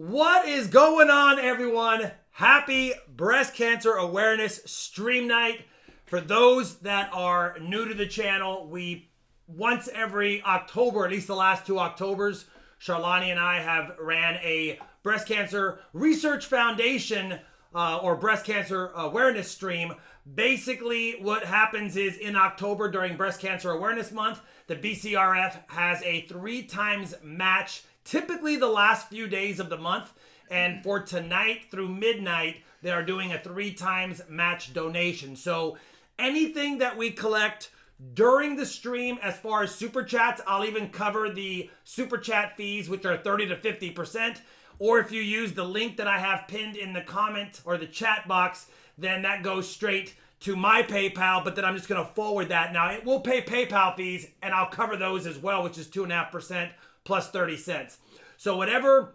What is going on, everyone? Happy Breast Cancer Awareness Stream Night. For those that are new to the channel, we once every October, at least the last 2 Octobers, Charlani and I have ran a Breast Cancer Research Foundation or Breast Cancer Awareness stream. Basically, what happens is in October during Breast Cancer Awareness Month, the BCRF has a 3 times match, typically the last few days of the month. And for tonight through midnight, they are doing a 3 times match donation. So anything that we collect during the stream, as far as super chats, I'll even cover the super chat fees, which are 30 to 50%. Or if you use the link that I have pinned in the comment or the chat box, then that goes straight to my PayPal, but then I'm just going to forward that. Now, it will pay PayPal fees, and I'll cover those as well, which is 2.5% plus 30 cents. So whatever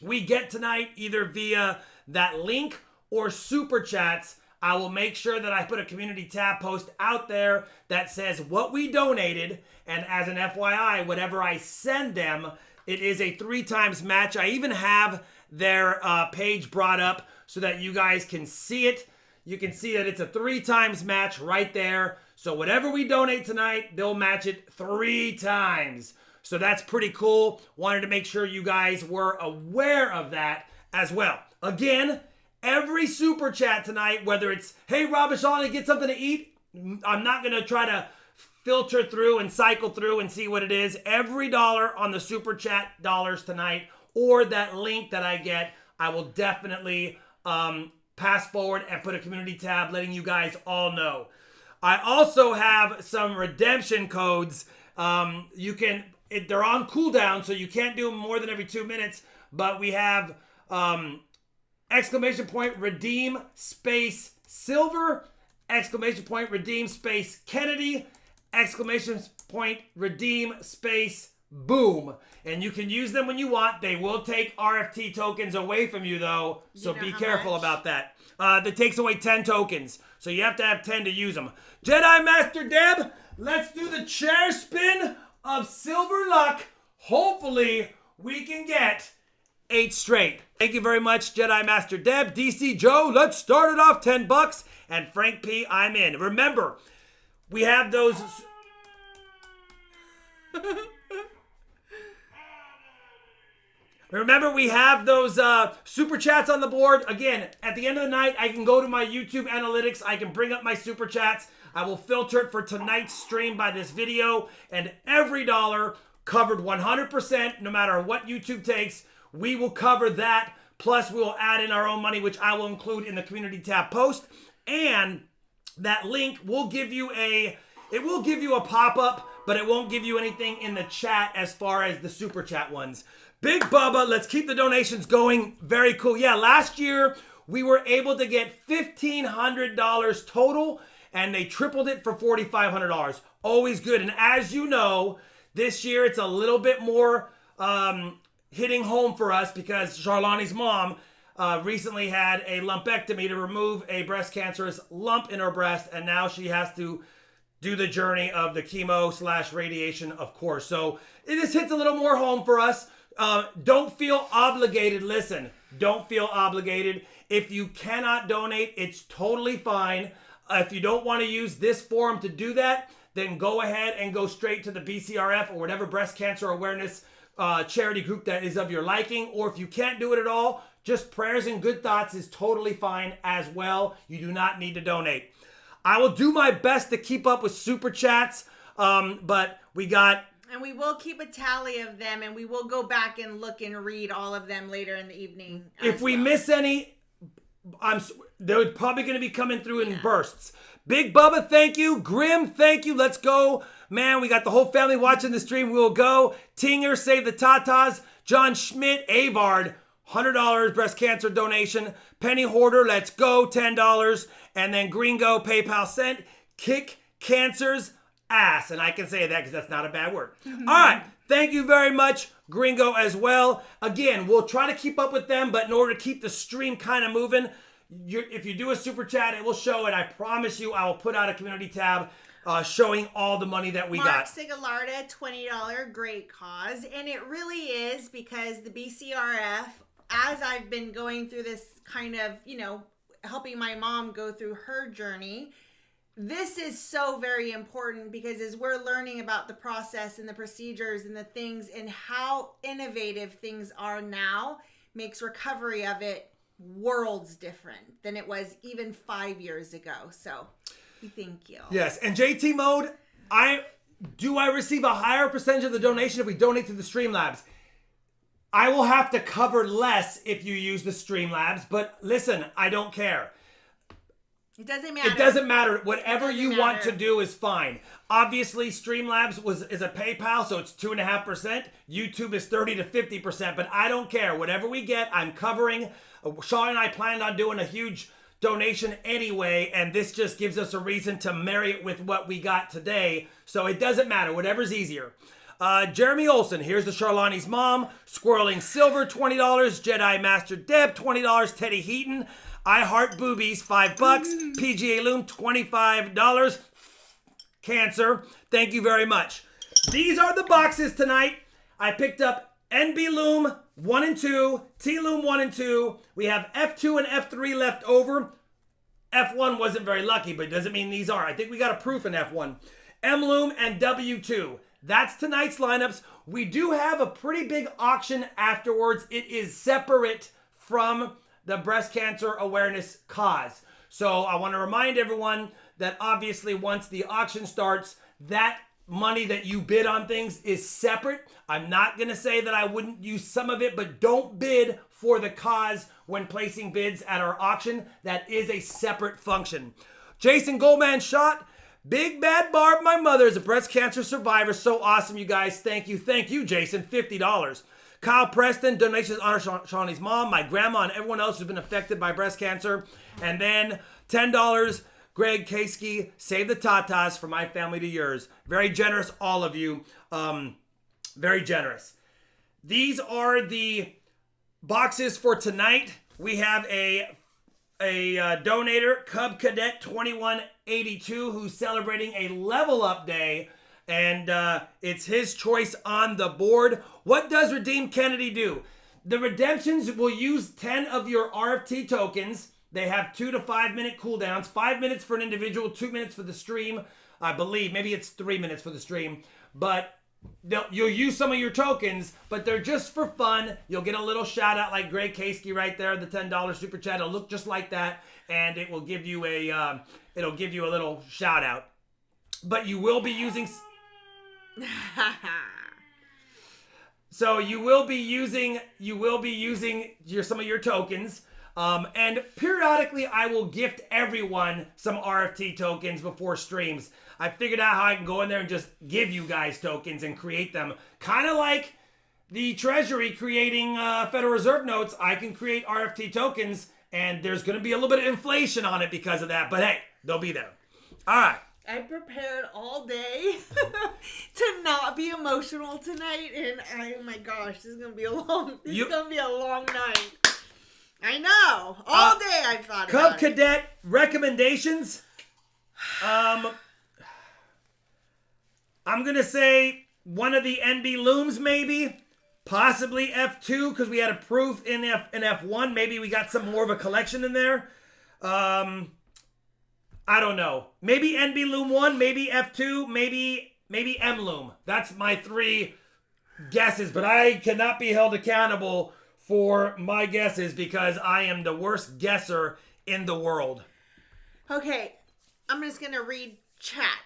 we get tonight, either via that link or super chats, I will make sure that I put a community tab post out there that says what we donated. And as an FYI, whatever I send them, it is a 3 times match. I even have their page brought up so that you guys can see it. You can see that it's a 3 times match right there. So whatever we donate tonight, they'll match it 3 times. So that's pretty cool. Wanted to make sure you guys were aware of that as well. Again, every super chat tonight, whether it's, hey, Rob and Charlani, get something to eat. I'm not going to try to filter through and cycle through and see what it is. Every dollar on the super chat dollars tonight or that link that I get, I will definitely pass forward and put a community tab letting you guys all know. I also have some redemption codes. They're on cooldown, so you can't do them more than every 2 minutes, but we have exclamation point redeem space silver, exclamation point redeem space Kennedy, exclamation point redeem space boom. And you can use them when you want. They will take RFT tokens away from you, though, so be careful about that. That takes away 10 tokens, so you have to have 10 to use them. Jedi Master Deb, let's do the chair spin of silver luck. Hopefully, we can get 8 straight. Thank you very much, Jedi Master Deb. DC Joe, let's start it off, $10. And Frank P, I'm in. Remember, we have those... Remember, we have those super chats on the board. Again, at the end of the night, I can go to my YouTube analytics. I can bring up my super chats. I will filter it for tonight's stream by this video. And every dollar covered 100%, no matter what YouTube takes, we will cover that. Plus, we will add in our own money, which I will include in the community tab post. And that link will give you a pop-up, but it won't give you anything in the chat as far as the super chat ones. Big Bubba, let's keep the donations going. Very cool. Yeah, last year we were able to get $1,500 total, and they tripled it for $4,500. Always good. And as you know, this year it's a little bit more hitting home for us because Charlani's mom recently had a lumpectomy to remove a breast cancerous lump in her breast, and now she has to do the journey of the chemo/radiation, of course. So this hits a little more home for us. Don't feel obligated. Listen, don't feel obligated. If you cannot donate, it's totally fine. If you don't want to use this forum to do that, then go ahead and go straight to the BCRF or whatever breast cancer awareness charity group that is of your liking. Or if you can't do it at all, just prayers and good thoughts is totally fine as well. You do not need to donate. I will do my best to keep up with super chats, but we got... And we will keep a tally of them, and we will go back and look and read all of them later in the evening. If we miss any, they're probably going to be coming through in bursts. Big Bubba, thank you. Grim, thank you. Let's go. Man, we got the whole family watching the stream. We'll go. Tinger, Save the Tatas. John Schmidt, Avard, $100 breast cancer donation. Penny Hoarder, let's go, $10. And then Gringo, PayPal sent. Kick Cancer's ass. And I can say that because that's not a bad word. All right. Thank you very much, Gringo, as well. Again, we'll try to keep up with them, but in order to keep the stream kind of moving, if you do a super chat, it will show it. I promise you I will put out a community tab showing all the money that we got. Mark Sigalarda, $20, great cause. And it really is because the BCRF as I've been going through this kind of, helping my mom go through her journey, this is so very important because as we're learning about the process and the procedures and the things and how innovative things are now, makes recovery of it worlds different than it was even 5 years ago. So we thank you. Yes, and JT Mode, I receive a higher percentage of the donation if we donate to the Streamlabs? I will have to cover less if you use the Streamlabs, but listen, I don't care. It doesn't matter. It doesn't matter. Whatever you want to do is fine. Obviously, Streamlabs is a PayPal, so it's 2.5%. YouTube is 30 to 50%, but I don't care. Whatever we get, I'm covering. Sean and I planned on doing a huge donation anyway, and this just gives us a reason to marry it with what we got today. So it doesn't matter. Whatever's easier. Jeremy Olson, here's the Charlani's mom. Squirreling Silver, $20. Jedi Master Deb, $20. Teddy Heaton. I Heart Boobies, $5. PGA Loom, $25. Cancer, thank you very much. These are the boxes tonight. I picked up NB Loom 1 and 2, T Loom 1 and 2. We have F2 and F3 left over. F1 wasn't very lucky, but it doesn't mean these are. I think we got a proof in F1. M Loom and W2. That's tonight's lineups. We do have a pretty big auction afterwards. It is separate from the breast cancer awareness cause. So I want to remind everyone that obviously once the auction starts, that money that you bid on things is separate. I'm not going to say that I wouldn't use some of it, but don't bid for the cause when placing bids at our auction. That is a separate function. Jason Goldman Shot. Big Bad Barb, my mother is a breast cancer survivor. So awesome, you guys. Thank you. Thank you, Jason. $50. Kyle Preston, donations honor Shawnee's mom, my grandma, and everyone else who's been affected by breast cancer. And then $10, Greg Kasky, save the tatas for my family to yours. Very generous, all of you. Very generous. These are the boxes for tonight. We have a donator, Cub Cadet 2182, who's celebrating a level up day. And it's his choice on the board. What does Redeem Kennedy do? The redemptions will use 10 of your RFT tokens. They have 2 to 5 minute cooldowns. 5 minutes for an individual, 2 minutes for the stream. I believe maybe it's 3 minutes for the stream. But you'll use some of your tokens, but they're just for fun. You'll get a little shout out like Greg Kasky right there, the $10 super chat. It'll look just like that, and it will give you a little shout out. But you will be using. So you will be using some of your tokens, and periodically I will gift everyone some RFT tokens before streams. I figured out how I can go in there and just give you guys tokens and create them, kind of like the Treasury creating Federal Reserve notes. I can create RFT tokens, and there's going to be a little bit of inflation on it because of that. But hey, they'll be there. All right. I prepared all day to not be emotional tonight, and oh my gosh, this is gonna be a long night. I know. All day I've thought about it. Cub Cadet recommendations. I'm gonna say one of the NB Looms, maybe, possibly F2, because we had a proof in F1. Maybe we got some more of a collection in there. I don't know. Maybe NB Loom 1, maybe F2, maybe M Loom. That's my 3 guesses, but I cannot be held accountable for my guesses because I am the worst guesser in the world. Okay, I'm just going to read chat.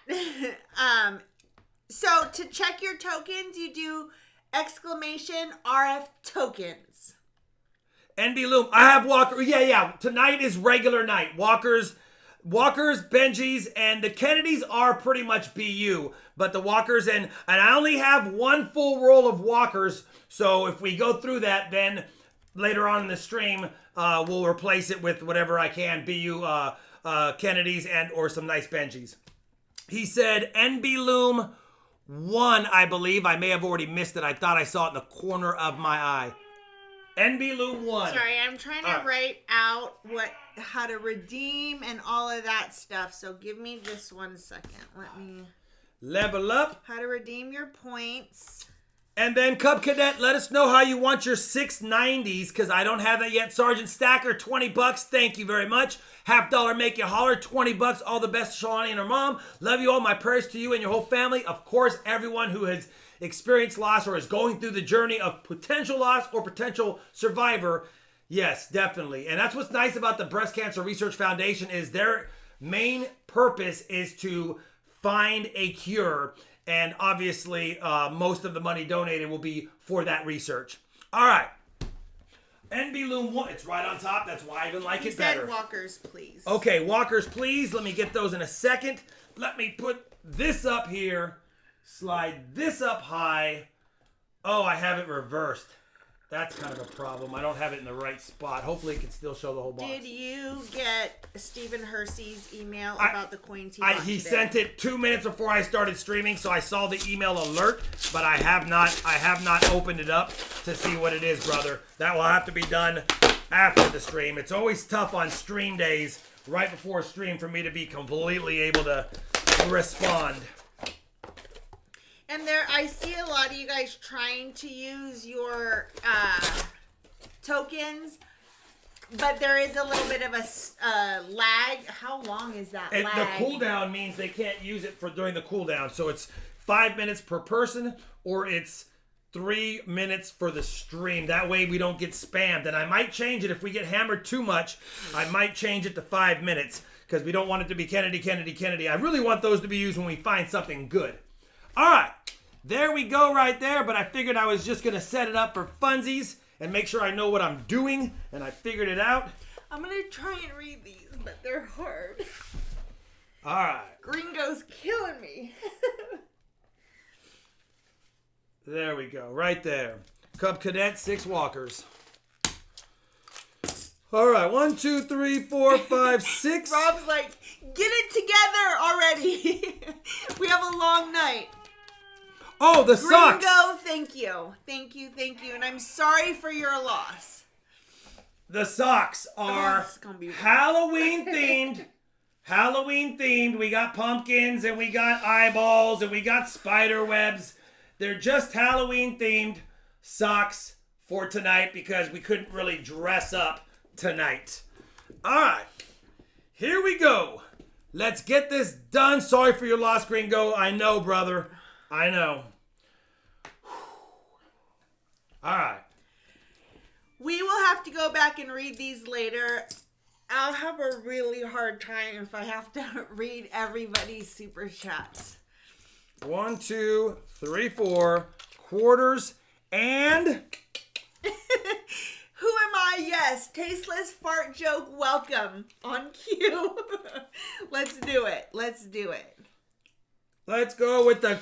So to check your tokens, you do !RF tokens. NB Loom. I have Walker. Yeah. Tonight is regular night. Walkers, Benjis, and the Kennedys are pretty much BU, but the Walkers and I only have 1 full roll of Walkers, so if we go through that, then later on in the stream, we'll replace it with whatever I can, BU, Kennedys, and or some nice Benjis. He said NB Loom 1, I believe. I may have already missed it. I thought I saw it in the corner of my eye. NB Loom 1. Sorry, I'm trying to write out how to redeem and all of that stuff. So give me just 1 second. Let me level up. How to redeem your points. And then Cub Cadet, let us know how you want your 690s, because I don't have that yet. Sergeant Stacker, $20. Thank you very much. $50 make you holler, $20. All the best to Shalani and her mom. Love you all. My prayers to you and your whole family. Of course, everyone who has experienced loss or is going through the journey of potential loss or potential survivor. Yes, definitely. And that's what's nice about the Breast Cancer Research Foundation is their main purpose is to find a cure. And obviously, most of the money donated will be for that research. All right. NB Loom 1. It's right on top. That's why I even like it better. He said walkers, please. Okay, walkers, please. Let me get those in a second. Let me put this up here. Slide this up high. Oh, I have it reversed. That's kind of a problem. I don't have it in the right spot. Hopefully, it can still show the whole box. Did you get Stephen Hersey's email about the coins he bought He today? sent it 2 minutes before I started streaming, so I saw the email alert, but I have not opened it up to see what it is, brother. That will have to be done after the stream. It's always tough on stream days, right before a stream, for me to be completely able to respond. And I see a lot of you guys trying to use your tokens, but there is a little bit of a lag. How long is that lag? The cooldown means they can't use it during the cooldown. So it's 5 minutes per person, or it's 3 minutes for the stream. That way we don't get spammed. And I might change it if we get hammered too much. I might change it to 5 minutes because we don't want it to be Kennedy, Kennedy, Kennedy. I really want those to be used when we find something good. All right, there we go right there, but I figured I was just going to set it up for funsies and make sure I know what I'm doing, and I figured it out. I'm going to try and read these, but they're hard. All right. Gringo's killing me. There we go, right there. Cub Cadet, 6 walkers. All right, 1, 2, 3, 4, 5, 6. Rob's like, get it together already. We have a long night. Oh, the socks. Gringo, thank you. Thank you, thank you. And I'm sorry for your loss. The socks are Halloween themed. Halloween themed. We got pumpkins and we got eyeballs and we got spider webs. They're just Halloween themed socks for tonight because we couldn't really dress up tonight. All right. Here we go. Let's get this done. Sorry for your loss, Gringo. I know, brother. I know. All right. We will have to go back and read these later. I'll have a really hard time if I have to read everybody's super chats. 1, 2, 3, 4 quarters and Who am I? Yes, tasteless fart joke. Welcome on cue. Let's do it. Let's do it. let's go with the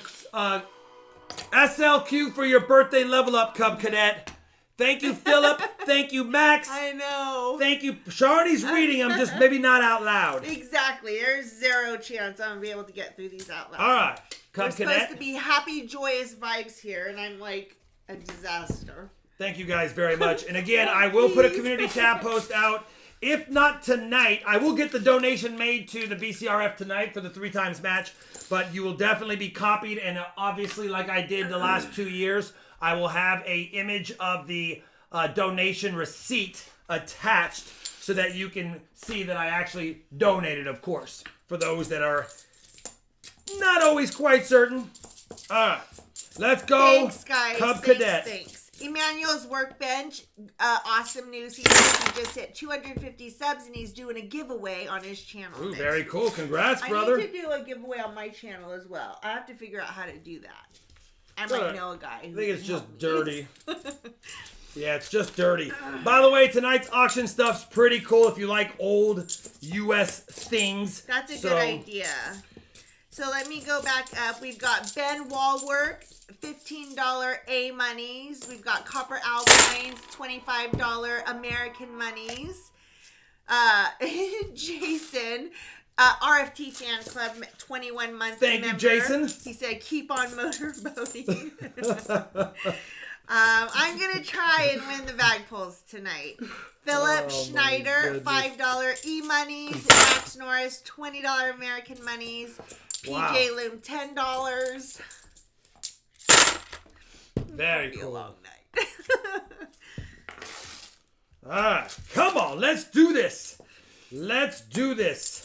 SLQ for your birthday level up, Cub Cadet. Thank you, Philip. Thank you, Max. I know. Thank you. Sharnie's reading them, just maybe not out loud. Exactly. There's zero chance I'm going to be able to get through these out loud. All right, Cub We're Cadet. supposed to be happy, joyous vibes here, and I'm like a disaster. Thank you guys very much. And again, I will put a community tab post out. If not tonight, I will get the donation made to the BCRF tonight for the 3 times match. But you will definitely be copied. And obviously, like I did the last 2 years, I will have a image of the donation receipt attached so that you can see that I actually donated, of course, for those that are not always quite certain. All right, let's go. Thanks, guys. Cub Cadet. Thanks. Emmanuel's Workbench, awesome news. He just hit 250 subs and he's doing a giveaway on his channel. Ooh, very cool. Congrats, brother. I need to do a giveaway on my channel as well. I have to figure out how to do that. I might know a guy. I think it's just dirty. Yeah, it's just dirty. By the way, tonight's auction stuff's pretty cool if you like old U.S. things. That's a good idea. So let me go back up. We've got Ben Wallwork, $15 A monies. We've got Copper Owl coins, $25 American monies. Jason, RFT Fan Club, 21 month Thank you, Jason. He said, keep on motorboating. I'm going to try and win the bag pulls tonight. Philip Schneider, $5 E-monies. Max Norris, $20 American monies. PJ Loom, $10. Very It'll be cool. a long night. All right, come on, let's do this. Let's do this.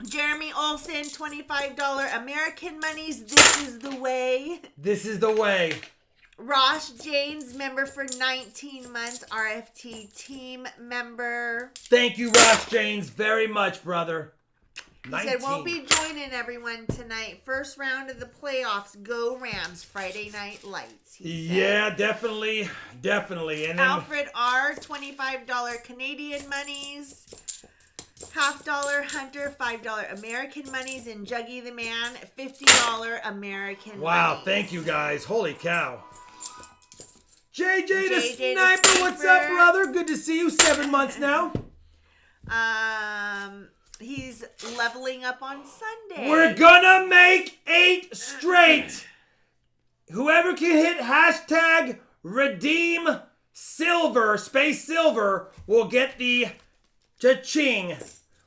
Jeremy Olson, $25 American monies. This is the way. This is the way. Ross Janes, member for 19 months, RFT team member. Thank you, Ross James, very much, brother. He 19. said, won't be joining everyone tonight. First round of the playoffs. Go Rams. Friday Night Lights. He said. Yeah, definitely. Definitely. And then, Alfred R., $25 Canadian monies. $50 Hunter, $5 American monies. And Juggy the Man, $50 American wow, monies. thank you guys. Holy cow. JJ the JJ Sniper, what's up, brother? Good to see you. 7 months now. He's leveling up on Sunday. We're gonna make 8 straight. Whoever can hit hashtag redeem silver, space silver, will get the cha-ching.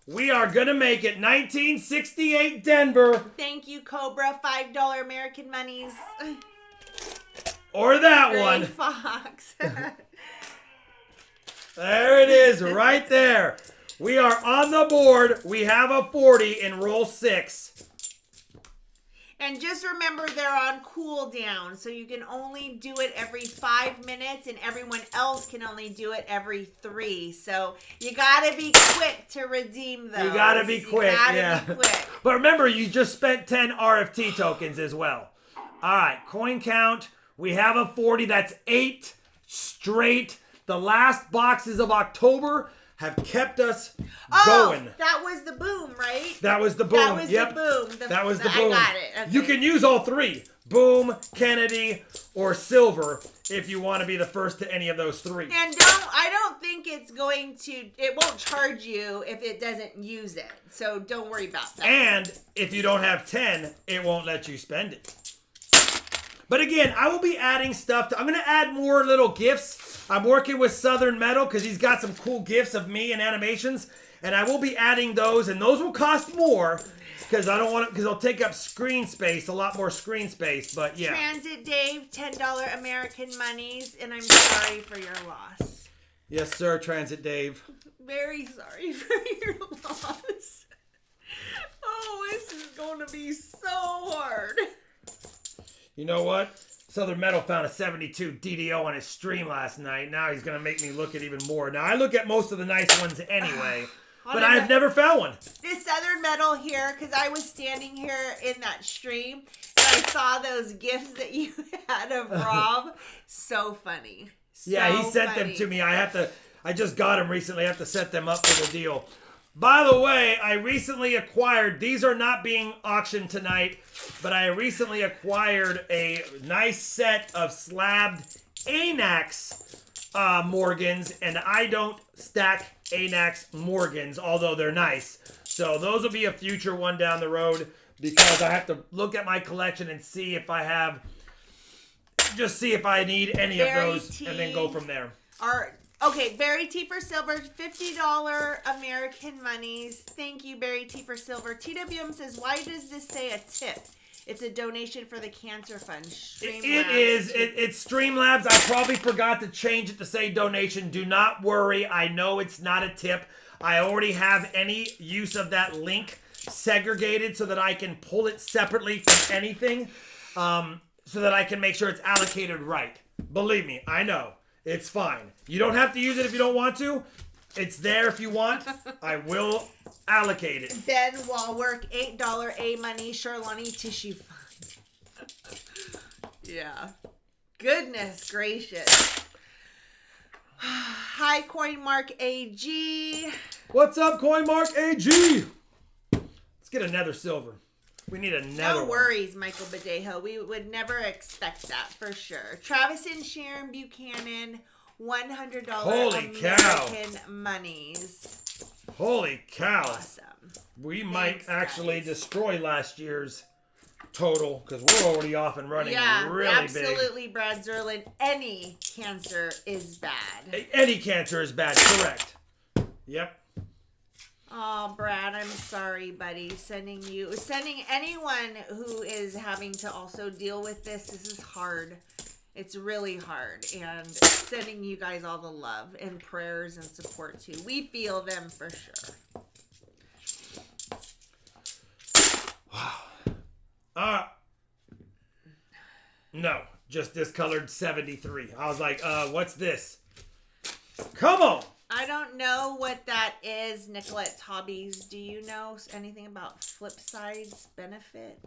We are gonna make it. 1968 Denver. Thank you, Cobra. $5 American monies. Or that Gray one. Fox. There it is, right there. We are on the board. We have a 40 in roll 6. And just remember they're on cooldown, so you can only do it every 5 minutes, and everyone else can only do it every 3. So you gotta be quick to redeem those. You gotta be quick, yeah. Be quick. But remember, you just spent 10 RFT tokens as well. All right, coin count. We have a 40. That's 8 straight. The last boxes of October have kept us going. That was the boom, right? That was the boom. That was yep. the boom. That was the boom. I got it. Okay. You can use all 3. Boom, Kennedy, or silver if you want to be the first to any of those 3. And I don't think it won't charge you if it doesn't use it. So don't worry about that. And if you don't have 10, it won't let you spend it. But again, I will be adding stuff. I'm going to add more little GIFs. I'm working with Southern Metal because he's got some cool GIFs of me and animations. And I will be adding those. And those will cost more because I don't want it, because they'll take up screen space, a lot more screen space. But yeah. Transit Dave, $10 American monies. And I'm sorry for your loss. Yes, sir, Transit Dave. Very sorry for your loss. Oh, this is going to be so hard. You know what? Southern Metal found a 72 DDO on his stream last night. Now he's going to make me look at even more. Now, I look at most of the nice ones anyway, but I've never found one. This Southern Metal here, because I was standing here in that stream, and I saw those gifts that you had of Rob. So funny. Yeah, he sent them to me. I just got them recently. I have to set them up for the deal. By the way, I recently acquired, these are not being auctioned tonight, but I recently acquired a nice set of slabbed Anax Morgans, and I don't stack Anax Morgans, although they're nice. So those will be a future one down the road, because I have to look at my collection and see if I have, just see if I need any of those, and then go from there. Okay, Barry T for Silver, $50 American monies. Thank you, Barry T for Silver. TWM says, why does this say a tip? It's a donation for the Cancer Fund. It is. It's Streamlabs. I probably forgot to change it to say donation. Do not worry. I know it's not a tip. I already have any use of that link segregated so that I can pull it separately from anything, so that I can make sure it's allocated right. Believe me, I know. It's fine. You don't have to use it if you don't want to. It's there if you want. I will allocate it. Ben Walwork, $8 A Money, Charlani Tissue Fund. Yeah. Goodness gracious. Hi, CoinMark AG. What's up, CoinMark AG? Let's get another silver. We need another No worries, Michael Badejo. We would never expect that for sure. Travis and Sharon Buchanan, $100 Holy American cow. monies. Holy cow. Awesome. We might actually guys. destroy last year's total because we're already off and running really absolutely, big. Brad Zerlin. Any cancer is bad. Any cancer is bad, correct. Yep. Oh, Brad, I'm sorry, buddy. Sending anyone who is having to also deal with this is hard. It's really hard, and sending you guys all the love and prayers and support too. We feel them for sure. Wow. No, just discolored 73. I was like, what's this? Come on. I don't know what that is, Nicolette's Hobbies. Do you know anything about Flipside's benefit?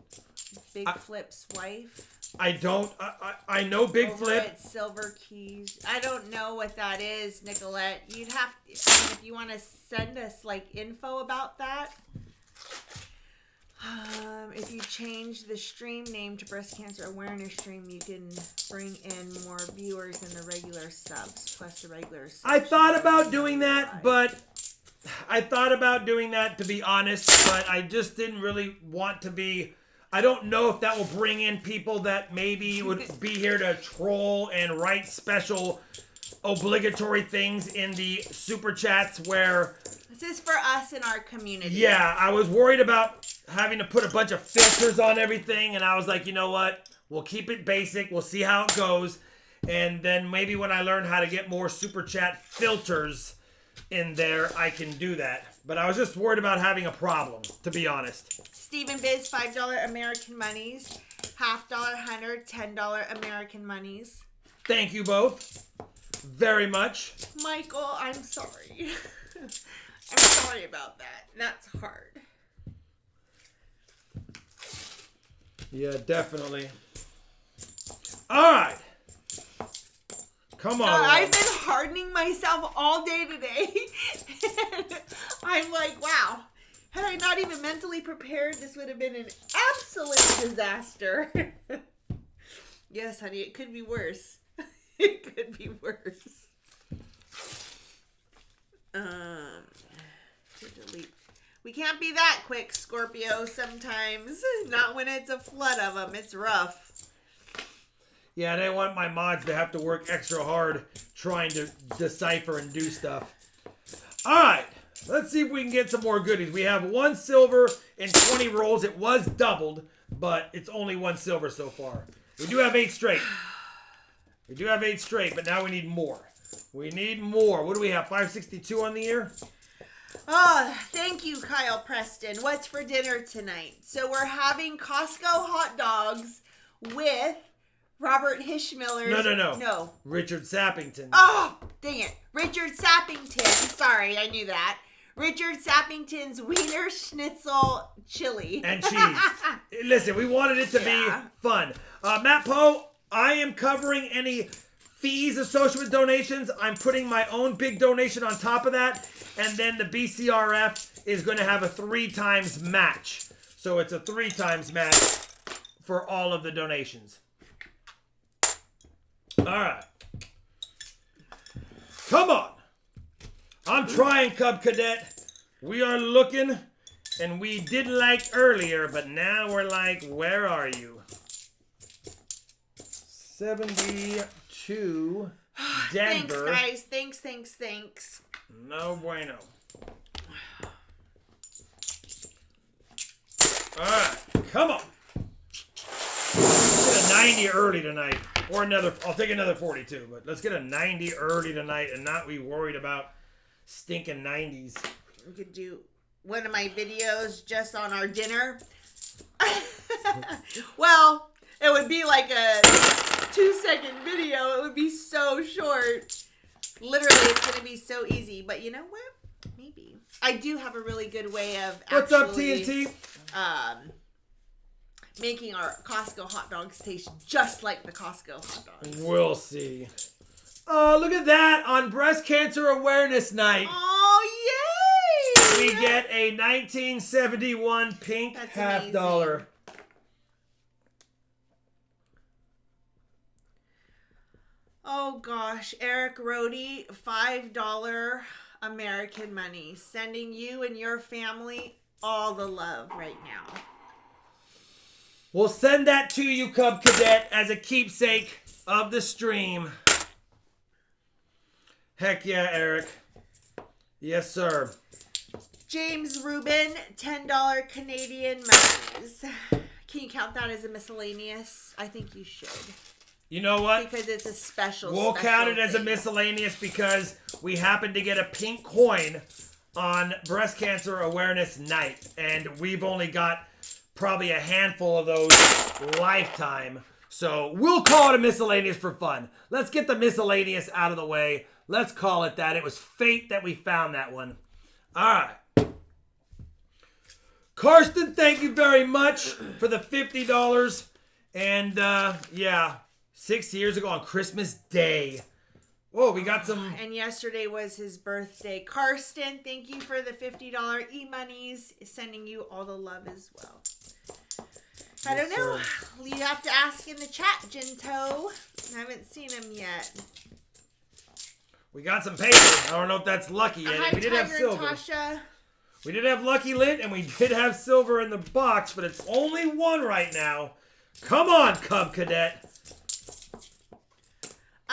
Big Flip's wife? I don't. I know Big Over Flip. at Silver Keys. I don't know what that is, Nicolette. You'd have to, if you want to send us like info about that. If you change the stream name to Breast Cancer Awareness Stream, you can bring in more viewers than the regular subs, plus the regular subs. I thought about doing that, to be honest, but I just didn't really want to be. I don't know if that will bring in people that maybe would be here to troll and write special obligatory things in the super chats where... This is for us in our community. Yeah, I was worried about having to put a bunch of filters on everything, and I was like, you know what? We'll keep it basic. We'll see how it goes. And then maybe when I learn how to get more super chat filters in there, I can do that. But I was just worried about having a problem, to be honest. Stephen Biz, $5 American monies. $50 Hunter, $10 American monies. Thank you both very much. Michael, I'm sorry. I'm sorry about that. That's hard. Yeah, definitely. All right. Come on. I've been hardening myself all day today. I'm like, wow. Had I not even mentally prepared, this would have been an absolute disaster. Yes, honey, it could be worse. It could be worse. To delete. We can't be that quick, Scorpio, sometimes. Not when it's a flood of them. It's rough. Yeah, I didn't want my mods to have to work extra hard trying to decipher and do stuff. All right. Let's see if we can get some more goodies. We have 1 silver and 20 rolls. It was doubled, but it's only 1 silver so far. We do have 8 straight. But now we need more. We need more. What do we have? 562 on the year? Oh, thank you, Kyle Preston. What's for dinner tonight? So we're having Costco hot dogs with Robert Hishmiller's... No. Richard Sappington. Oh, dang it. Richard Sappington. Sorry, I knew that. Richard Sappington's Wiener Schnitzel Chili. And cheese. Listen, we wanted it to be fun. Matt Poe, I am covering any fees associated with donations. I'm putting my own big donation on top of that. And then the BCRF is going to have a 3 times match. So it's a 3 times match for all of the donations. All right. Come on. I'm trying, Cub Cadet. We are looking, and we did like earlier, but now we're like, where are you? 72 Denver. Thanks, guys. Thanks. No bueno. All right, come on. Let's get a 90 early tonight, or another. I'll take another 42, but let's get a 90 early tonight and not be worried about stinking 90s. We could do one of my videos just on our dinner. Well, it would be like a 2-second video. It would be so short. Literally, it's going to be so easy. But you know what? Maybe. I do have a really good way of What's up, TNT? Making our Costco hot dogs taste just like the Costco hot dogs. We'll see. Oh, look at that. On Breast Cancer Awareness Night. Oh, yay! We get a 1971 pink That's $50. amazing. Oh gosh, Eric Rohde, $5 American money. Sending you and your family all the love right now. We'll send that to you, Cub Cadet, as a keepsake of the stream. Heck yeah, Eric. Yes, sir. James Rubin, $10 Canadian monies. Can you count that as a miscellaneous? I think you should. You know what? Because it's a special. We'll count it as a miscellaneous because we happened to get a pink coin on Breast Cancer Awareness Night, and we've only got probably a handful of those lifetime. So we'll call it a miscellaneous for fun. Let's get the miscellaneous out of the way. Let's call it that. It was fate that we found that one. All right. Karsten, thank you very much for the $50. And yeah, 6 years ago on Christmas Day. Whoa, we got some. And yesterday was his birthday. Karsten, thank you for the $50 e-monies. Sending you all the love as well. I don't know. You have to ask in the chat, Jinto. I haven't seen him yet. We got some paper. I don't know if that's lucky yet. Hi, We did Tiger have silver. and Tasha. We did have Lucky Lit, and we did have silver in the box, but it's only one right now. Come on, Cub Cadet.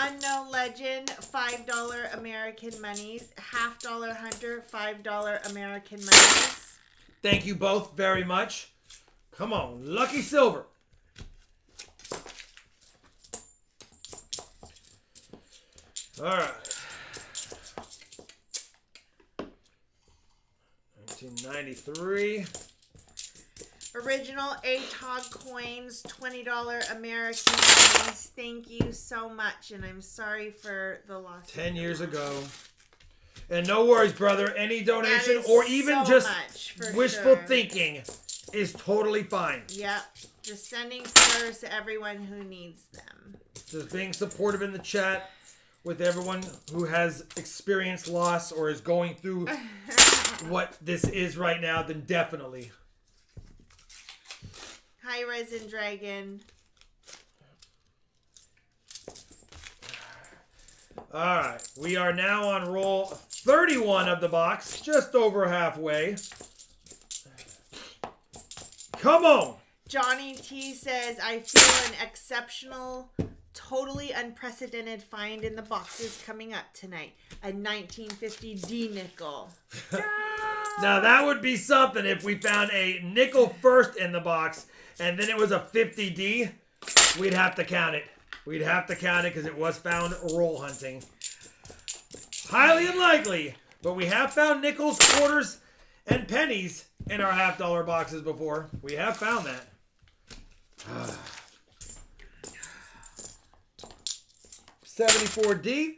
Unknown Legend, $5 American monies. $50 Hunter, $5 American monies. Thank you both very much. Come on, Lucky Silver. All right. 1993. Original ATOG coins, $20 American monies. Thank you so much, and I'm sorry for the loss. 10 years ago. And no worries, brother. Any donation That is or even so just much, for wishful sure. thinking is totally fine. Yep. Just sending prayers to everyone who needs them. Just being supportive in the chat with everyone who has experienced loss or is going through what this is right now, then definitely. Hi, Resin Dragon. All right. We are now on roll 31 of the box, just over halfway. Come on. Johnny T says, I feel an exceptional, totally unprecedented find in the boxes coming up tonight. A 1950 D nickel. Now that would be something if we found a nickel first in the box and then it was a 50D. We'd have to count it. We'd have to count it because it was found roll hunting. Highly unlikely, but we have found nickels, quarters, and pennies in our $50 boxes before. We have found that. 74D.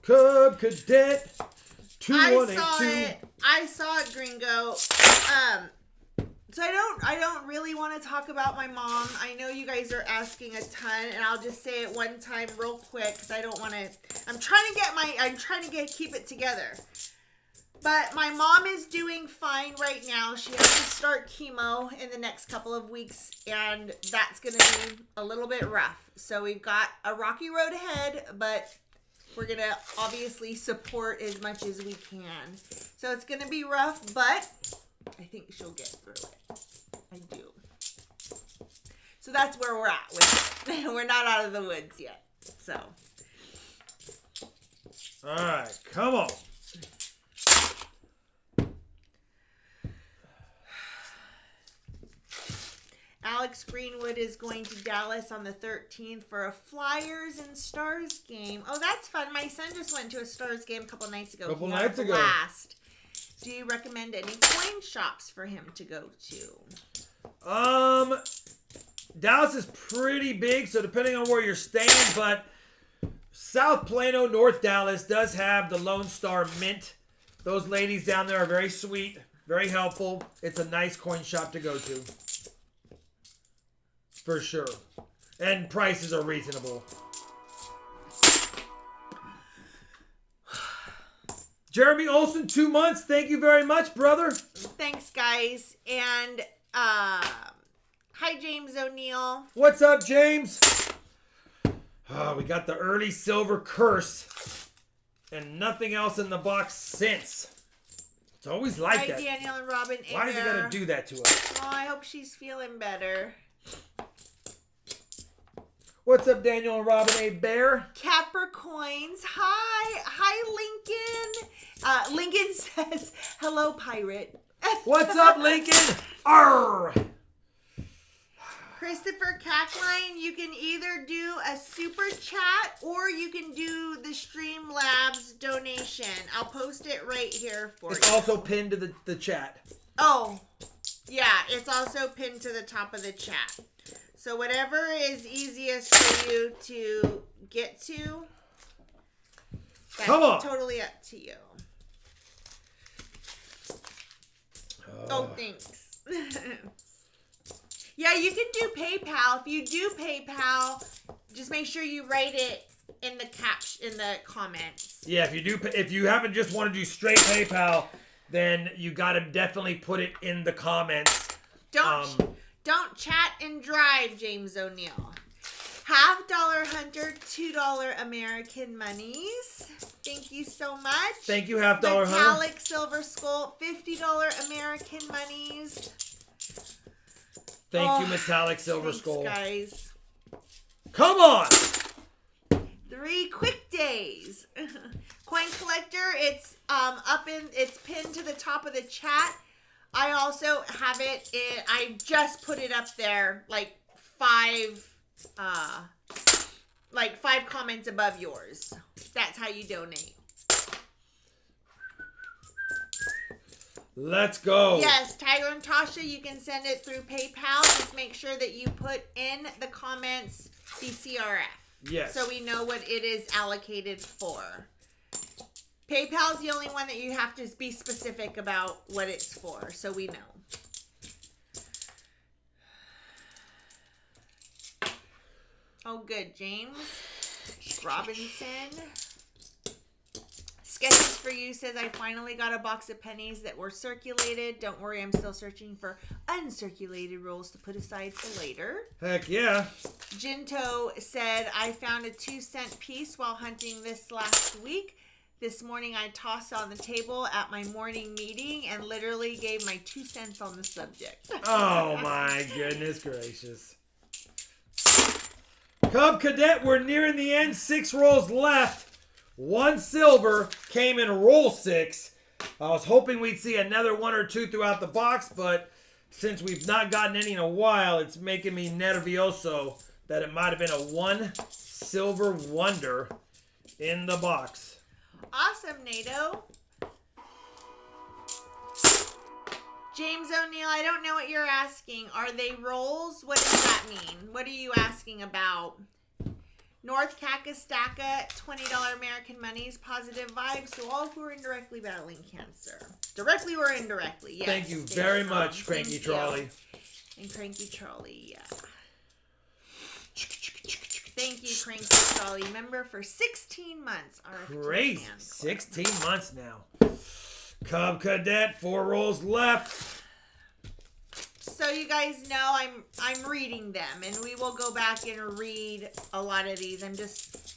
Cub Cadet 2182. I saw it, Gringo. So I don't really want to talk about my mom. I know you guys are asking a ton, and I'll just say it one time real quick because I don't want to. I'm trying to keep it together. But my mom is doing fine right now. She has to start chemo in the next couple of weeks, and that's going to be a little bit rough. So we've got a rocky road ahead, but we're going to obviously support as much as we can. So it's going to be rough, but I think she'll get through it. I do. So that's where we're at with it. We're not out of the woods yet. So. All right, come on. Alex Greenwood is going to Dallas on the 13th for a Flyers and Stars game. Oh, that's fun. My son just went to a Stars game a couple nights ago. Couple nights ago. Do you recommend any coin shops for him to go to? Dallas is pretty big, so depending on where you're staying, but South Plano, North Dallas does have the Lone Star Mint. Those ladies down there are very sweet, very helpful. It's a nice coin shop to go to. For sure. And prices are reasonable. Jeremy Olson, 2 months. Thank you very much, brother. Thanks, guys. And hi, James O'Neill. What's up, James? We got the early silver curse. And nothing else in the box since. It's always like Hi, that. Daniel and Robin. Why is it got to do that to us? Oh, I hope she's feeling better. What's up, Daniel and Robin A. Bear? Capricorns. Hi, Lincoln. Lincoln says, hello, pirate. What's up, Lincoln? Arr! Christopher Cackline, you can either do a super chat or you can do the Streamlabs donation. I'll post it right here for you. It's also pinned to the chat. Oh, yeah, it's also pinned to the top of the chat. So whatever is easiest for you to get to, that's totally up to you. Oh, thanks. Yeah, you can do PayPal. If you do PayPal, just make sure you write it in the comments. Yeah, if you happen to just want to do straight PayPal, then you got to definitely put it in the comments. Don't chat and drive, James O'Neill. $50 Hunter, $2 American Monies. Thank you so much. Thank you, $50 Hunter. Metallic Silver Skull, $50 American Monies. Thank you, Metallic Silver Skull. Guys. Come on! 3 quick days. Coin Collector, it's it's pinned to the top of the chat. I also have it I just put it up there like 5 comments above yours. That's how you donate. Let's go. Yes, Tiger and Tasha, you can send it through PayPal. Just make sure that you put in the comments BCRF. Yes. So we know what it is allocated for. PayPal is the only one that you have to be specific about what it's for, so we know. Oh, good. James Robinson. Sketches for You says, I finally got a box of pennies that were circulated. Don't worry, I'm still searching for uncirculated rolls to put aside for later. Heck yeah. Jinto said, I found a 2-cent piece while hunting this last week. This morning I tossed on the table at my morning meeting and literally gave my 2 cents on the subject. Oh my goodness gracious. Cub Cadet, we're nearing the end. 6 rolls left. 1 silver came in roll 6. I was hoping we'd see another 1 or 2 throughout the box, but since we've not gotten any in a while, it's making me nervioso that it might have been a 1 silver wonder in the box. Awesome, NATO. James O'Neill, I don't know what you're asking. Are they rolls? What does that mean? What are you asking about? North Kakastaka, $20 American Monies, positive vibes to all who are indirectly battling cancer. Directly or indirectly, yes. Thank you very much, Cranky Trolley. And Cranky Trolley, yeah. Thank you, Cranky Trolley. Member for 16 months. Crazy. 16 months now. Cub Cadet, 4 rolls left. So you guys know I'm reading them, and we will go back and read a lot of these.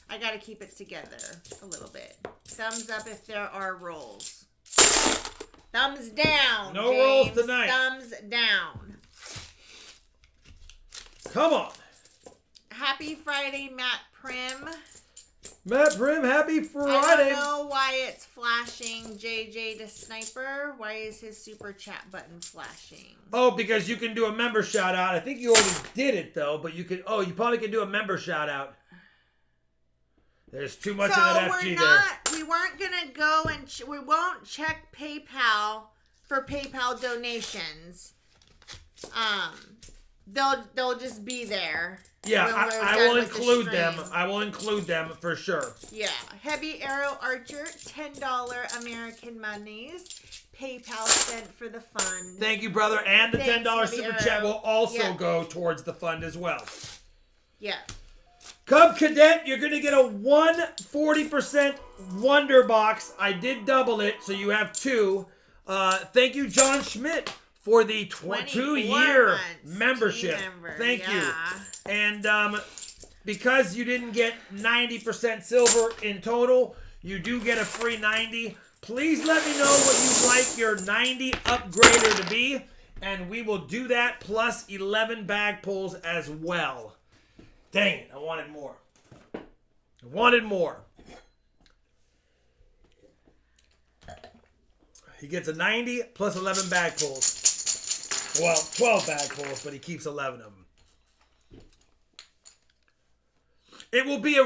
I got to keep it together a little bit. Thumbs up if there are rolls. Thumbs down. No James. rolls tonight. Thumbs down. Come on. Happy Friday, Matt Prim. Matt Prim, happy Friday. I don't know why it's flashing JJ to Sniper. Why is his super chat button flashing? Oh, because you can do a member shout out. I think you already did it though, but you can. Oh, you probably can do a member shout out. There's too much of that FG there. We weren't gonna go and we won't check PayPal for PayPal donations. They'll just be there. Yeah, I will include them. I will include them for sure. Yeah. Heavy Arrow Archer, $10 American Monies. PayPal sent for the fund. Thank you, brother. And the Thanks, $10 super Arrow. chat will also go towards the fund as well. Yeah. Cub Cadet, you're going to get a 140% Wonder Box. I did double it, so you have 2. Thank you, John Schmidt, for the 2-year membership. Thank you. And because you didn't get 90% silver in total, you do get a free 90. Please let me know what you'd like your 90 upgrader to be, and we will do that plus 11 bag pulls as well. Dang it, I wanted more. I wanted more. He gets a 90 plus 11 bag pulls. Well, 12 bag pulls, but he keeps 11 of them. It will be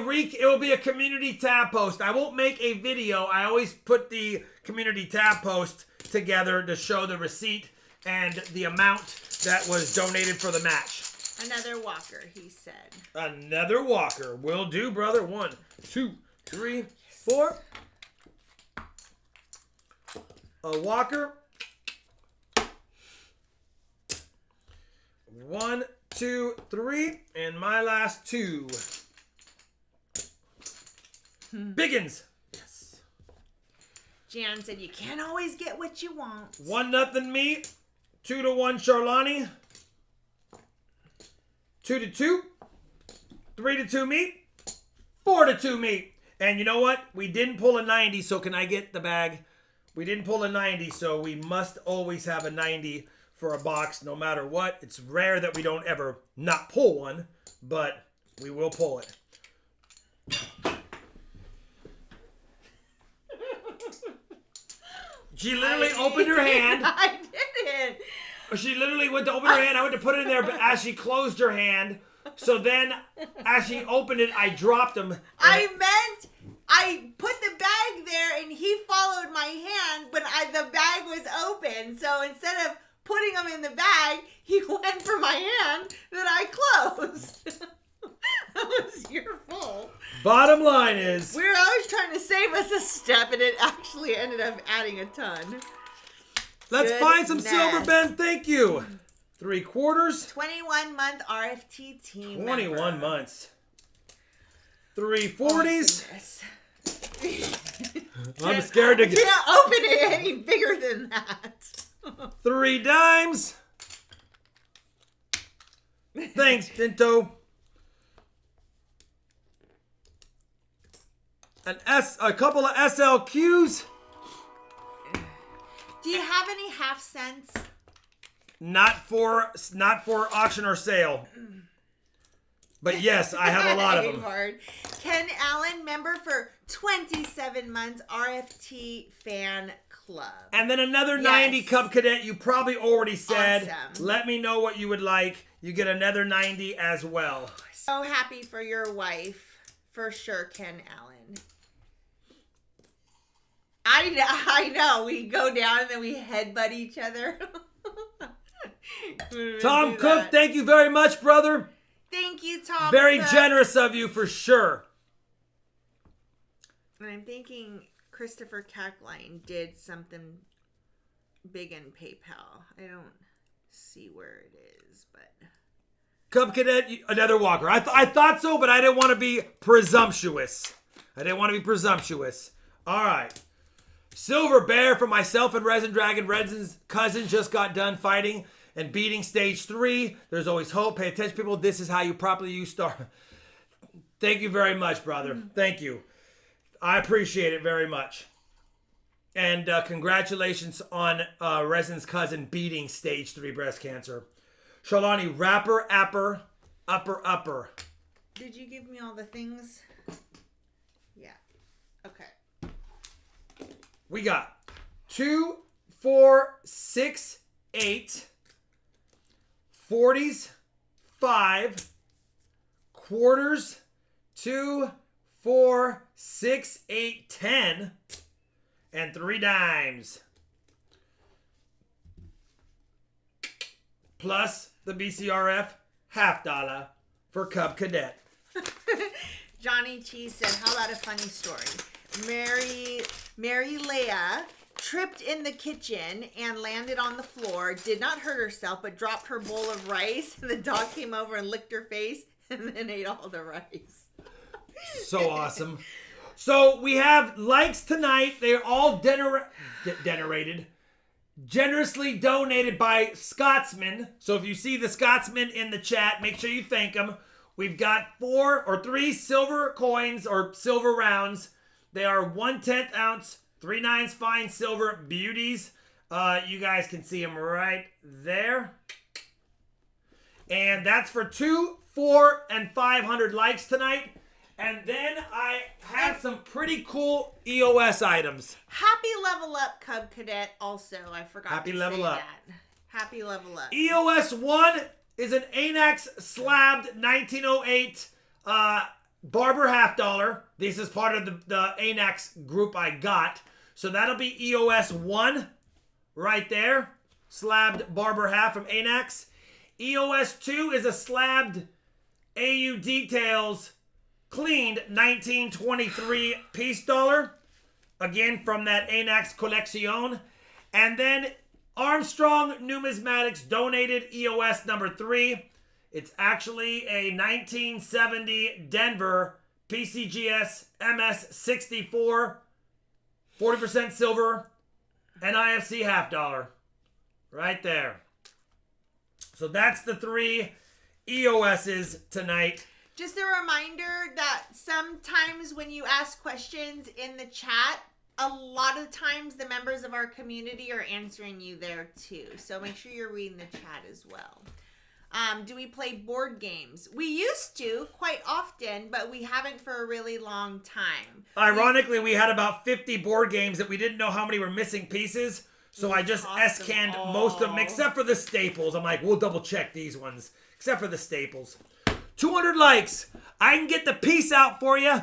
a community tab post. I won't make a video. I always put the community tab post together to show the receipt and the amount that was donated for the match. Another walker, he said. Another walker. Will do, brother. 1, 2, 3, 4. A walker. 1, 2, 3. And my last 2. Biggins. Yes. Jan said you can't always get what you want. 1-0 me. 2-1 Charlani. 2-2. 3-2 me. 4-2 me. And you know what? We didn't pull a 90, so can I get the bag? We didn't pull a 90, so we must always have a 90 for a box no matter what. It's rare that we don't ever not pull one, but we will pull it. She literally opened her hand. I didn't. She literally went to open her hand. I went to put it in there, but as she closed her hand, so then as she opened it, I dropped them. I put the bag there and he followed my hand, but the bag was open. So instead of putting them in the bag, he went for my hand that I closed. That was your fault. Bottom line is, We were always trying to save us a step, and it actually ended up adding a ton. let's find some silver, Ben. Thank you. 3/4. 21-month RFT team 21 member. months. 3/40s. I'm scared to You get can't open it any bigger than that. 3 dimes. Thanks, Tinto. A couple of SLQs. Do you have any half cents? Not for auction or sale. But yes, I have a lot of them. Hard. Ken Allen, member for 27 months, RFT fan club. And then another 90 Cub Cadet. You probably already said. Awesome. Let me know what you would like. You get another 90 as well. So happy for your wife, for sure, Ken Allen. I know. We go down and then we headbutt each other. Tom Cook, thank you very much, brother. Thank you, Tom. Very Cook. generous of you for sure. And I'm thinking Christopher Cackline did something big in PayPal. I don't see where it is, but... Cub Cadet, another walker. I thought so, but I didn't want to be presumptuous. All right. Silver Bear for myself and Resin Dragon. Resin's cousin just got done fighting and beating stage 3. There's always hope. Pay attention, people. This is how you properly use star. Thank you very much, brother. Thank you. I appreciate it very much. And congratulations on Resin's cousin beating stage 3 breast cancer. Charlani, rapper, upper. Did you give me all the things? Yeah. Okay. We got 2, 4, 6, 8, 40s, 5, quarters, 2, 4, 6, 8, 10, and 3 dimes. Plus the BCRF $50 for Cub Cadet. Johnny Cheese said, how about a funny story? Mary Leah tripped in the kitchen and landed on the floor, did not hurt herself, but dropped her bowl of rice. And the dog came over and licked her face and then ate all the rice. So awesome. So we have likes tonight. They're all generously donated by Scotsman. So if you see the Scotsman in the chat, make sure you thank them. We've got 4 or 3 silver coins or silver rounds. They are 1/10 ounce, 3/9 fine silver beauties. You guys can see them right there. And that's for 2, 4, and 500 likes tonight. And then I have some pretty cool EOS items. Happy Level Up, Cub Cadet. Also, I forgot Happy to Level say Up. that. Happy Level Up. EOS 1 is an Anax slabbed 1908 Barber $50. This is part of the ANAX group I got. So that'll be EOS 1 right there. Slabbed Barber half from ANAX. EOS 2 is a slabbed AU Details cleaned 1923 piece dollar. Again, from that ANAX Collection. And then Armstrong Numismatics donated EOS number 3. It's actually a 1970 Denver PCGS MS64, 40% silver, and IFC $50. Right there. So that's the 3 EOSs tonight. Just a reminder that sometimes when you ask questions in the chat, a lot of times the members of our community are answering you there too. So make sure you're reading the chat as well. Do we play board games? We used to quite often, but we haven't for a really long time. Ironically, we had about 50 board games that we didn't know how many were missing pieces. So I just S-canned most of them, except for the staples. I'm like, we'll double check these ones, except for the staples. 200 likes. I can get the piece out for you.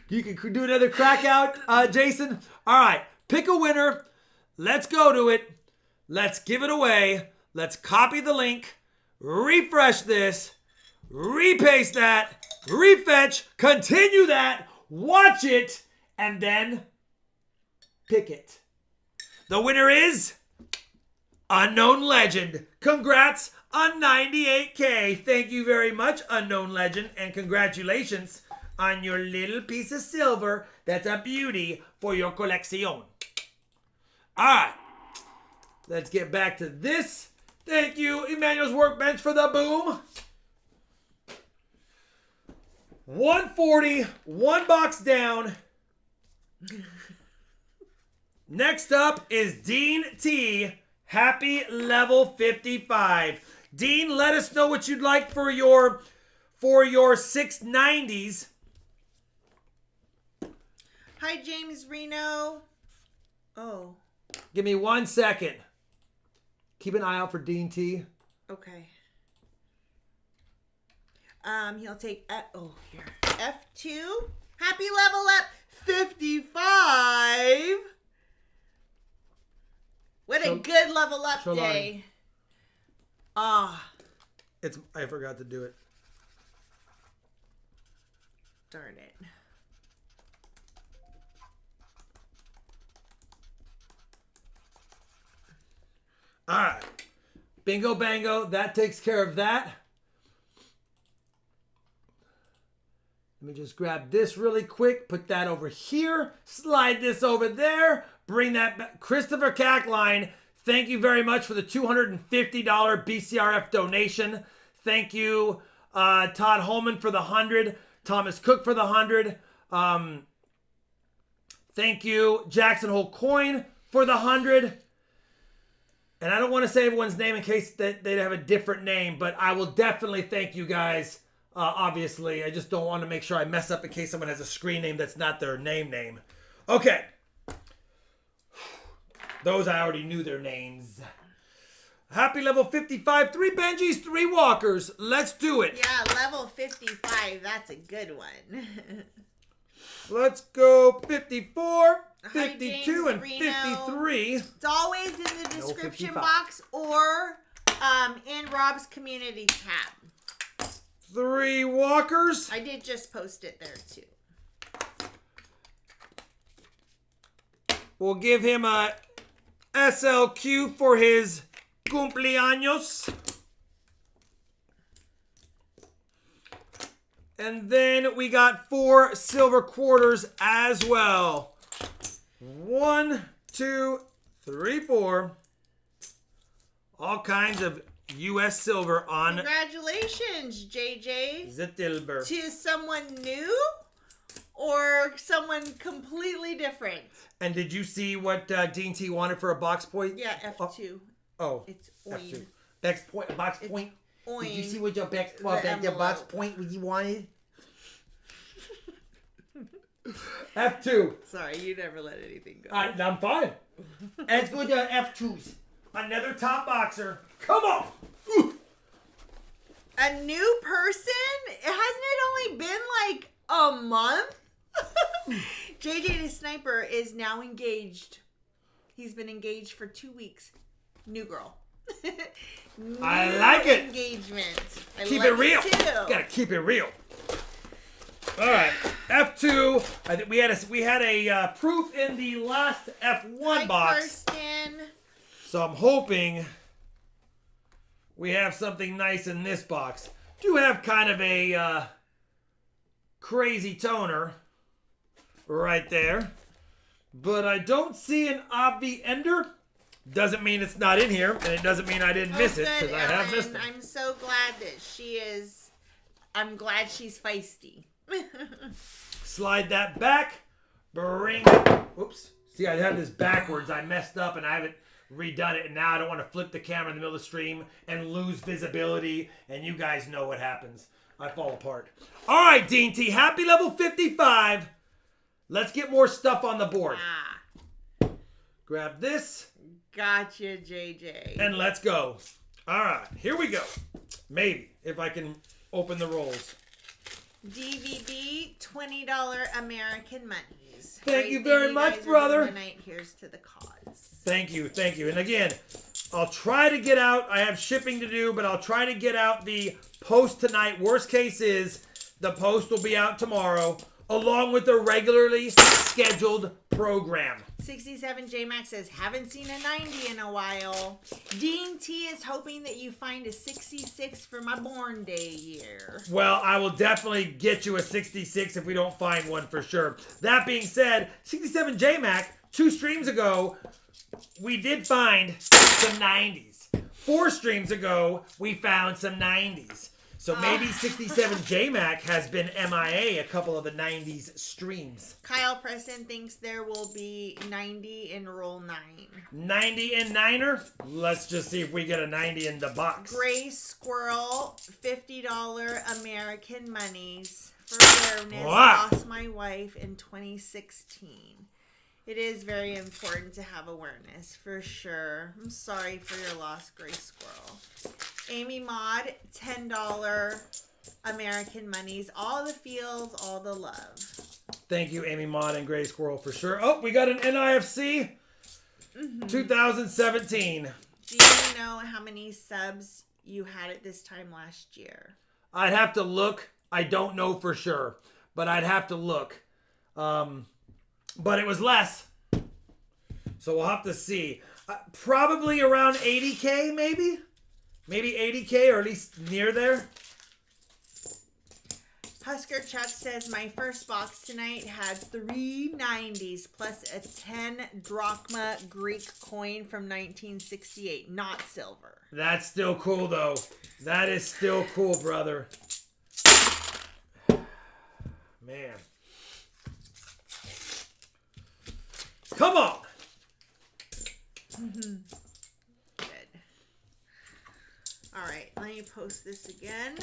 You can do another crack out, Jason. All right, pick a winner. Let's go to it. Let's give it away. Let's copy the link, refresh this, repaste that, refetch, continue that, watch it, and then pick it. The winner is Unknown Legend. Congrats on 98K. Thank you very much, Unknown Legend, and congratulations on your little piece of silver. That's a beauty for your collection. All right, let's get back to this. Thank you, Emmanuel's Workbench, for the boom. 140, one box down. Next up is Dean T. Happy level 55. Dean, let us know what you'd like for your 690s. Hi, James Reno. Oh. Give me 1 second. Keep an eye out for Dean T. Okay. He'll take here. F2. Happy level up 55. What a good level up day. I forgot to do it. Darn it. All right. Bingo bango. That takes care of that. Let me just grab this really quick. Put that over here. Slide this over there. Bring that back. Christopher Cackline, thank you very much for the $250 BCRF donation. Thank you, Todd Holman, for the 100. Thomas Cook for the 100. Thank you, Jackson Hole Coin, for the 100. And I don't want to say everyone's name in case they have a different name, but I will definitely thank you guys. Obviously, I just don't want to make sure I mess up in case someone has a screen name that's not their name. Okay. Those I already knew their names. Happy level 55. 3 Benjis, 3 Walkers. Let's do it. Yeah, level 55. That's a good one. Let's go 54, Hi, 52, James and Reno. 53. It's always in the description 55. box or in Rob's community tab. 3 Walkers. I did just post it there too. We'll give him a SLQ for his cumpleaños. And then we got 4 silver quarters as well. 1, 2, 3, 4. All kinds of U.S. silver on. Congratulations, JJ. Zetilber. To someone new or someone completely different? And did you see what Dean T wanted for a box point? Yeah, F2. Oh. It's F2. oin. Box point. Oin. Did you see what your box point what you wanted? F2. Sorry, you never let anything go. I'm fine. Let's go to F2s. Another top boxer. Come on. Ooh. A new person? Hasn't it only been like a month? JJ the Sniper is now engaged. He's been engaged for 2 weeks. New girl. I like it. Engagement. Keep it real. Gotta keep it real. All right, F2. I think we had a proof in the last F1 box. Kirsten. So I'm hoping we have something nice in this box. Do have kind of a crazy toner right there, but I don't see an obvi ender. Doesn't mean it's not in here, and it doesn't mean I didn't miss it, because I have missed it. I'm so glad that she is. I'm glad she's feisty. Slide that back. Bring. Oops. See, I had this backwards. I messed up, and I haven't redone it, and now I don't want to flip the camera in the middle of the stream and lose visibility, and you guys know what happens. I fall apart. All right, Dean T. Happy level 55. Let's get more stuff on the board. Grab this. Gotcha, JJ. And let's go. All right, here we go. Maybe, if I can open the rolls. DVB, $20 American monies. Thank you very much, brother. Tonight, here's to the cause. Thank you, thank you. And again, I'll try to get out. I have shipping to do, but I'll try to get out the post tonight. Worst case is the post will be out tomorrow, along with the regularly scheduled program. 67 J-Max says, haven't seen a 90 in a while. Dean T is hoping that you find a 66 for my born day year. Well, I will definitely get you a 66 if we don't find one for sure. That being said, 67 J-Mac, 2 streams ago, we did find some 90s. 4 streams ago, we found some 90s. So maybe 67 J-Mac has been MIA a couple of the 90s streams. Kyle Preston thinks there will be 90 in roll 9. 90 in Niner? Let's just see if we get a 90 in the box. Gray Squirrel, $50 American monies for awareness. Lost my wife in 2016. It is very important to have awareness, for sure. I'm sorry for your loss, Gray Squirrel. Amy Maud, $10 American monies. All the feels, all the love. Thank you, Amy Maud and Gray Squirrel, for sure. Oh, we got an NIFC 2017. Do you know how many subs you had at this time last year? I'd have to look. I don't know for sure, but I'd have to look. But it was less. So we'll have to see. Probably around 80K, maybe? Maybe 80K, or at least near there. Husker Chuck says, my first box tonight had 3 90s plus a 10 drachma Greek coin from 1968. Not silver. That's still cool, though. That is still cool, brother. Man. Come on. Good. All right, let me post this again.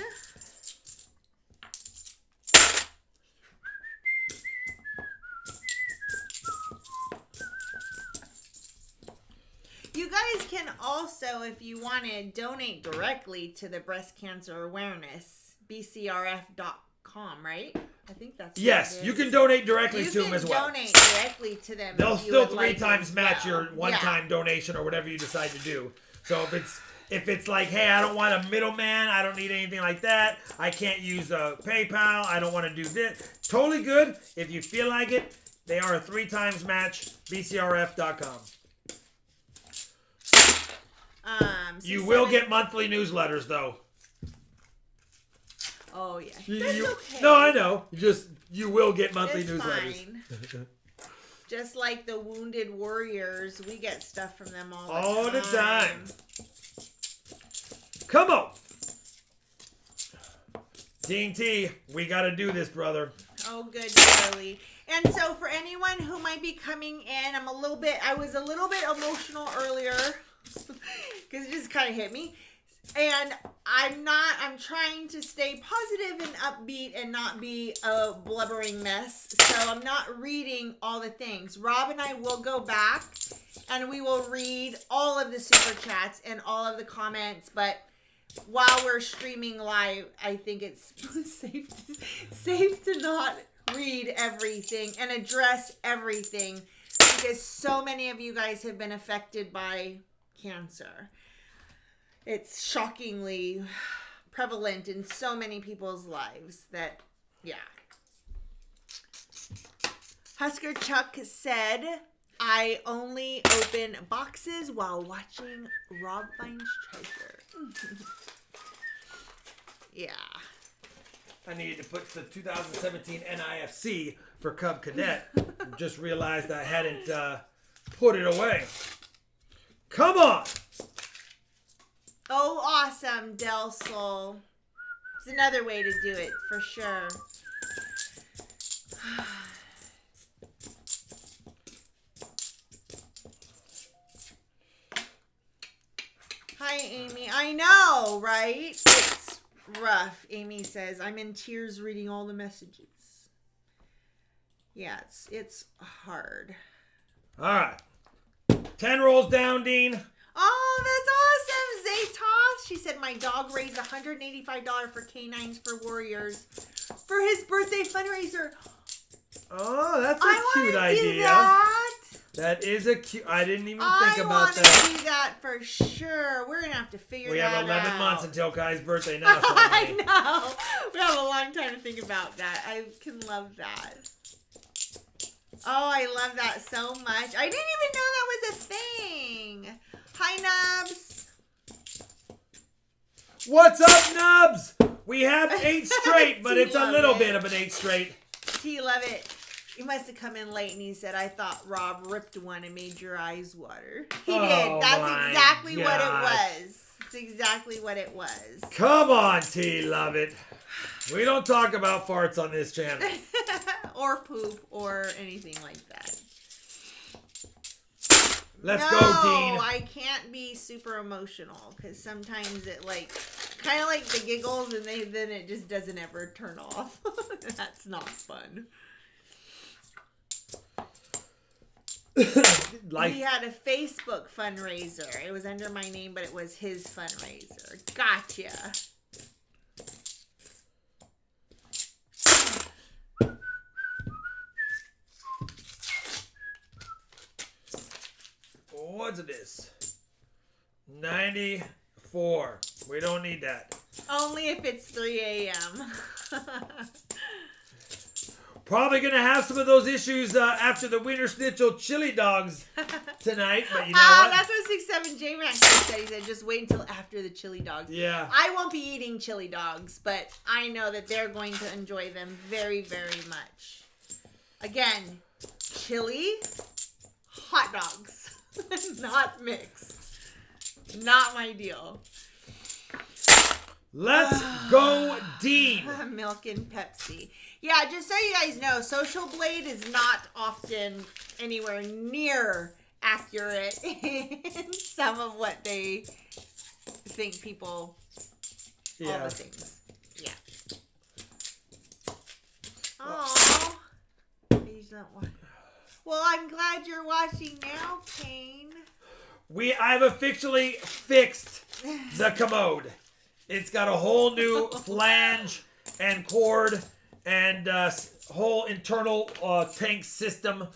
You guys can also, if you want to, donate directly to the breast cancer awareness, bcrf.com, right? I think that's yes, you can donate directly to them as well. You can donate directly to them. They'll still 3 times match your one-time donation or whatever you decide to do. So if it's like, hey, I don't want a middleman, I don't need anything like that, I can't use PayPal, I don't want to do this. Totally good. If you feel like it, they are a 3 times match. bcrf.com. You will get monthly newsletters, though. Oh, yeah. That's okay. No, I know. You will get monthly newsletters. Fine. Just like the Wounded Warriors, we get stuff from them all the time. Come on. Dean T, we got to do this, brother. Oh, good, Charlie. And so for anyone who might be coming in, I was a little bit emotional earlier because it just kind of hit me. And I'm trying to stay positive and upbeat and not be a blubbering mess. So I'm not reading all the things. Rob and I will go back and we will read all of the super chats and all of the comments. But while we're streaming live, I think it's safe to not read everything and address everything, because so many of you guys have been affected by cancer. It's shockingly prevalent in so many people's lives that, yeah. Husker Chuck said, I only open boxes while watching RobFindsTreasure. Yeah. I needed to put the 2017 NIFC for Cub Cadet. Just realized I hadn't put it away. Come on! Oh, awesome, Del Sol. It's another way to do it, for sure. Hi, Amy. I know, right? It's rough. Amy says, I'm in tears reading all the messages. Yeah, it's hard. All right. 10 rolls down, Dean. Oh, that's awesome. Zaytoth. She said, my dog raised $185 for canines for warriors for his birthday fundraiser. Oh, that's a cute idea. That. That is a cute. I didn't even think about that. I want to do that for sure. We're going to have to figure that out. We have 11 months until Kai's birthday now. So I know. We have a long time to think about that. I can love that. Oh, I love that so much. I didn't even know that was a thing. Hi, Nubs. What's up, Nubs? We have 8 straight, but it's a little bit of an 8 straight. He love it. He must have come in late and he said, I thought Rob ripped one and made your eyes water. He did. That's exactly what it was. It's exactly what it was. Come on, T. Love it. We don't talk about farts on this channel. Or poop or anything like that. Let's go, Dean. No, I can't be super emotional because sometimes it kind of like the giggles and then it just doesn't ever turn off. That's not fun. He had a Facebook fundraiser. It was under my name, but it was his fundraiser. Gotcha. What's this? 94. We don't need that. Only if it's 3 a.m. Probably going to have some of those issues after the Wiener Schnitzel chili dogs tonight, but you know what? That's what 67J Max said. He said, just wait until after the chili dogs. Yeah. I won't be eating chili dogs, but I know that they're going to enjoy them very, very much. Again, chili, hot dogs, not mixed. Not my deal. Let's go, Dean. Milk and Pepsi. Yeah, just so you guys know, Social Blade is not often anywhere near accurate in some of what they think people, all the things. Yeah. Oh. Well, I'm glad you're watching now, Kane. I've officially fixed the commode. It's got a whole new flange and cord and whole internal tank system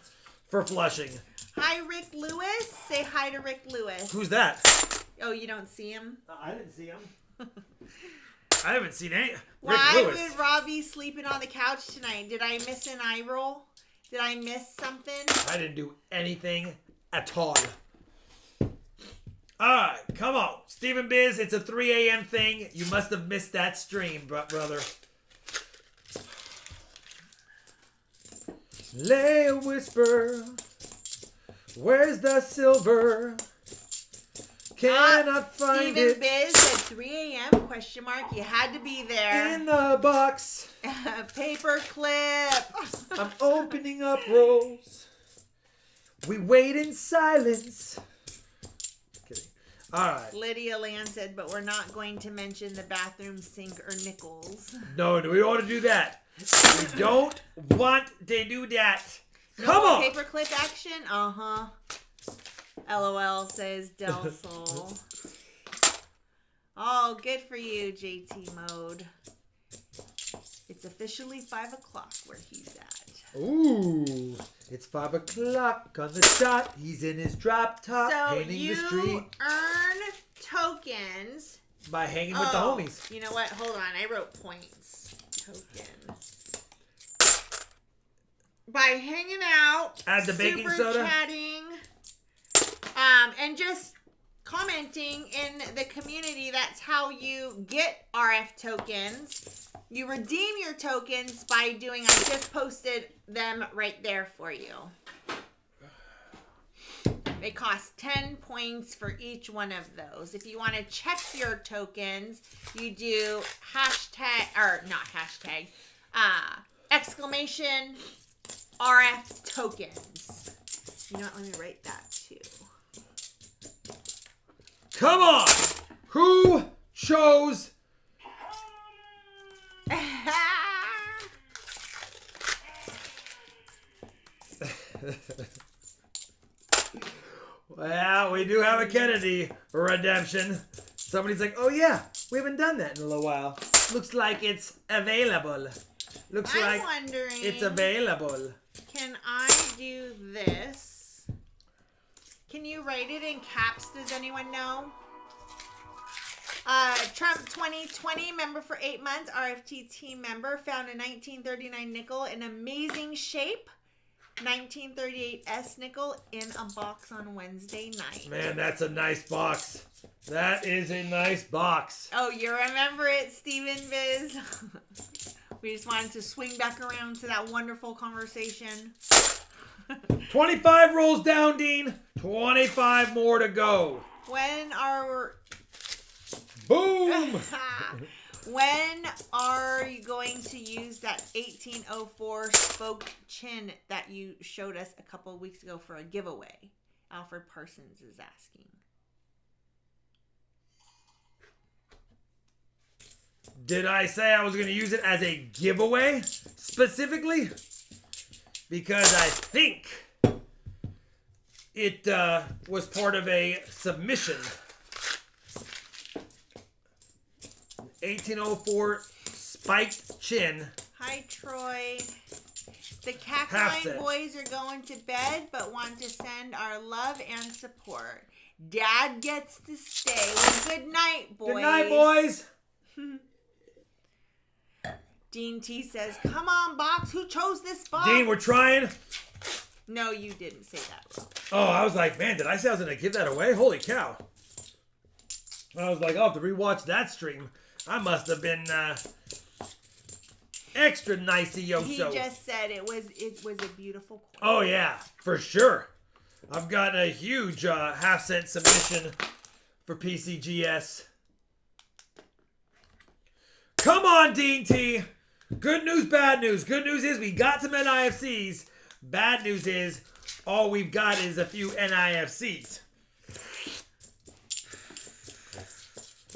for flushing. Hi, Rick Lewis. Say hi to Rick Lewis. Who's that? Oh, you don't see him? I didn't see him. I haven't seen any. Why Rick Lewis. would Rob be sleeping on the couch tonight? Did I miss an eye roll? Did I miss something? I didn't do anything at all. Alright, come on. Stephen Biz, it's a 3 a.m. thing. You must have missed that stream, brother. Lay a whisper. Where's the silver? Cannot find Stephen it. Biz at 3 a.m. question mark. You had to be there. In the box. Paper clip. I'm opening up rolls. We wait in silence. Kidding. All right. Lydia Land said, but we're not going to mention the bathroom sink or nickels. No, we don't want to do that. We don't want to do that. Come no on. Paperclip action? Uh-huh. LOL, says Del Sol. Oh, good for you, JT Mode. It's officially 5 o'clock where he's at. Ooh, it's 5 o'clock on the dot. He's in his drop top, So painting the street. you earn tokens By hanging with the homies. You know what? Hold on. I wrote points. Token. By hanging out. Add the baking soda. Chatting. And just commenting in the community. That's how you get RF tokens. You redeem your tokens by doing, I just posted them right there for you. They cost 10 points for each one of those. If you want to check your tokens, you do exclamation RF tokens. You know what? Let me write that too. Come on! Who chose? Well, we do have a Kennedy redemption. Somebody's like, oh yeah, we haven't done that in a little while. Looks like it's available. Looks like wondering, it's available. Can I do this? Can you write it in caps? Does anyone know? Trump 2020 member for 8 months, RFT team member, found a 1939 nickel in amazing shape. 1938 S nickel in a box on Wednesday night. Man, that's a nice box. That is a nice box. Oh, you remember it, Steven Biz? We just wanted to swing back around to that wonderful conversation. 25 rolls down, Dean. 25 more to go. When are... Boom! When are you going to use that 1804 spoke chin that you showed us a couple of weeks ago for a giveaway? Alfred Parsons is asking. Did I say I was going to use it as a giveaway specifically? Because I think it was part of a submission. 1804 spiked chin. Hi, Troy. The Cacti boys are going to bed, but want to send our love and support. Dad gets to stay. Well, good night, boys. Good night, boys. Dean T says, come on, box. Who chose this box? Dean, we're trying. No, you didn't say that, Rob. Oh, I was like, man, did I say I was going to give that away? Holy cow. I was like, I'll have to rewatch that stream. I must have been extra nicey-yo-so. He just said it was a beautiful quote. Oh, yeah, for sure. I've got a huge half-cent submission for PCGS. Come on, Dean T. Good news, bad news. Good news is we got some NIFCs. Bad news is all we've got is a few NIFCs.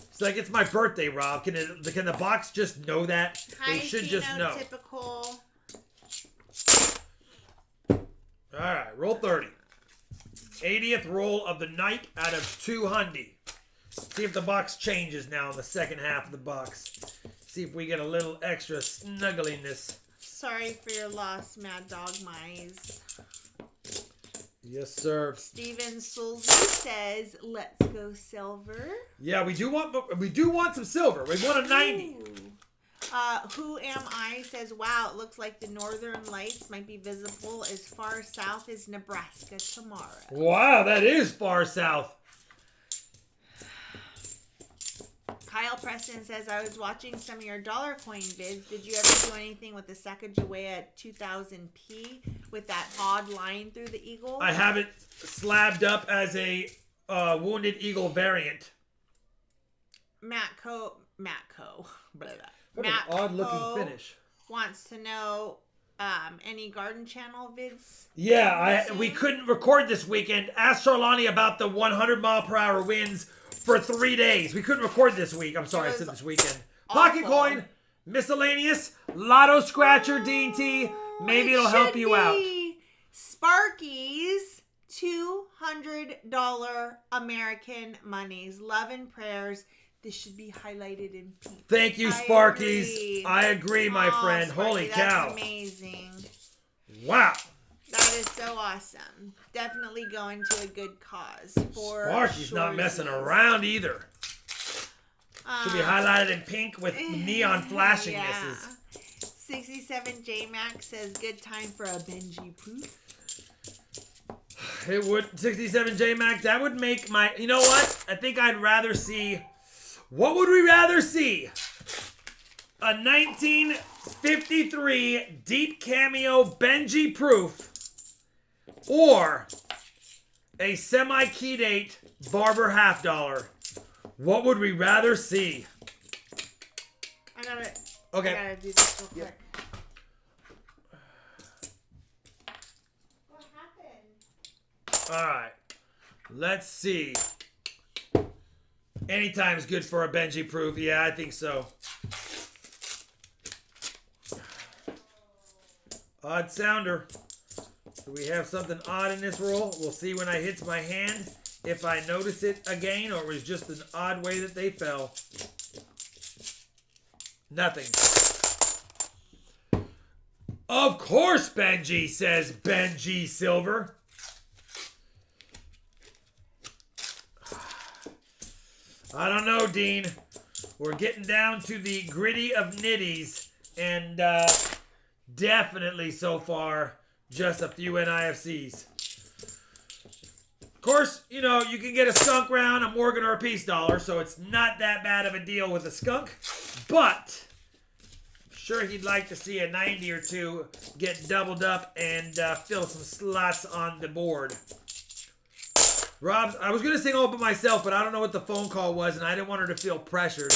It's like it's my birthday, Rob. Can the box just know that? They should just know. Typical. All right, roll 30. 80th roll of the night out of 200. See if the box changes now in the second half of the box. See if we get a little extra snuggliness. Sorry for your loss, Mad Dog Mize. Yes, sir. Steven Sulzy says, "Let's go silver." Yeah, we do want some silver. We want a 90. Who am I says, "Wow, it looks like the northern lights might be visible as far south as Nebraska tomorrow." Wow, that is far south. Kyle Preston says, "I was watching some of your dollar coin vids. Did you ever do anything with the Sacagawea 2000p with that odd line through the eagle?" I have it slabbed up as a Wounded Eagle variant. Matt Co. What an odd-looking finish. Wants to know any Garden Channel vids. Yeah, we couldn't record this weekend. Ask Charlani about the 100-mile-per-hour winds for 3 days. We couldn't record this week. I'm sorry, I said this weekend. Pocket coin, miscellaneous, lotto scratcher, Dean T. Maybe it'll help you out. Sparky's $200 American monies. Love and prayers. This should be highlighted in pink. Thank you, Sparkies. I agree, my friend. Sparky, Holy cow. That's amazing. Wow. That is so awesome. Definitely going to a good cause. For Sparky's not messing around either. Should be highlighted in pink with neon flashingnesses. 67 J Max says good time for a Benji proof. It would 67 J Max. That would make my. You know what? I think I'd rather see. What would we rather see? A 1953 deep cameo Benji proof, or a semi-key date Barber half dollar. What would we rather see? I gotta do this real quick. What happened? Alright. Let's see. Anytime's good for a Benji proof. Yeah, I think so. Odd sounder. Do we have something odd in this roll? We'll see when I hits my hand if I notice it again, or it was just an odd way that they fell. Nothing. Of course, Benji, says Benji Silver. I don't know, Dean. We're getting down to the gritty of nitties, and definitely so far, just a few NIFCs. Of course, you know, you can get a skunk round, a Morgan, or a peace dollar, so it's not that bad of a deal with a skunk. But I'm sure he'd like to see a 90 or two get doubled up and fill some slots on the board. Rob, I was going to sing all by myself, but I don't know what the phone call was, and I didn't want her to feel pressured.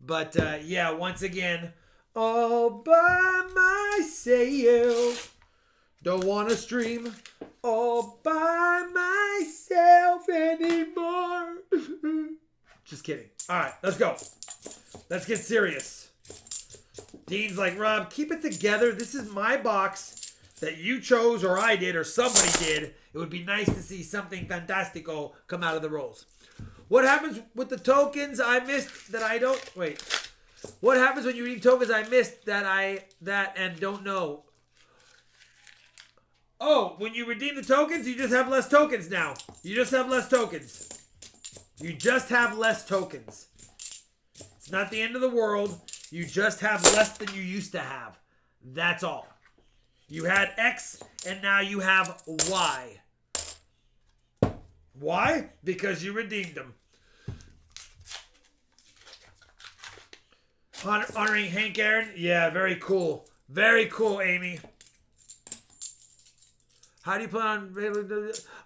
But, yeah, once again, all by myself. Don't want to stream all by myself anymore. Just kidding. All right, let's go. Let's get serious. Dean's like, Rob, keep it together. This is my box that you chose, or I did, or somebody did. It would be nice to see something fantastico come out of the rolls. What happens with the tokens I missed that I don't... Wait. What happens when you redeem tokens I missed that and don't know? Oh, when you redeem the tokens, you just have less tokens now. You just have less tokens. You just have less tokens. It's not the end of the world. You just have less than you used to have. That's all. You had X, and now you have Y. Why? Because you redeemed them. Honoring Hank Aaron? Yeah, very cool. Very cool, Amy. How do you plan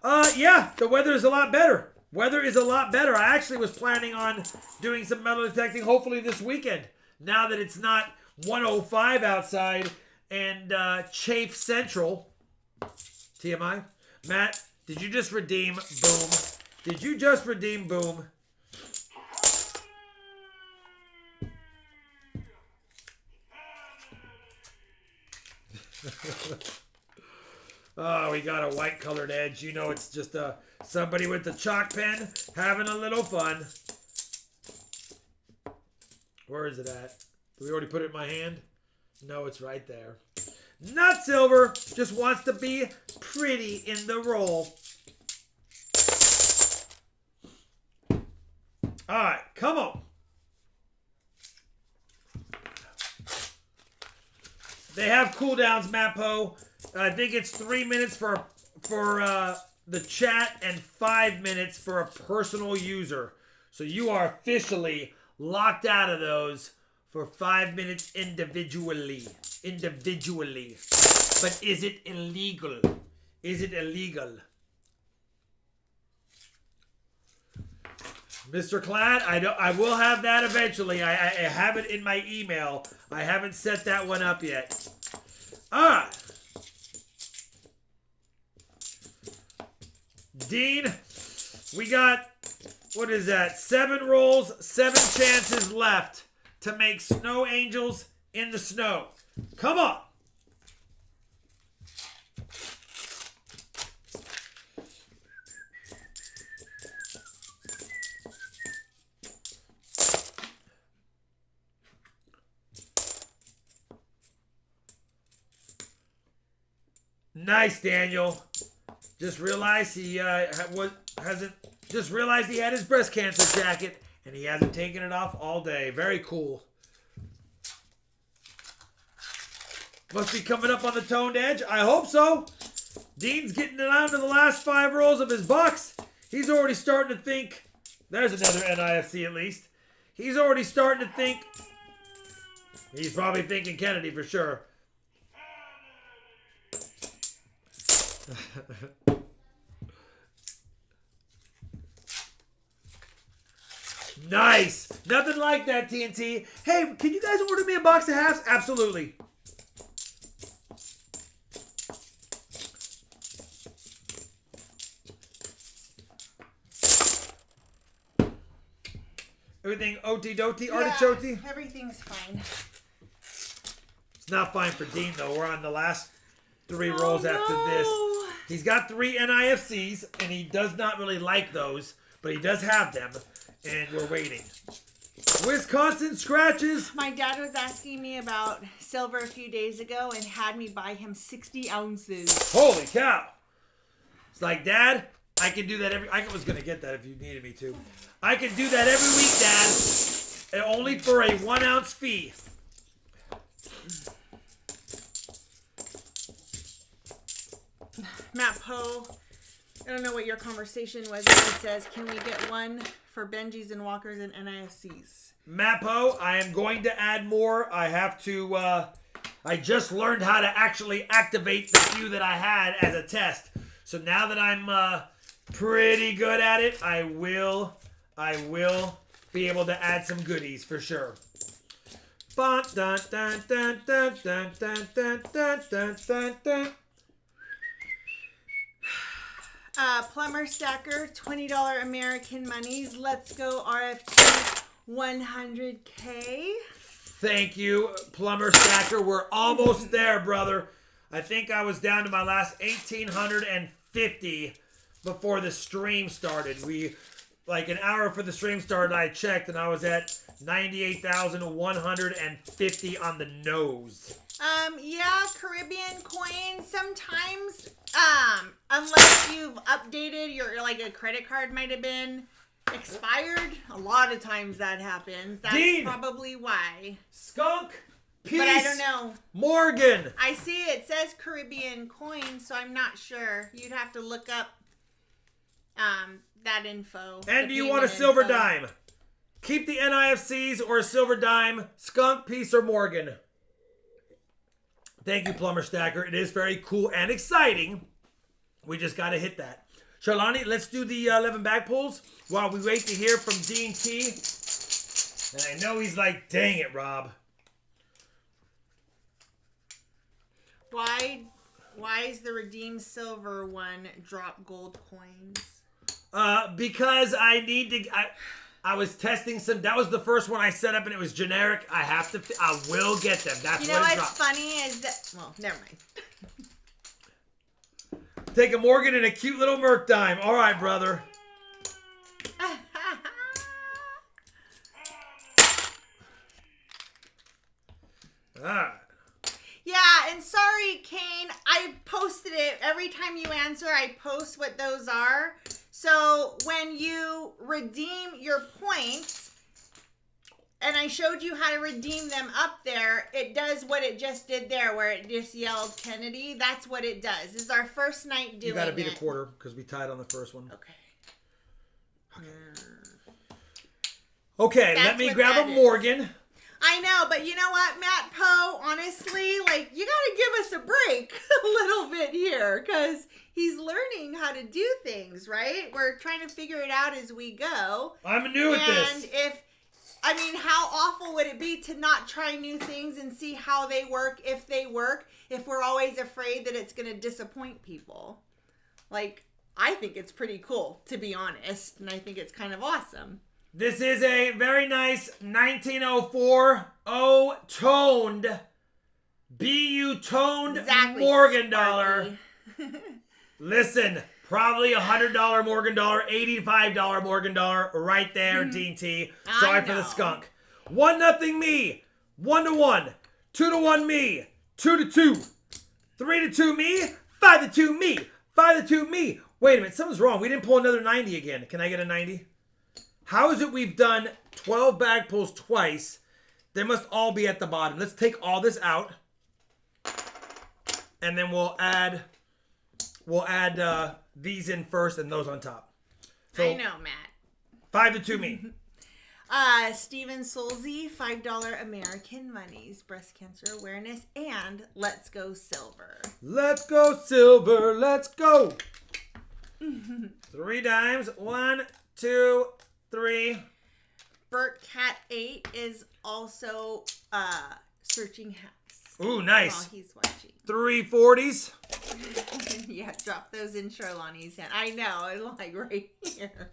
on... yeah, the weather is a lot better. Weather is a lot better. I actually was planning on doing some metal detecting hopefully this weekend. Now that it's not 105 outside and Chafe Central. TMI. Matt, did you just redeem Boom? Did you just redeem Boom? Oh, we got a white colored edge. You know, it's just somebody with the chalk pen having a little fun. Where is it at? Did we already put it in my hand? No, it's right there. Not silver. Just wants to be pretty in the roll. All right, come on. They have cooldowns, Mapo. I think it's 3 minutes for the chat and 5 minutes for a personal user. So you are officially locked out of those for 5 minutes individually. But is it illegal? Is it illegal? Mr. Clad, I will have that eventually. I have it in my email. I haven't set that one up yet. Dean, we got, what is that? 7 rolls, 7 chances left to make snow angels in the snow. Come on. Nice, Daniel. Just realized he just realized he had his breast cancer jacket and he hasn't taken it off all day. Very cool. Must be coming up on the toned edge. I hope so. Dean's getting down to the last 5 rolls of his box. He's already starting to think. There's another NIFC at least. He's already starting to think. He's probably thinking Kennedy for sure. Nice. Nothing like that, TNT. Hey, can you guys order me a box of halves? Absolutely. Everything OT-doty, artichoke? Everything's fine. It's not fine for Dean, though. We're on the last 3 rolls after this. He's got 3 NIFCs, and he does not really like those, but he does have them, and we're waiting. Wisconsin scratches. My dad was asking me about silver a few days ago and had me buy him 60 ounces. Holy cow. It's like, Dad, I can do that I was going to get that if you needed me to. I can do that every week, Dad, and only for a 1 ounce fee. Matt Poe, I don't know what your conversation was. He says, can we get one for Benjis and Walkers and NIFCs? Matt Poe, I am going to add more. I have to, I just learned how to actually activate the few that I had as a test. So now that I'm pretty good at it, I will be able to add some goodies for sure. Dun, dun, dun, dun, dun, dun, dun, dun, dun, dun, dun. Plumber Stacker, $20 American monies. Let's go RFT 100K. Thank you, Plumber Stacker. We're almost there, brother. I think I was down to my last 1,850 before the stream started. Like an hour before the stream started, I checked, and I was at 98,150 on the nose. Yeah, Caribbean coins. Sometimes, unless you've updated your, like a credit card might have been expired. A lot of times that happens. That's Dean, probably why. Skunk, Peace, but I don't know. Morgan. I see it says Caribbean coins, so I'm not sure. You'd have to look up that info. And do you want a silver dime? Keep the NIFCs or a silver dime. Skunk, Peace, or Morgan. Thank you, Plumber Stacker. It is very cool and exciting. We just got to hit that. Charlani, let's do the 11 bag pulls while we wait to hear from Dean T. And I know he's like, dang it, Rob. Why is the Redeem Silver one drop gold coins? Because I need to... I was testing some. That was the first one I set up, and it was generic. I will get them. That's you know what it what's dropped. funny is that. Well, never mind. Take a Morgan and a cute little Merc dime. All right, brother. All right. Yeah, and sorry, Kane. I posted it. Every time you answer, I post what those are. So when you redeem your points, and I showed you how to redeem them up there, it does what it just did there, where it just yelled Kennedy. That's what it does. This is our first night doing it. You got to beat a quarter because we tied on the first one. Okay, let me grab a Morgan. I know, but you know what, Matt Poe, honestly, like, you got to give us a break a little bit here, because he's learning how to do things, right? We're trying to figure it out as we go. I'm new at this. And how awful would it be to not try new things and see how they work, if we're always afraid that it's going to disappoint people? Like, I think it's pretty cool, to be honest, and I think it's kind of awesome. This is a very nice 1904 O-toned, BU-toned Morgan dollar. Listen, probably $100 Morgan dollar, $85 Morgan dollar right there, Dean T. Sorry for the skunk. 1-0 me, 1-1, 2-1 me, 2-2, 3-2 me, 5-2 me. 5-2 me. Wait a minute, something's wrong. We didn't pull another 90 again. Can I get a 90? How is it we've done 12 bag pulls twice? They must all be at the bottom. Let's take all this out. And then we'll add these in first and those on top. So, I know, Matt. 5-2 me. Steven Solzy, $5 American Monies, breast cancer awareness, and Let's Go Silver. Let's go silver. Let's go. 3 dimes. 1, 2, 3. Bert Cat 8 is also searching hats. Ooh, nice. While he's watching. 3 40s. Yeah, drop those in Charlani's hand. I know, it's like right here.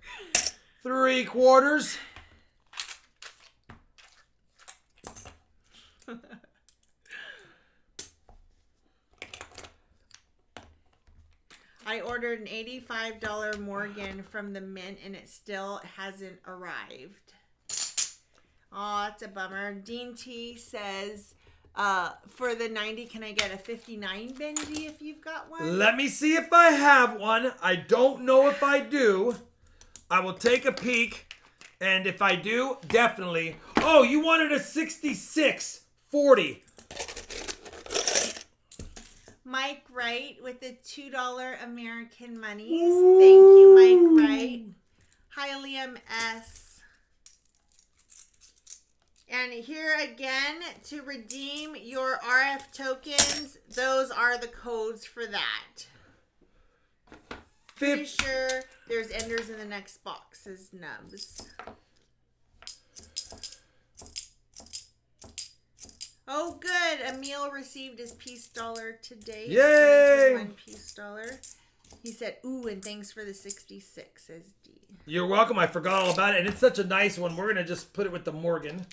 3 quarters. I ordered an $85 Morgan from the Mint and it still hasn't arrived. Oh, that's a bummer. Dean T says, for the 90, can I get a 59 Benji if you've got one? Let me see if I have one. I don't know if I do. I will take a peek. And if I do, definitely. Oh, you wanted a 66 40. Mike Wright with the $2 American Monies. Ooh. Thank you, Mike Wright. Hi, Liam S. And here again, to redeem your RF tokens, those are the codes for that. Pretty sure there's enders in the next box as nubs. Oh, good. Emil received his peace dollar today. Yay! 1 peace dollar. He said, ooh, and thanks for the 66, says D. You're welcome. I forgot all about it. And it's such a nice one. We're going to just put it with the Morgan.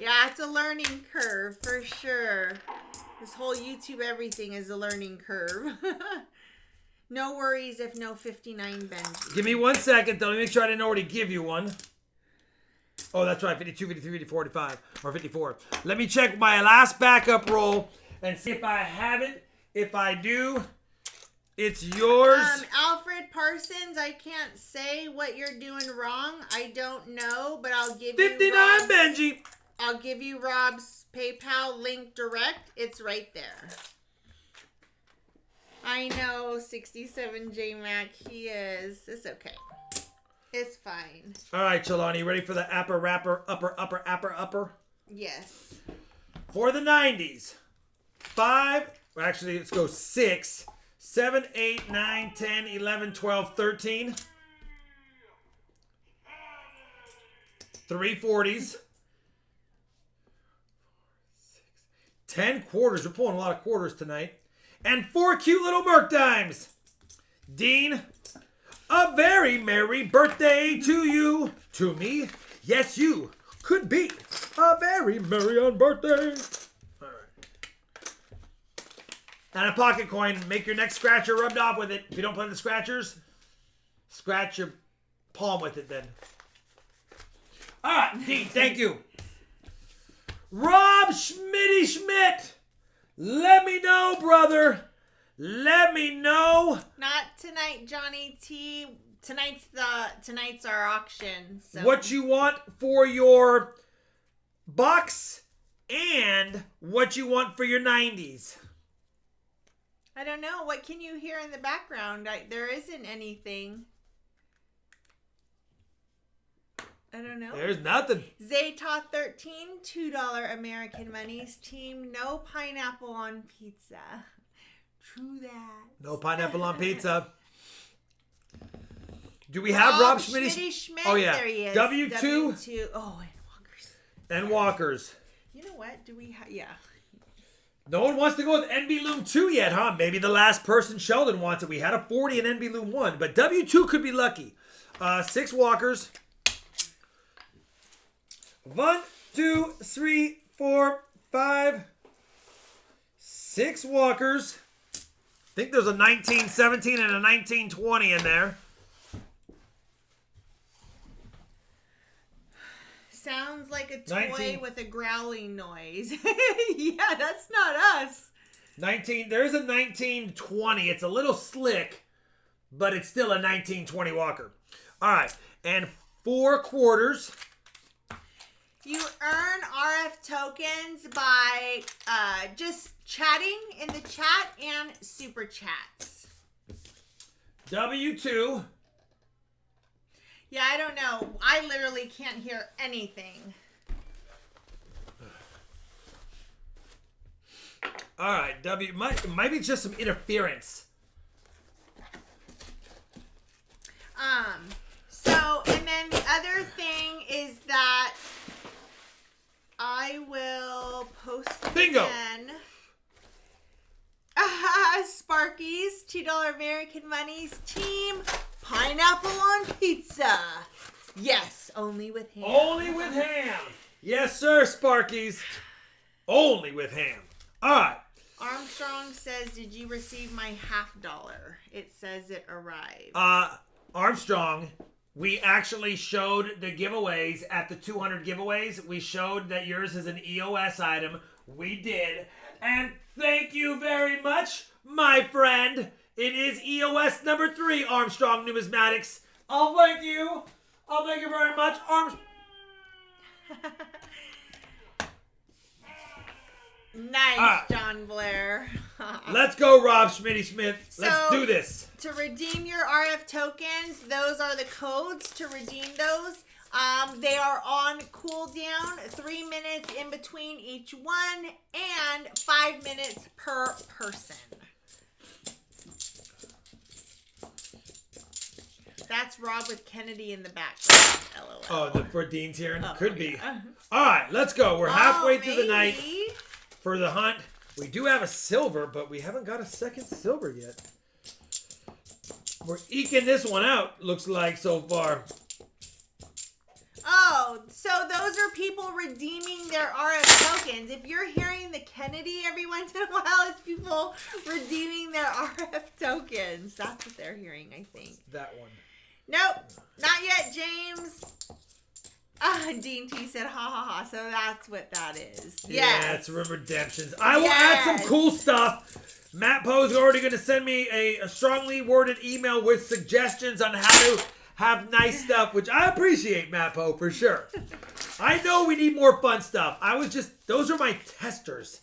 Yeah, it's a learning curve for sure. This whole YouTube everything is a learning curve. No worries if no 59 Benji. Give me 1 second, though. Let me make sure I didn't already give you one. Oh, that's right. 52, 53, 54, 55, or 54. Let me check my last backup roll and see if I have it. If I do, it's yours. Alfred Parsons, I can't say what you're doing wrong. I don't know, but I'll give 59 you Benji. I'll give you Rob's PayPal link direct. It's right there. I know, 67 J Mac. He is. It's okay. It's fine. All right, Chelani, you ready for the upper rapper, upper? Yes. For the 90s. 5, well, actually, let's go 6, 7, 8, 9, 10, 11, 12, 13. 3 40s. 10 quarters. We're pulling a lot of quarters tonight. And 4 cute little Merc dimes. Dean, a very merry birthday to you. To me, yes, you could be a very merry on birthday. All right. And a pocket coin. Make your next scratcher rubbed off with it. If you don't play the scratchers, scratch your palm with it then. All right, Dean, thank you. Rob Schmitty Schmidt. Let me know, brother. Let me know. Not tonight, Johnny T. Tonight's our auction. So. What you want for your box and what you want for your 90s. I don't know. What can you hear in the background? There isn't anything. I don't know. There's nothing. Zayta13, $2 American Monies. Team, no pineapple on pizza. True that. No pineapple on pizza. Do we have Rob Schmitty? Oh, yeah. There he is. W2. Oh, and Walkers. And Walkers. You know what? Do we have... Yeah. No one wants to go with NB Loom 2 yet, huh? Maybe the last person, Sheldon, wants it. We had a 40 in NB Loom 1, but W2 could be lucky. 6 Walkers. 1, 2, 3, 4, 5, 6 Walkers. I think there's a 1917 and a 1920 in there. Sounds like a toy with a growling noise. Yeah, that's not us. There's a 1920. It's a little slick, but it's still a 1920 Walker. All right, and 4 quarters. You earn RF tokens by just chatting in the chat and super chats. W2. Yeah, I don't know. I literally can't hear anything. All right, maybe it's just some interference. So, and then the other thing is that I will post Bingo. again. Sparky's $2 American Money's team pineapple on pizza. Yes, only with ham. Only with ham. Yes, sir, Sparky's. Only with ham. All right. Armstrong says, "Did you receive my $50?" It says it arrived. Armstrong, we actually showed the giveaways at the 200 giveaways. We showed that yours is an EOS item. We did. And thank you very much, my friend. It is EOS number 3, Armstrong Numismatics. I'll thank you. I'll thank you very much, Armstrong. Nice, John Blair. Let's go, Rob Schmitty-Smith. Let's do this. To redeem your RF tokens, those are the codes to redeem those. They are on cooldown, 3 minutes in between each one, and 5 minutes per person. That's Rob with Kennedy in the background. LOL. Oh, for Dean's here? Could be. All right, let's go. We're halfway through the night for the hunt. We do have a silver, but we haven't got a second silver yet. We're eking this one out, looks like, so far. Oh, so those are people redeeming their RF tokens. If you're hearing the Kennedy every once in a while, it's people redeeming their RF tokens. That's what they're hearing, I think. That one. Nope, not yet, James. Dean T said, ha ha ha. So that's what that is. Yeah, it's Redemptions. I will add some cool stuff. Matt Poe's already going to send me a strongly worded email with suggestions on how to have nice stuff, which I appreciate, Matt Poe, for sure. I know we need more fun stuff. Those are my testers.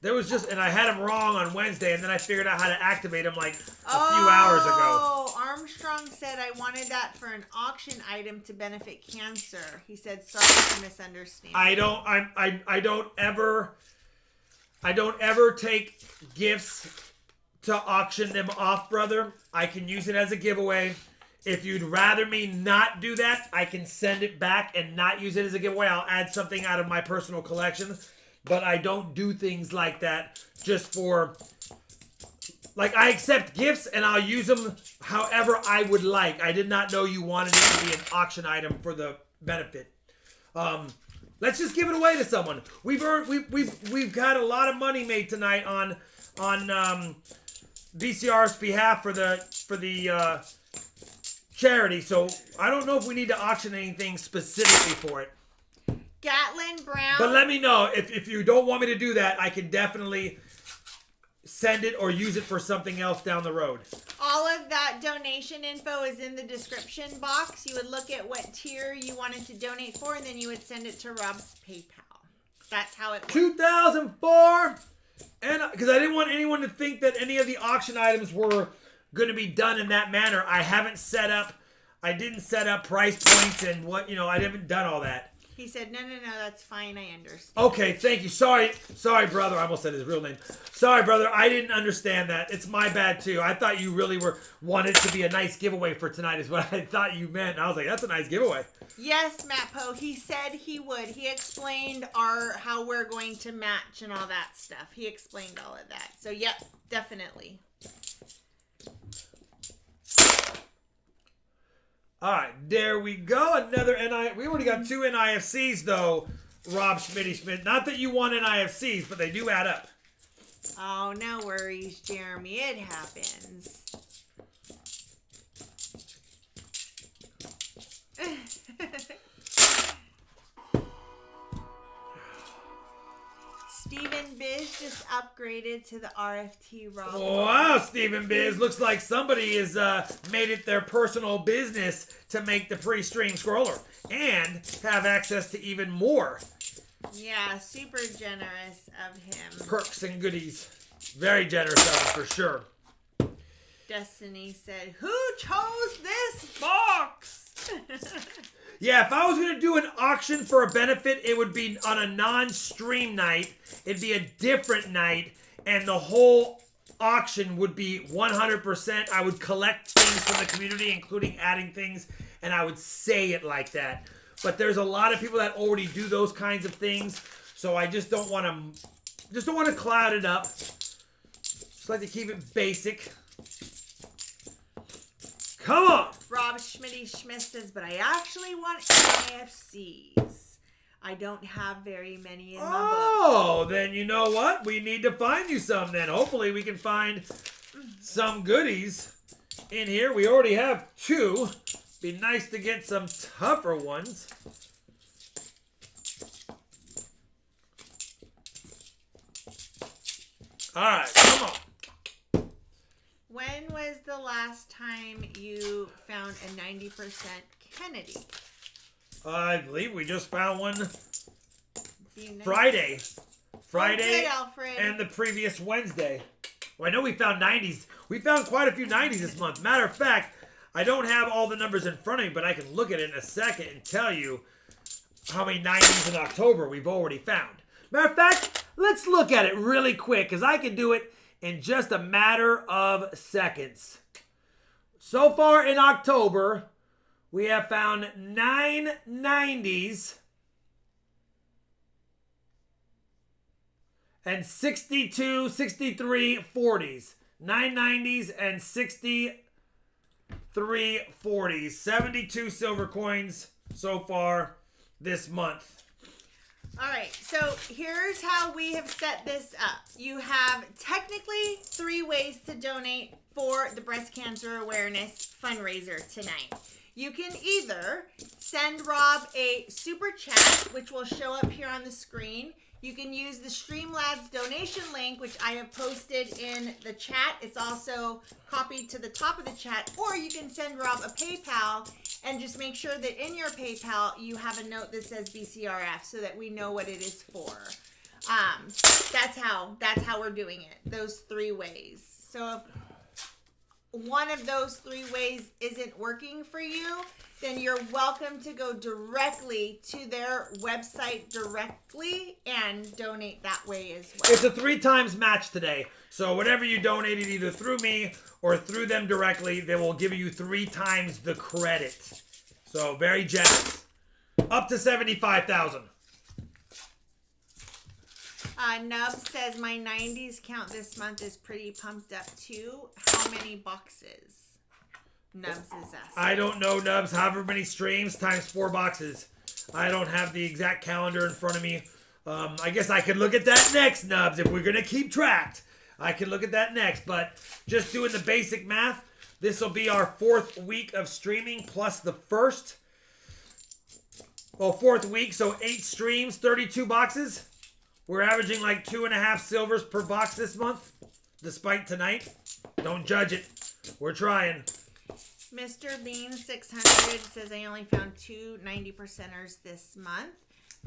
And I had them wrong on Wednesday, and then I figured out how to activate them like a few hours ago. Oh, Armstrong said I wanted that for an auction item to benefit cancer. He said, sorry for misunderstanding. I don't ever take gifts to auction them off, brother. I can use it as a giveaway. If you'd rather me not do that, I can send it back and not use it as a giveaway. I'll add something out of my personal collection. But I don't do things like that just for... Like, I accept gifts and I'll use them however I would like. I did not know you wanted it to be an auction item for the benefit. Let's just give it away to someone. We've got a lot of money made tonight on VCR's behalf for the charity. So I don't know if we need to auction anything specifically for it. Gatlin Brown. But let me know. If you don't want me to do that, I can definitely send it or use it for something else down the road. All of that donation info is in the description box. You would look at what tier you wanted to donate for, and then you would send it to Rob's PayPal. That's how it works. 2004! And because I didn't want anyone to think that any of the auction items were going to be done in that manner. I didn't set up price points and I haven't done all that. He said, no, that's fine. I understand. Okay, thank you. Sorry, brother. I almost said his real name. Sorry, brother. I didn't understand that. It's my bad, too. I thought you really wanted to be a nice giveaway for tonight is what I thought you meant. And I was like, that's a nice giveaway. Yes, Matt Poe. He said he would. He explained how we're going to match and all that stuff. He explained all of that. So, yep, definitely. All right, there we go. Another We already got 2 NIFCs, though, Rob Schmitty-Schmidt. Not that you want NIFCs, but they do add up. Oh, no worries, Jeremy. It happens. Steven Stephen Biz just upgraded to the RFT RawB. Wow, Stephen Biz. Looks like somebody has made it their personal business to make the pre-stream scroller and have access to even more Yeah, super generous of him. perks and goodies. Very generous of him for sure. Destiny said, "Who chose this box?" Yeah, if I was going to do an auction for a benefit, it would be on a non-stream night. It'd be a different night, and the whole auction would be 100%. I would collect things from the community, including adding things, and I would say it like that. But there's a lot of people that already do those kinds of things, so I just don't want to cloud it up. Just like to keep it basic. Come on! Rob Schmitty Schmidt says, "But I actually want AFCs. I don't have very many in my book." Oh, then you know what? We need to find you some then. Hopefully we can find some goodies in here. We already have 2. Be nice to get some tougher ones. All right, come on. When was the last time you found a 90% Kennedy? I believe we just found one You know? Friday. Okay, Alfred. And the previous Wednesday. Well, I know we found 90s. We found quite a few 90s this month. Matter of fact, I don't have all the numbers in front of me, but I can look at it in a second and tell you how many 90s in October we've already found. Matter of fact, let's look at it really quick because I can do it in just a matter of seconds. So far in October, we have found 9 90s and 63 40s. 9 90s and 63 40s. 72 silver coins so far this month. All right, so here's how we have set this up. You have technically 3 ways to donate for the breast cancer awareness fundraiser tonight. You can either send Rob a super chat, which will show up here on the screen. You can use the Streamlabs donation link, which I have posted in the chat. It's also copied to the top of the chat. Or you can send Rob a PayPal and just make sure that in your PayPal you have a note that says BCRF so that we know what it is for. That's how we're doing it. Those 3 ways. So if one of those 3 ways isn't working for you, then you're welcome to go directly to their website directly and donate that way as well. It's a 3 times match today. So whatever you donated either through me or through them directly, they will give you 3 times the credit. So very generous. Up to 75,000. Nub says my 90s count this month is pretty pumped up too. How many boxes? Nubs is asking. I don't know, Nubs. However many streams times 4 boxes. I don't have the exact calendar in front of me. I guess I could look at that next, Nubs, if we're going to keep track. I can look at that next. But just doing the basic math, this will be our 4th week of streaming plus the first. Well, 4th week, so 8 streams, 32 boxes. We're averaging like 2.5 silvers per box this month, despite tonight. Don't judge it. We're trying. Mr. Bean 600 says I only found 2 90%ers this month.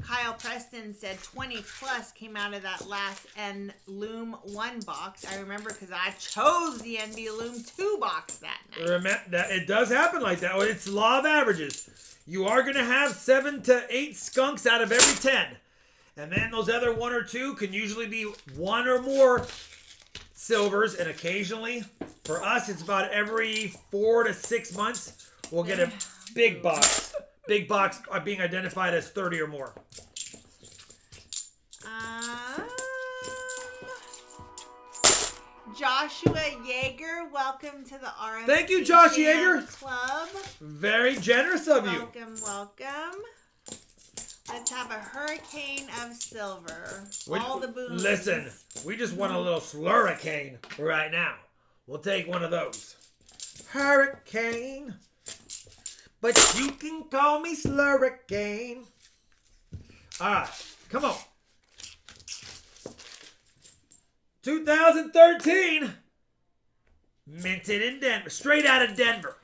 Kyle Preston said 20 plus came out of that last N Loom 1 box. I remember because I chose the ND Loom 2 box that night. Remember that it does happen like that. It's law of averages. You are going to have 7 to 8 skunks out of every 10. And then those other 1 or 2 can usually be 1 or more silvers. And occasionally, for us, it's about every 4 to 6 months, we'll get a big box. Big box being identified as 30 or more. Joshua Yeager, welcome to the RFB. Thank you, Josh Yeager. Club. Very generous of you. Welcome. Let's have a hurricane of silver. Which, all the boons. Listen, we just want a little slurricane right now. We'll take one of those. Hurricane. But you can call me slurricane. All right, come on. 2013. Minted in Denver. Straight out of Denver.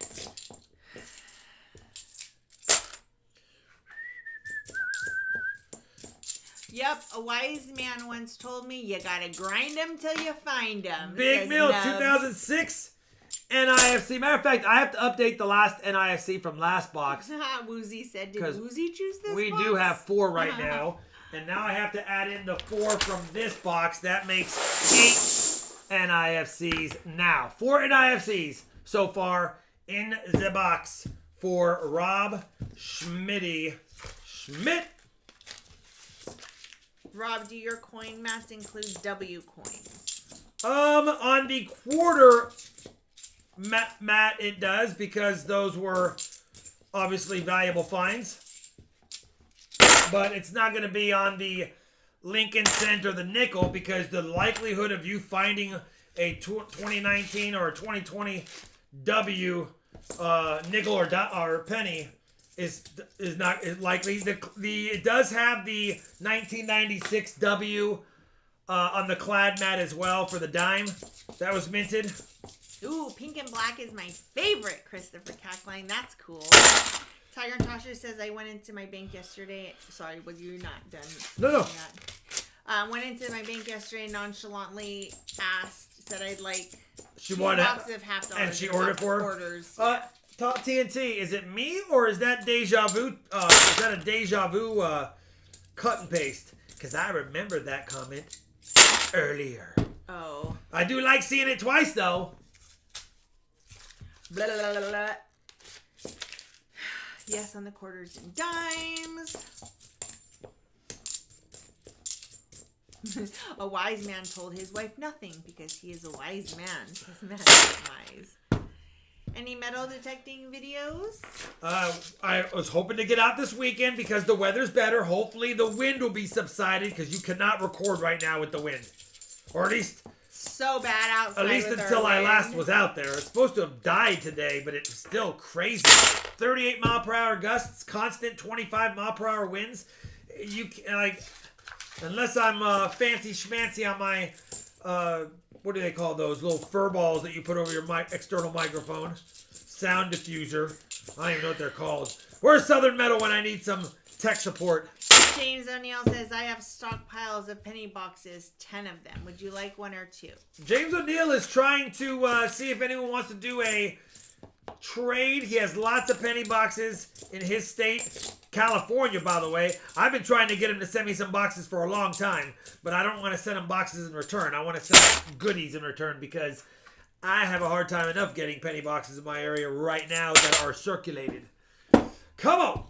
Yep, a wise man once told me you gotta grind them till you find them. Big Mill, 2006 NIFC. Matter of fact, I have to update the last NIFC from last box. Woozy said, did Woozy choose this We box? do have 4 right now. And now I have to add in the 4 from this box. That makes 8 NIFCs now. 4 NIFCs so far in the box for Rob Schmidt. Rob, do your coin mats include W coins? On the quarter mat it does, because those were obviously valuable finds. But it's not going to be on the Lincoln Cent or the nickel, because the likelihood of you finding a 2019 or a 2020 W nickel or penny is not likely. It does have the 1996 W on the clad mat as well for the dime. That was minted. Ooh, pink and black is my favorite, Christopher Cackline. That's cool. Tiger Tasha says, I went into my bank yesterday. Sorry, was you not done? No. Went into my bank yesterday, nonchalantly said I'd like She 2 wanted boxes of $50. and she ordered for her? Orders. Top TNT, is it me or is that deja vu? Is that a deja vu cut and paste? Because I remember that comment earlier. Oh. I do like seeing it twice though. Blah, blah, blah, blah. Yes, on the quarters and dimes. A wise man told his wife nothing because he is a wise man. His man is wise. Any metal detecting videos? I was hoping to get out this weekend because the weather's better. Hopefully the wind will be subsided, because you cannot record right now with the wind. Or at least... So bad outside. At least until I last was out there. It's supposed to have died today, but it's still crazy. 38 mile per hour gusts, constant 25 mile per hour winds. You like, unless I'm fancy schmancy on my what do they call those little fur balls that you put over your external microphone? Sound diffuser. I don't even know what they're called. Where's Southern Metal when I need some tech support? James O'Neill says, I have stockpiles of penny boxes, 10 of them. Would you like 1 or 2? James O'Neill is trying to see if anyone wants to do a trade. He has lots of penny boxes in his state. California, by the way. I've been trying to get him to send me some boxes for a long time, but I don't want to send him boxes in return. I want to send him goodies in return, because I have a hard time enough getting penny boxes in my area right now that are circulated. Come on!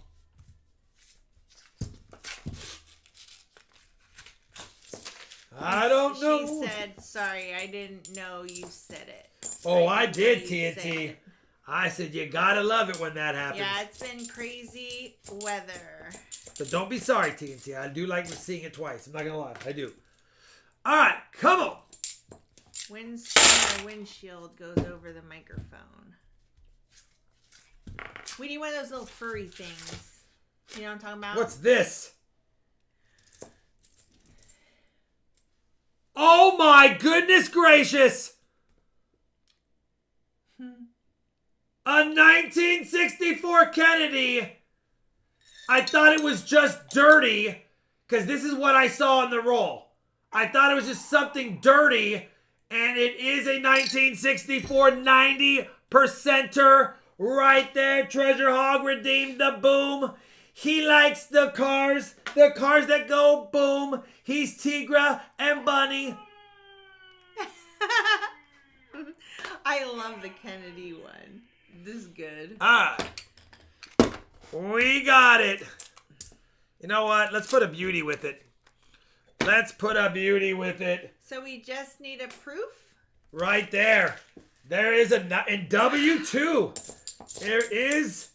I don't know. She said, sorry, I didn't know you said it. Oh, I did, TNT. I said, you gotta love it when that happens. Yeah, it's been crazy weather. But don't be sorry, TNT. I do like seeing it twice. I'm not gonna lie. I do. All right, come on. Windscreen or windshield goes over the microphone. We need one of those little furry things. You know what I'm talking about? What's this? Oh my goodness gracious! A 1964 Kennedy. I thought it was just dirty, because this is what I saw in the roll. I thought it was just something dirty, and it is a 1964 90%er right there. Treasure Hog redeemed the boom. He likes the cars that go boom. He's Tigra and Bunny. I love the Kennedy one. This is good. All right. We got it. You know what? Let's put a beauty with it. Let's put a beauty with it. So we just need a proof? Right there. There is in W2. There is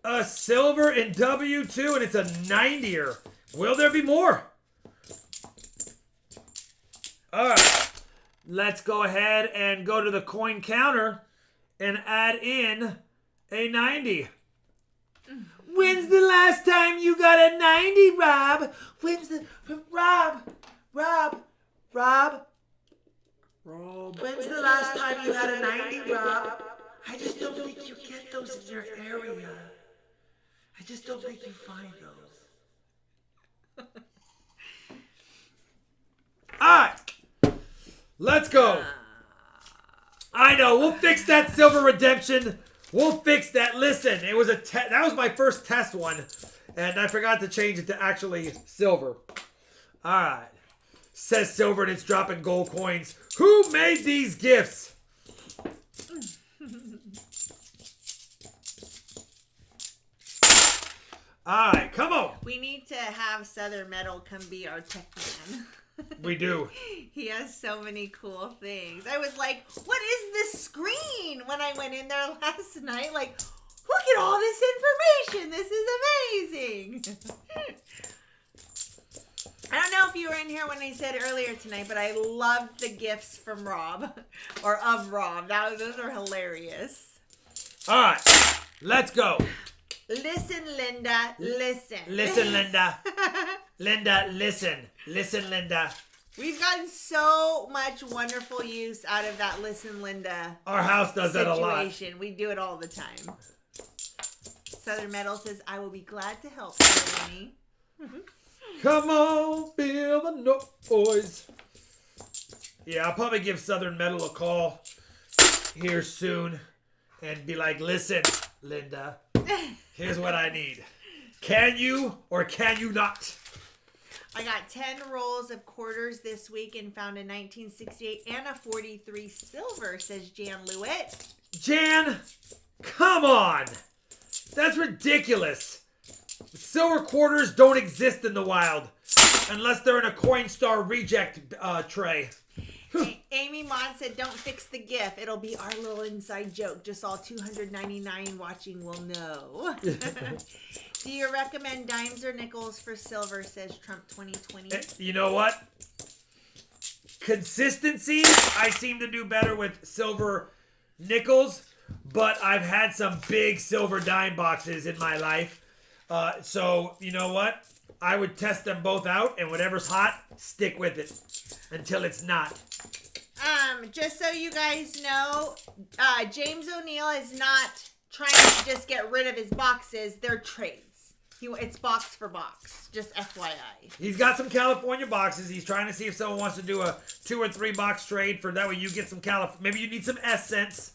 a silver in W2, and it's a 90er. Will there be more? All right. Let's go ahead and go to the coin counter and add in a 90. When's the last time you got a 90, Rob? Rob, when's the last time you had a 90, Rob? I just don't think you get those in your area. I just don't think you find those. Alright, let's go. I know, we'll fix that silver redemption. We'll fix that. Listen, it was that was my first test one, and I forgot to change it to actually silver. Alright. Says silver and it's dropping gold coins. Who made these gifts? Alright, come on. We need to have Southern Metal come be our tech man. We do. He has so many cool things. I was like, what is this screen when I went in there last night? Like, look at all this information. This is amazing. I don't know if you were in here when I said earlier tonight, but I loved the gifts from Rob. Or of RawB. Those are hilarious. All right. Let's go. Listen, Linda. Listen. Listen, Linda. Linda, listen. Listen, Linda. We've gotten so much wonderful use out of that Listen, Linda. Our house does that a lot. We do it all the time. Southern Metal says, I will be glad to help you, Lenny. Come on, feel the noise. Yeah, I'll probably give Southern Metal a call here soon and be like, listen, Linda, here's what I need. Can you or can you not? I got 10 rolls of quarters this week and found a 1968 and a 43 silver, says Jan Lewitt. Jan, come on. That's ridiculous. Silver quarters don't exist in the wild unless they're in a Coinstar reject tray. Amy Mon said, don't fix the GIF. It'll be our little inside joke. Just all 299 watching will know. Do you recommend dimes or nickels for silver, says Trump 2020? You know what? Consistency, I seem to do better with silver nickels, but I've had some big silver dime boxes in my life. So, you know what? I would test them both out, and whatever's hot, stick with it until it's not. Just so you guys know, James O'Neill is not trying to just get rid of his boxes. They're trades. It's box for box. Just FYI. He's got some California boxes. He's trying to see if someone wants to do a 2 or 3 box trade for that way you get some Maybe you need some Essence.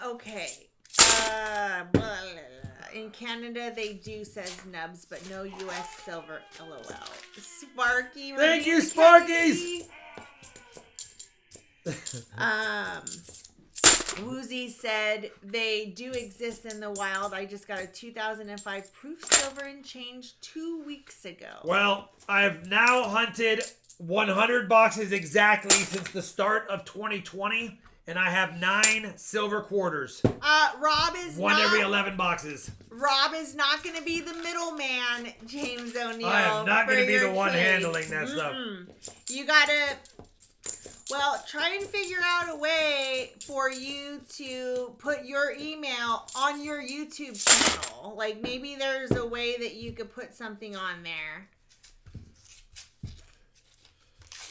Okay. In Canada, they do, says Nubs, but no U.S. silver. LOL. Sparky. Thank you, Sparkies. Woozy said they do exist in the wild. I just got a 2005 proof silver and change 2 weeks ago. Well, I've now hunted 100 boxes exactly since the start of 2020. And I have 9 silver quarters. RawB is one every 11 boxes. RawB is not going to be the middleman, James O'Neill. I am not going to be the one trade. handling that stuff. You got to, well, try and figure out a way for you to put your email on your YouTube channel. Like maybe there's a way that you could put something on there.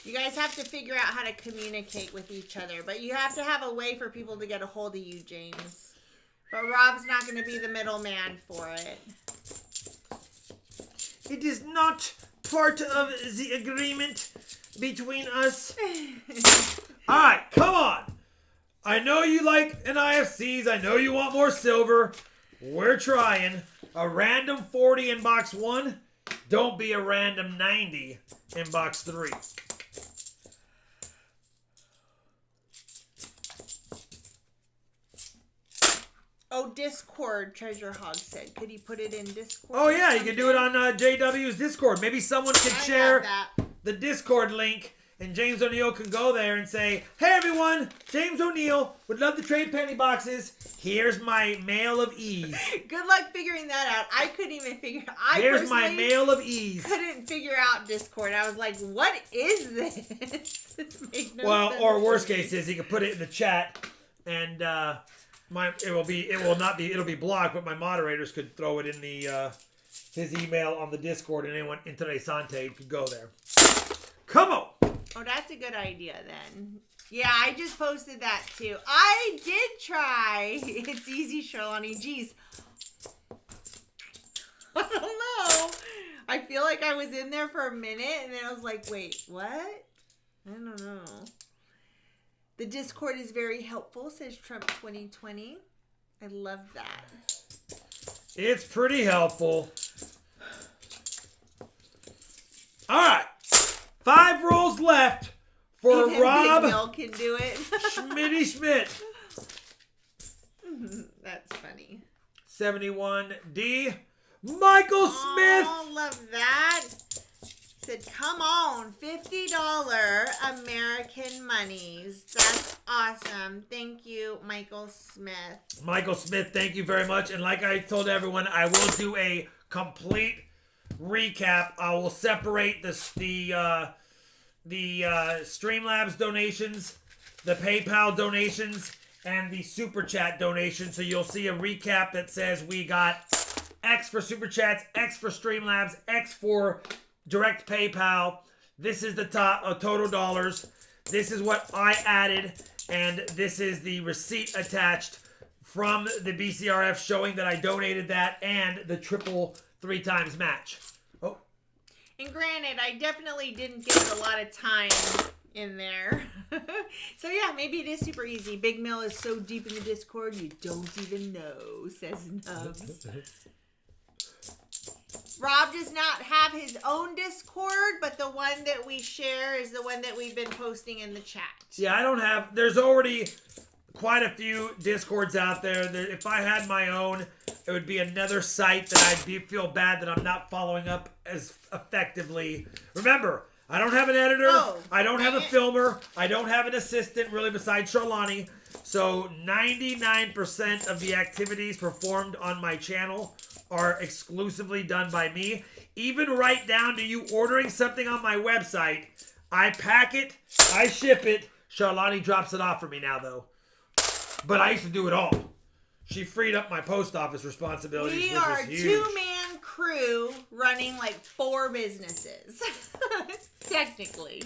You guys have to figure out how to communicate with each other. But you have to have a way for people to get a hold of you, James. But RawB's not going to be the middleman for it. It is not part of the agreement between us. Alright, come on. I know you like NIFCs. I know you want more silver. We're trying. A random 40 in box 1. Don't be a random 90 in box 3. Oh, Discord, Treasure Hog said. Could he put it in Discord? Oh, yeah, you can do it on JW's Discord. Maybe someone can share the Discord link, and James O'Neill can go there and say, hey, everyone, James O'Neill would love to trade penny boxes. Here's my mail of ease. Good luck figuring that out. I couldn't even figure out. Here's my mail of ease. Couldn't figure out Discord. I was like, what is this? This made no sense. Or worst case is he could put it in the chat, and it'll be blocked, but my moderators could throw it in the his email on the Discord, and anyone interesante could go there. Come on. Oh, that's a good idea then. Yeah, I just posted that too. I did try. It's easy, Sherlani. Jeez. I don't know. I feel like I was in there for a minute and then I was like, wait, what? I don't know. The Discord is very helpful, says Trump 2020. I love that. It's pretty helpful. All right. 5 rolls left for Even Rob. Big Mill can do it. Schmitty Schmidt. That's funny. 71D. Michael Smith. Oh, love that. Said, come on, $50 American monies. That's awesome. Thank you, Michael Smith. Michael Smith, thank you very much. And like I told everyone, I will do a complete recap. I will separate the Streamlabs donations, the PayPal donations, and the SuperChat donations. So you'll see a recap that says we got X for SuperChats, X for Streamlabs, X for direct PayPal. This is the total dollars. This is what I added, and this is the receipt attached from the BCRF showing that I donated that and the triple 3 times match. Oh. And granted, I definitely didn't get a lot of time in there. So yeah, maybe it is super easy. Big Mill is so deep in the Discord you don't even know, says Nubs. Rob does not have his own Discord, but the one that we share is the one that we've been posting in the chat. Yeah, I don't have... There's already quite a few Discords out there. If I had my own, it would be another site that I'd feel bad that I'm not following up as effectively. Remember, I don't have an editor. I don't have a filmer. I don't have an assistant, really, besides Sharlani. So 99% of the activities performed on my channel are exclusively done by me. Even right down to you ordering something on my website. I pack it, I ship it. Sharlani drops it off for me now, though. But I used to do it all. She freed up my post office responsibilities, We which are was a huge. 2-man crew running like 4 businesses. Technically.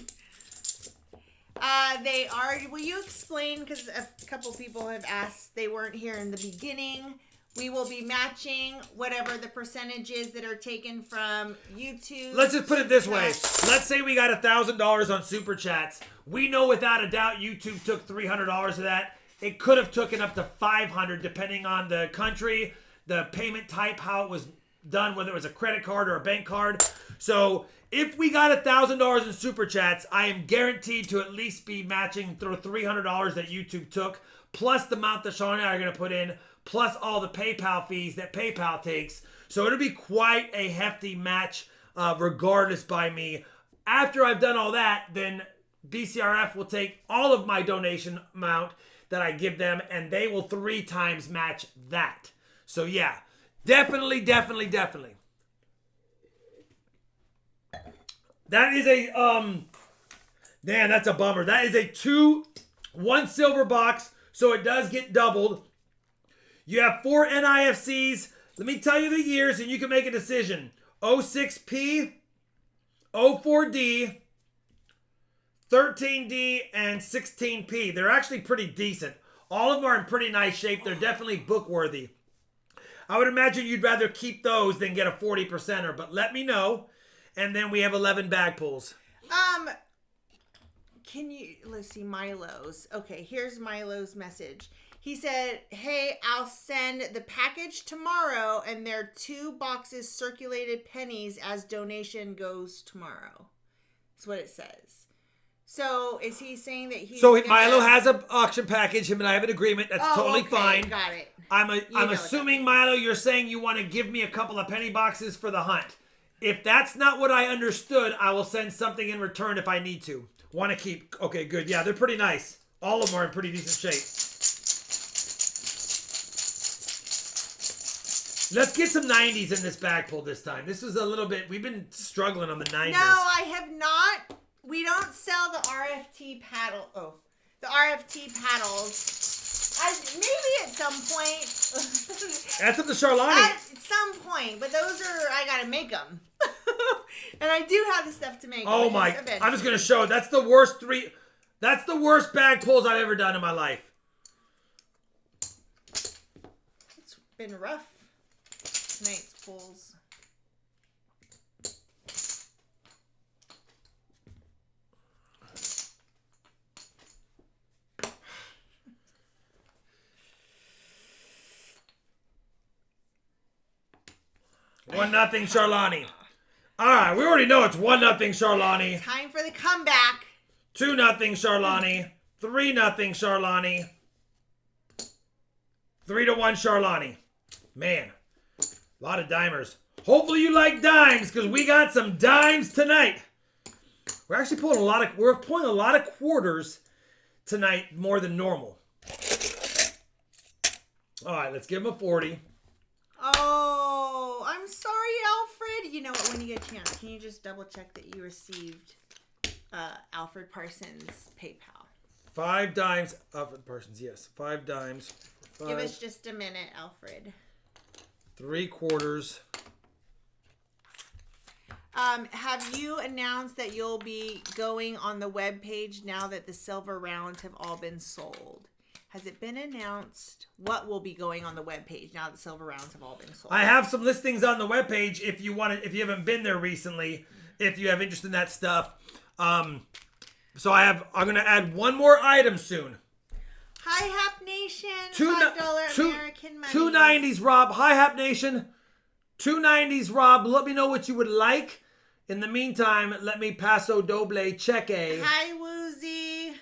They are... Will you explain? Because a couple people have asked. They weren't here in the beginning. We will be matching whatever the percentages that are taken from YouTube. Let's just put it this way. Let's say we got $1,000 on Super Chats. We know without a doubt YouTube took $300 of that. It could have taken up to $500 depending on the country, the payment type, how it was done, whether it was a credit card or a bank card. So if we got $1,000 in Super Chats, I am guaranteed to at least be matching through $300 that YouTube took, plus the amount that Sean and I are going to put in, plus all the PayPal fees that PayPal takes. So it'll be quite a hefty match regardless by me. After I've done all that, then BCRF will take all of my donation amount that I give them, and they will 3 times match that. So yeah, definitely. That is a, damn, that's a bummer. That is a 1 silver box, so it does get doubled. You have 4 NIFCs. Let me tell you the years and you can make a decision. 06P, 04D, 13D, and 16P. They're actually pretty decent. All of them are in pretty nice shape. They're definitely book worthy. I would imagine you'd rather keep those than get a 40%er, but let me know. And then we have 11 bag pulls. Can you, let's see, Milo's. Okay, here's Milo's message. He said, hey, I'll send the package tomorrow, and there are 2 boxes circulated pennies as donation goes tomorrow. That's what it says. So is he saying that he's Milo has an auction package. Him and I have an agreement. That's totally fine. Got it. I'm assuming, Milo, you're saying you want to give me a couple of penny boxes for the hunt. If that's not what I understood, I will send something in return if I need to. Want to keep... Okay, good. Yeah, they're pretty nice. All of them are in pretty decent shape. Let's get some 90s in this bag pull this time. This was a little bit... We've been struggling on the 90s. No, I have not. We don't sell the RFT paddle. Oh, the RFT paddles Maybe at some point. That's up to Charlani. At some point, but those are I gotta make them, and I do have the stuff to make. Oh my! I'm just gonna show. That's the worst three. That's the worst bag pulls I've ever done in my life. It's been rough. Tonight's pulls. One nothing, Charlani. All right, we already know it's 1-0, Charlani. Time for the comeback. 2-0, Charlani. 3-0, Charlani. 3-1, Charlani. Man, a lot of dimers. Hopefully you like dimes, because we got some dimes tonight. We're actually pulling we're pulling a lot of quarters tonight, more than normal. All right, let's give him a 40. Oh, I'm sorry, Alfred. You know what? When you get a chance, can you just double check that you received Alfred Parsons' PayPal? 5 dimes. Alfred Parsons, yes. 5 dimes. 5, Give us just a minute, Alfred. 3 quarters. Have you announced that you'll be going on the webpage now that the silver rounds have all been sold? Has it been announced what will be going on the webpage now that silver rounds have all been sold? I have some listings on the webpage if you if you haven't been there recently, if you have interest in that stuff. So I'm gonna add one more item soon. Hi Hap Nation, $5 American money. 290s, Rob. Hi Hap Nation. 290s, Rob. Let me know what you would like. In the meantime, let me paso doble cheque. Hi Woozy.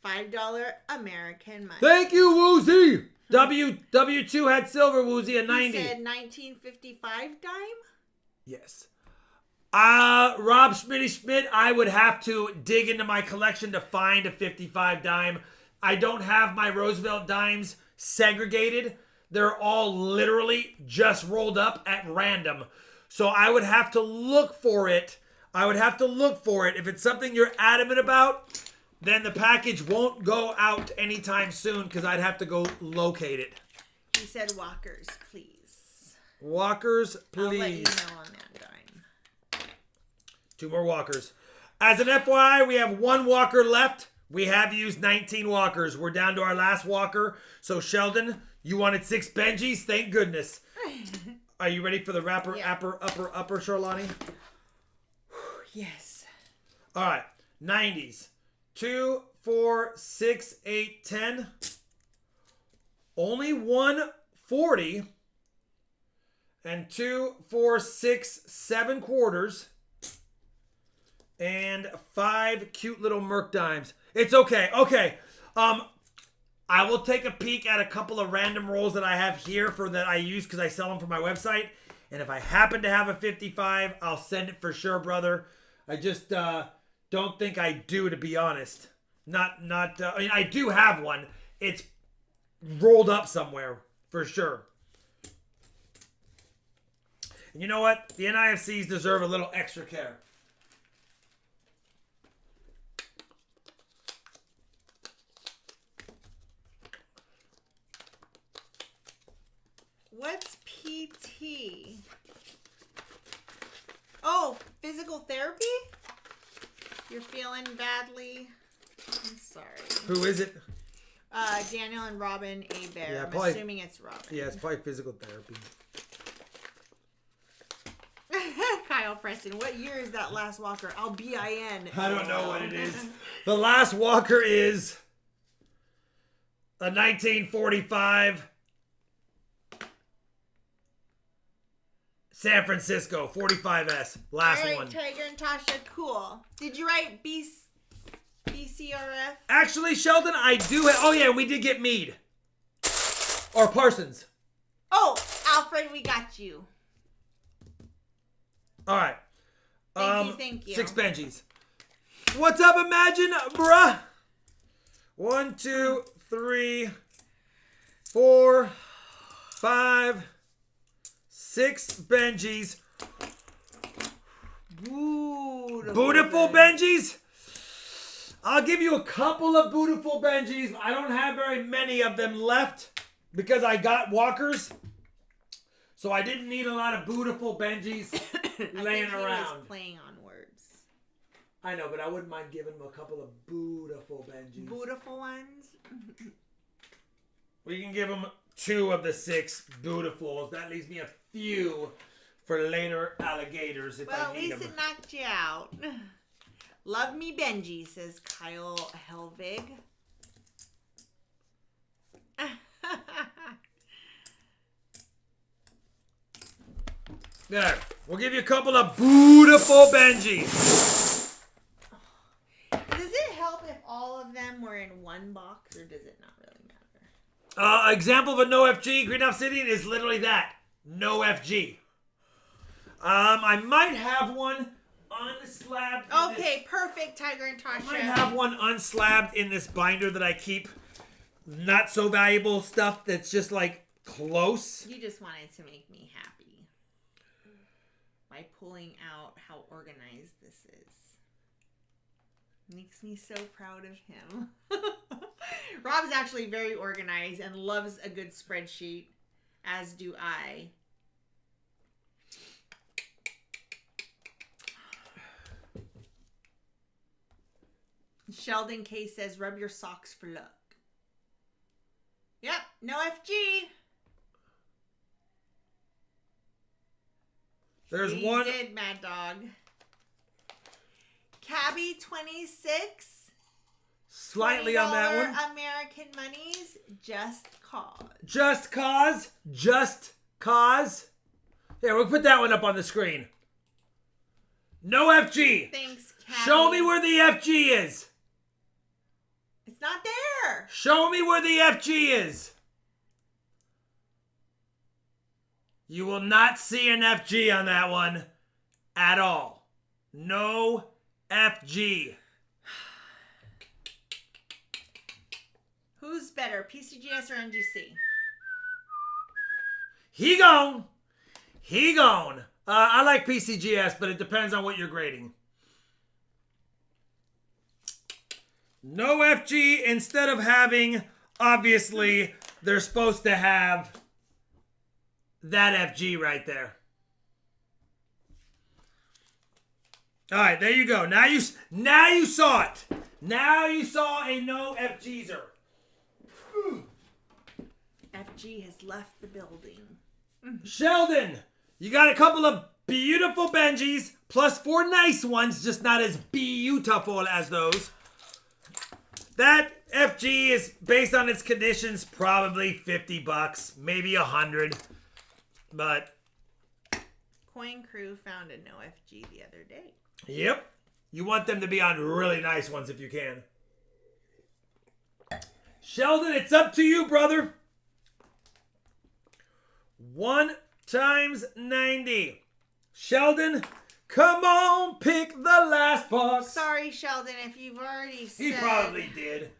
$5 American money. Thank you, Woozy. W2 had silver, Woozy, a 90. He said 1955 dime? Yes. Rob Schmitty Schmidt, I would have to dig into my collection to find a 55 dime. I don't have my Roosevelt dimes segregated. They're all literally just rolled up at random. So I would have to look for it. If it's something you're adamant about, then the package won't go out anytime soon because I'd have to go locate it. He said walkers, please. Walkers, please. I'll let you know on that dime. 2 more walkers. As an FYI, we have 1 walker left. We have used 19 walkers. We're down to our last walker. So Sheldon, you wanted 6 Benjis? Thank goodness. Are you ready for the upper, Charlani? Yes. All right. 90s. 2, 4, 6, 8, 10. Only 1 40. And 2, 4, 6, 7 quarters. And 5 cute little Merc dimes. It's okay. Okay. I will take a peek at a couple of random rolls that I have here that I use because I sell them for my website. And if I happen to have a 55, I'll send it for sure, brother. I just don't think I do, to be honest. I mean, I do have one. It's rolled up somewhere for sure. And you know what? The NIFCs deserve a little extra care. What's PT? Oh, physical therapy? You're feeling badly? I'm sorry. Who is it? Daniel and Robin A. Bear. Yeah, I'm probably, assuming it's Robin. Yeah, it's probably physical therapy. Kyle Preston, what year is that last walker? BIN. I don't know what it is. The last walker is a 1945 San Francisco 45S. Last All right, one. Tiger and Tasha, cool. Did you write BCRF? Actually, Sheldon, I do. Oh yeah, we did get Mead or Parsons. Oh, Alfred, we got you. All right. Thank you. 6 Benjis. What's up, Imagine, bruh? 1, 2, 3, 4, 5, 6 Benjis. Beautiful Beautiful Benjis. I'll give you a couple of beautiful Benjis. I don't have very many of them left because I got walkers. So I didn't need a lot of beautiful Benjis laying around. He was playing on words. I know, but I wouldn't mind giving him a couple of beautiful Benjis. Beautiful ones? We can give him 2 of the 6 beautifuls. That leaves me a few for later alligators if I need them. Well, at least it knocked you out. Love me Benji, says Kyle Helvig. There. We'll give you a couple of beautiful Benjis. Does it help if all of them were in one box, or does it not really matter? Example of a no FG, Green Obsidian, is literally that. No FG. I might have one unslabbed. Okay, perfect, Tiger and Tasha. I might have one unslabbed in this binder that I keep. Not so valuable stuff that's just like close. You just wanted to make me happy by pulling out how organized this is. Makes me so proud of him. Rob's actually very organized and loves a good spreadsheet, as do I. Sheldon K says, rub your socks for luck. Yep, no FG. There's He one. did, Mad Dog. Cabby 26. Slightly on that one. $20 American monies, just cause. Just cause. Just cause. Here, we'll put that one up on the screen. No FG. Thanks, Cabby. Show me where the FG is. It's not there. Show me where the FG is. You will not see an FG on that one at all. No FG. Who's better, PCGS or NGC? He gone. He gone. I like PCGS, but it depends on what you're grading. No FG. Instead of having, obviously, they're supposed to have that FG right there. All right, there you go. Now you saw it. Now you saw a no FGzer. FG has left the building. Sheldon, you got a couple of beautiful Benjis, plus 4 nice ones, just not as beautiful as those. That FG is, based on its conditions, probably $50, maybe 100. But Coin Crew found a no FG the other day. yep, you want them to be on really nice ones if you can. Sheldon, it's up to you, brother. 1 times 90. Sheldon, come on, pick the last box. Sorry, Sheldon, if you've already said... He probably did.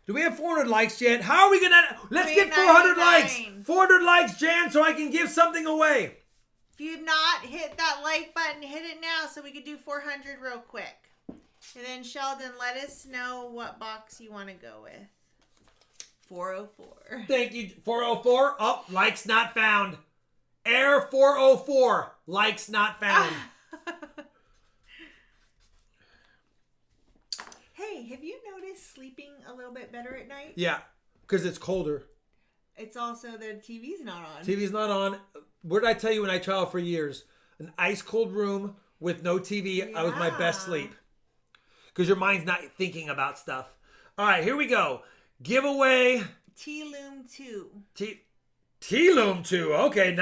Do we have 400 likes yet? How are we gonna... Let's get 400 399. likes. 400 likes, Jan, so I can give something away. If you've not hit that like button, hit it now so we could do 400 real quick. And then, Sheldon, let us know what box you want to go with. 404. Thank you. 404. Oh, likes not found. Air 404. Likes not found. Hey, have you noticed sleeping a little bit better at night? Yeah, because it's colder. It's also the TV's not on. TV's not on. What did I tell you when I traveled for years? An ice cold room with no TV. I was my best sleep. Because your mind's not thinking about stuff. All right, here we go. Giveaway. T-Loom 2. T-Loom 2. Okay,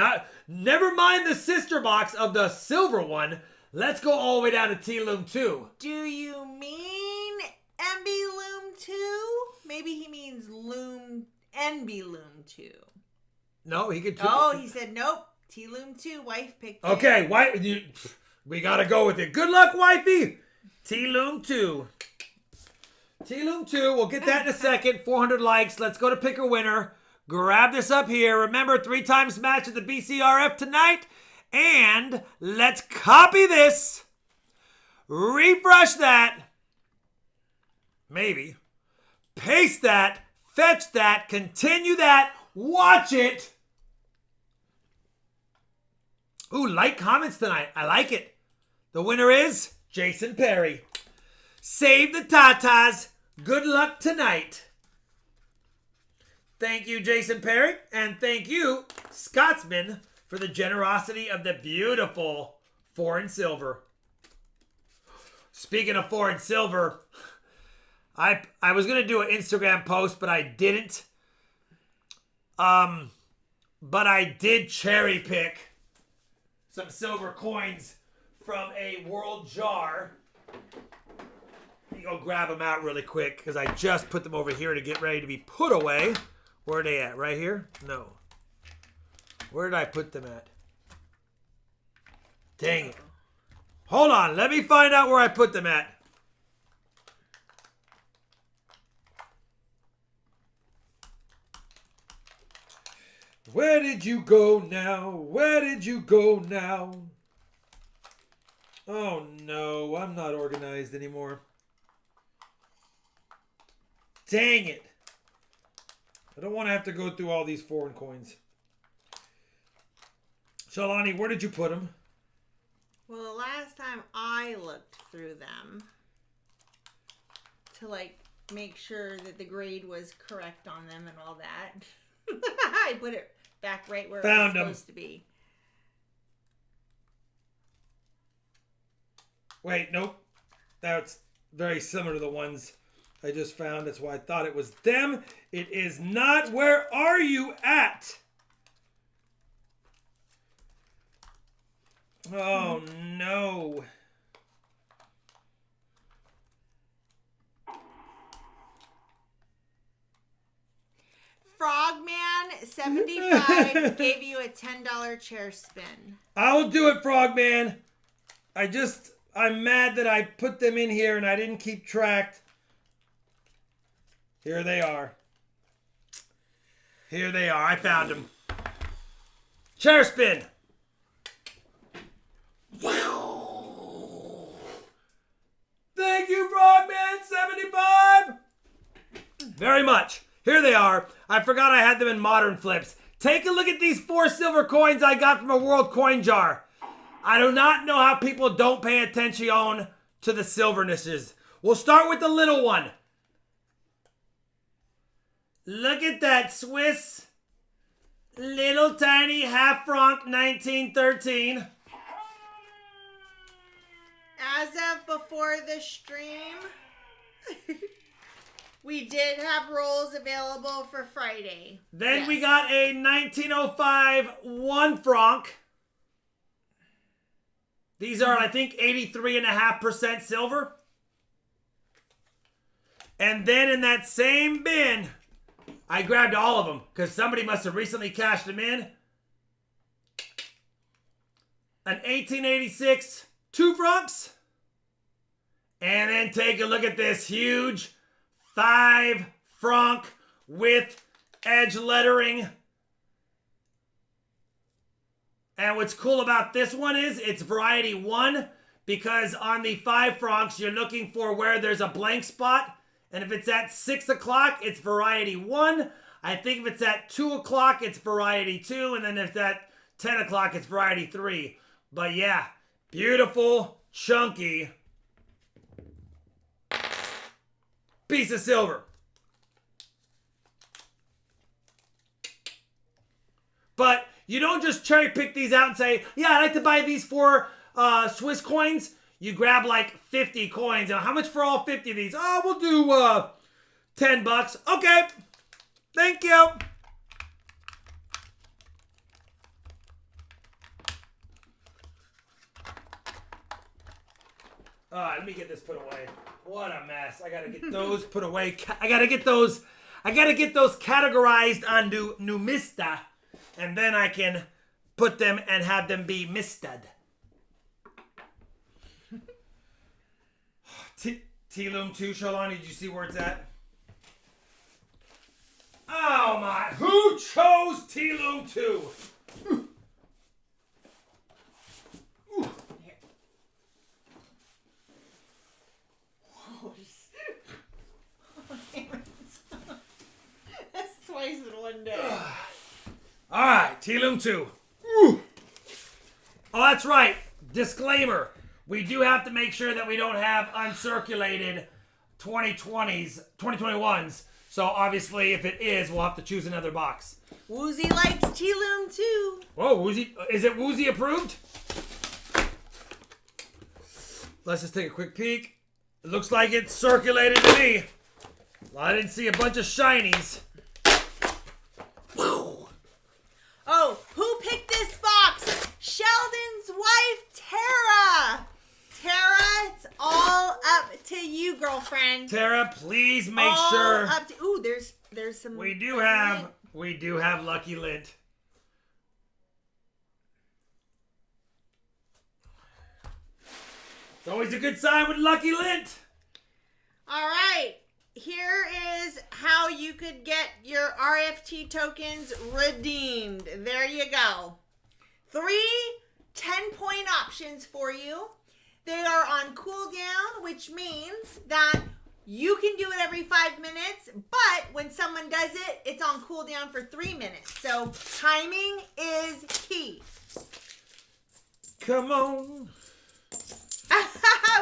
never mind the sister box of the silver one. Let's go all the way down to T-Loom 2. Do you mean MB Loom 2? Maybe he means Loom NB Loom 2. No, he could. Oh, he said nope. T-Loom 2. Wife picked it. Okay, we gotta go with it. Good luck, wifey. T-Loom 2. T-Loom 2. We'll get that in a second. 400 likes. Let's go to pick a winner. Grab this up here. Remember, 3 times match at the BCRF tonight. And let's copy this. Refresh that. maybe. Paste that, fetch that, continue that, watch it. Ooh, like comments tonight. I like it. The winner is Jason Perry. Save the tatas. Good luck tonight. Thank you, Jason Perry. And thank you, Scotsman, for the generosity of the beautiful foreign silver. Speaking of foreign silver, I was going to do an Instagram post, but I didn't. But I did cherry pick some silver coins from a world jar. Let me go grab them out really quick because I just put them over here to get ready to be put away. Where are they at? Right here? No. Where did I put them at? Dang it. Hold on. Let me find out where I put them at. Where did you go now? Where did you go now? Oh no, I'm not organized anymore. Dang it. I don't want to have to go through all these foreign coins. Shalani, where did you put them? Well, the last time I looked through them to like make sure that the grade was correct on them and all that, I put it back right where it was supposed to be. Wait, nope. That's very similar to the ones I just found. That's why I thought it was them. It is not. Where are you at? Oh, no. Frogman75 gave you a $10 chair spin. I'll do it, Frogman. I'm mad that I put them in here and I didn't keep track. Here they are. Here they are. I found them. Chair spin. Thank you, Frogman75. Very much. Here they are. I forgot I had them in modern flips. Take a look at these 4 silver coins I got from a world coin jar. I do not know how people don't pay attention to the silvernesses. We'll start with the little one. Look at that Swiss little tiny half franc 1913. As of before the stream, we did have rolls available for Friday. Then we got a 1905 1 franc. These are, I think, 83.5% silver. And then in that same bin, I grabbed all of them because somebody must have recently cashed them in. An 1886 2 francs. And then take a look at this huge 5 franc with edge lettering. And what's cool about this one is it's variety 1 because on the 5 francs you're looking for where there's a blank spot. And if it's at 6 o'clock, it's variety 1. I think if it's at 2 o'clock, it's variety 2. And then if it's at 10 o'clock, it's variety 3. But yeah, beautiful, chunky piece of silver. But you don't just cherry pick these out and say, yeah, I'd like to buy these 4 Swiss coins. You grab like 50 coins. And how much for all 50 of these? Oh, we'll do $10. Okay. Thank you. All right, let me get this put away. What a mess. I got to get those put away. I got to get those categorized on Numista. And then I can put them and have them be misted. T-Loom 2, Shalani, did you see where it's at? Oh my, who chose T-Loom 2? one day. All right, T-Loom 2. Woo. Oh, that's right. Disclaimer. We do have to make sure that we don't have uncirculated 2021s. So obviously, if it is, we'll have to choose another box. Woozy likes T-Loom too. Whoa, Woozy. Is it Woozy approved? Let's just take a quick peek. It looks like it's circulated to me. Well, I didn't see a bunch of shinies. Whoa. Oh, who picked this box? Sheldon's wife, Tara. Tara, it's all up to you, girlfriend. Tara, please make all sure. Up to, ooh, there's some. We do have Lucky Lint. It's always a good sign with Lucky Lint. All right. Here is how you could get your RFT tokens redeemed. There you go. 3 10-point options for you. They are on cooldown, which means that you can do it every 5 minutes, but when someone does it, it's on cooldown for 3 minutes. So timing is key. Come on.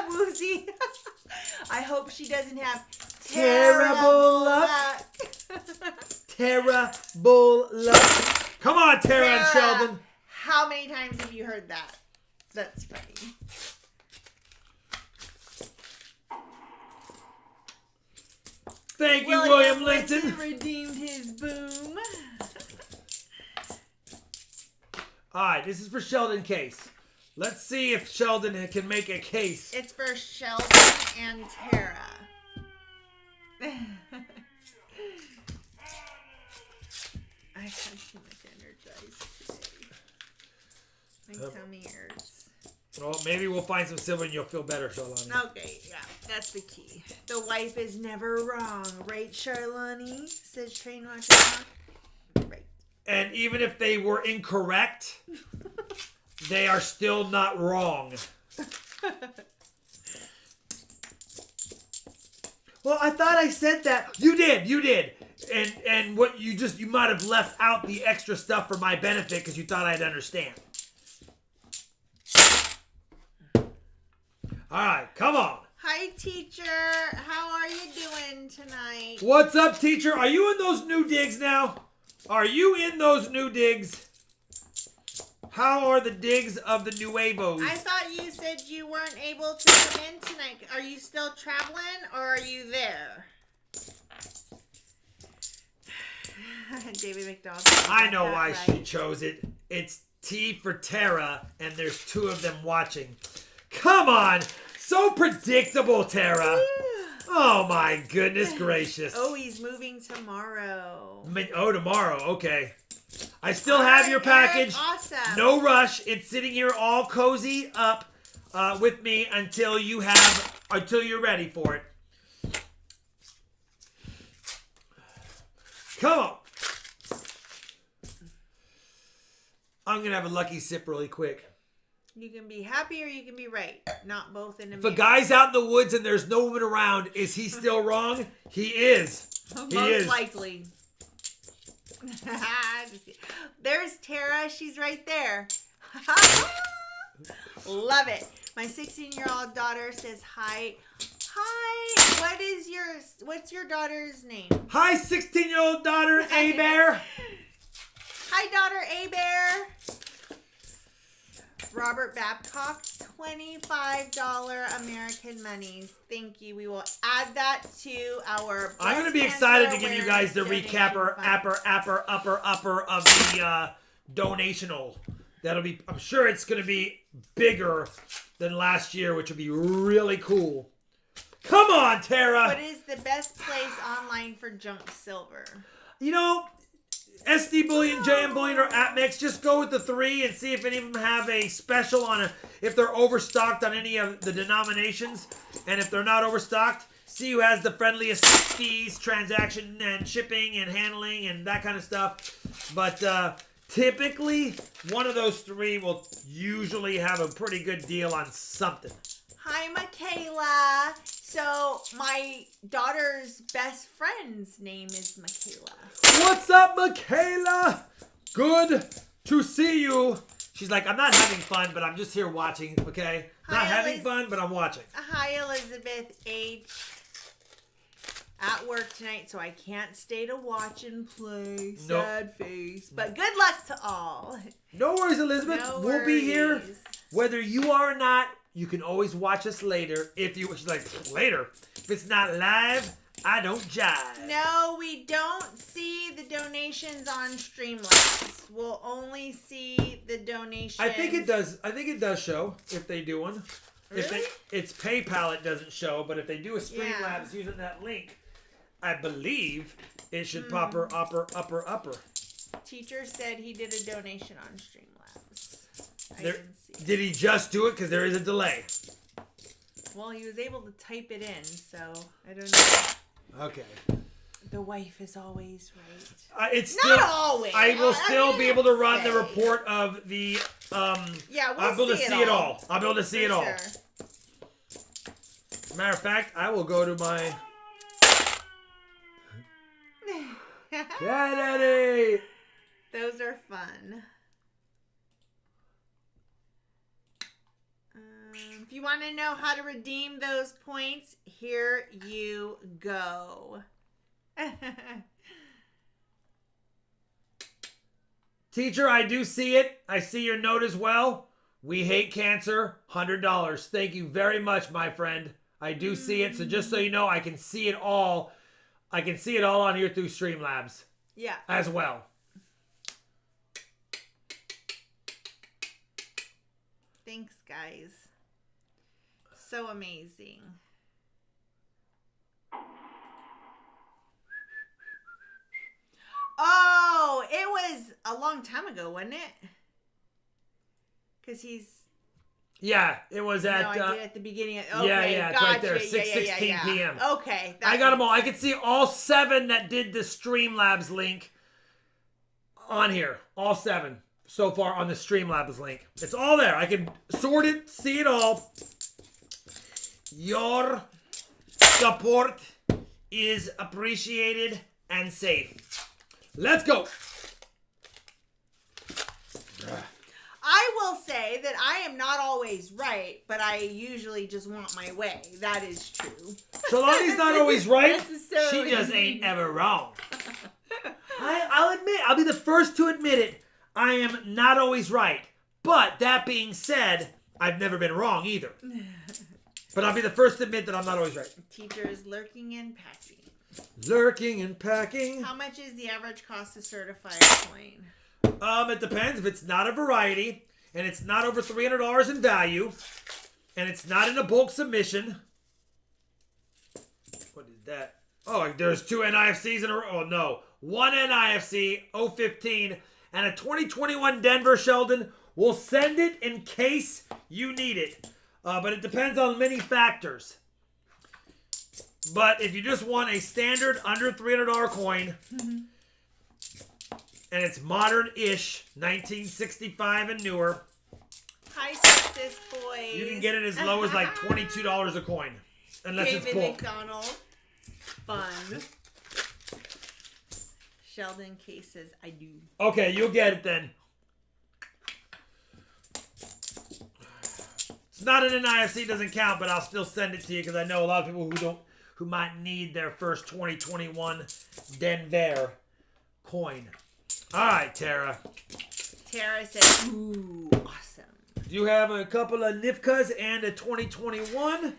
Woozy. I hope she doesn't have terrible luck. Terrible luck. Come on, Tara and Sheldon. How many times have you heard that? That's funny. Thank you, William Linton. Linton. Redeemed his boom. All right, this is for Sheldon Case. Let's see if Sheldon can make a case. It's for Sheldon and Tara. I have too much energized today. My tummy hurts. Well, maybe we'll find some silver and you'll feel better, Charlani. Okay, yeah, that's the key. The wife is never wrong, right, Charlani? Says Train Watcher. Right. And even if they were incorrect, they are still not wrong. Well, I thought I said that. You did. And what you might have left out the extra stuff for my benefit because you thought I'd understand. All right, come on. Hi, teacher. How are you doing tonight? What's up, teacher? Are you in those new digs now? Are you in those new digs? How are the digs of the nuevos? I thought you said you weren't able to come in tonight. Are you still traveling or are you there? David McDonald. I know why she chose it. It's T for Tara, and there's 2 of them watching. Come on! So predictable, Tara. Oh my goodness gracious. Oh, he's moving tomorrow. Oh, tomorrow. Okay. I still have your package. Awesome. No rush. It's sitting here all cozy up with me until you're ready for it. Come on. I'm going to have a lucky sip really quick. You can be happy or you can be right. Not both in a If a guy's out in the woods and there's no woman around, is he still wrong? He is. Most likely. There's Tara. She's right there. Love it. My 16-year-old daughter says hi. Hi. What's your daughter's name? Hi, 16-year-old daughter, A-Bear. Hi, daughter A-Bear. Robert Babcock, $25 American monies. Thank you. We will add that to our. I'm going to be excited to give you guys the recapper upper of the donational. That'll be. I'm sure it's going to be bigger than last year, which would be really cool. Come on, Tara. What is the best place online for junk silver? You know, SD Bullion, JM Bullion, or AppMix, just go with the 3 and see if any of them have a special on if they're overstocked on any of the denominations. And if they're not overstocked, see who has the friendliest fees, transaction, and shipping, and handling, and that kind of stuff. But typically, one of those 3 will usually have a pretty good deal on something. Hi, Michaela. So my daughter's best friend's name is Michaela. What's up, Michaela? Good to see you. She's like, I'm not having fun, but I'm just here watching, okay? Not having fun, but I'm watching. Hi, Elizabeth H. At work tonight, so I can't stay to watch and play. Sad face. But good luck to all. No worries, Elizabeth. We'll be here. Whether you are or not, you can always watch us later. She's like, later? If it's not live, I don't jive. No, we don't see the donations on Streamlabs. We'll only see the donations. I think it does show if they do one. Really? It's PayPal, it doesn't show, but if they do a Streamlabs using that link, I believe it should pop her upper. Teacher said he did a donation on Streamlabs. Did he just do it? Because there is a delay. Well, he was able to type it in, so I don't know. Okay. The wife is always right. It's not always. I will still be able to run the report of the. Yeah, we'll I'll be able to see it all. I'll be able to see it all. Matter of fact, I will go to my. Daddy. Those are fun. If you want to know how to redeem those points, here you go. Teacher, I do see it. I see your note as well. We hate cancer. $100. Thank you very much, my friend. I do see it. So just so you know, I can see it all. I can see it all on here through Streamlabs. Yeah. As well. Thanks, guys. So amazing. Oh, it was a long time ago, wasn't it? Because he's... Yeah, it was at... at the beginning. Okay, yeah, it's right there, 6:16 p.m. Okay. I got them all. I could see all 7 that did the Streamlabs link on here. All 7 so far on the Streamlabs link. It's all there. I can sort it, see it all. Your support is appreciated and safe. Let's go. I will say that I am not always right, but I usually just want my way. That is true. Shalani's not always right. She just ain't ever wrong. I'll admit, I'll be the first to admit it. I am not always right. But that being said, I've never been wrong either. But I'll be the first to admit that I'm not always right. Teacher is lurking and packing. Lurking and packing. How much is the average cost to certify a coin? It depends. If it's not a variety, and it's not over $300 in value, and it's not in a bulk submission. What is that? Oh, there's 2 NIFCs in a row. Oh, no. 1 NIFC, 015, and a 2021 Denver Sheldon. We'll send it in case you need it. But it depends on many factors. But if you just want a standard under $300 coin, and it's modern-ish, 1965 and newer. Hi, Texas boys. You can get it as low as like $22 a coin, unless David it's bulk. McDonald. Fun. Sheldon cases, I do. Okay, you'll get it then. It's not an NIFC, doesn't count, but I'll still send it to you because I know a lot of people who might need their first 2021 Denver coin. All right, Tara. Tara said, ooh, awesome. Do you have a couple of NIFCAs and a 2021?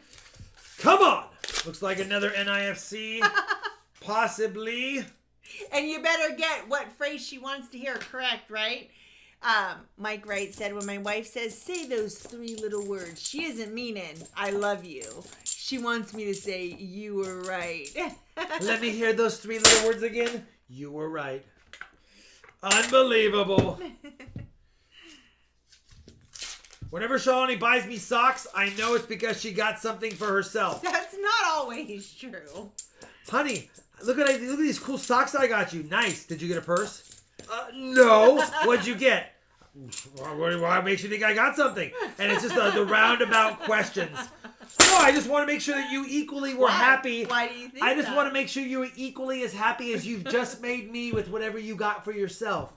Come on. Looks like another NIFC. Possibly. And you better get what phrase she wants to hear correct, right? Mike Wright said, when my wife says, say those 3 little words, she isn't meaning, I love you. She wants me to say, you were right. Let me hear those 3 little words again. You were right. Unbelievable. Whenever Shalani buys me socks, I know it's because she got something for herself. That's not always true. Honey, look at these cool socks I got you. Nice. Did you get a purse? No. What'd you get? Why makes you think I got something? And it's just the roundabout questions. No, I just want to make sure that you equally were happy. Why do you think I just that? want to make sure you were equally as happy as you've just made me with whatever you got for yourself.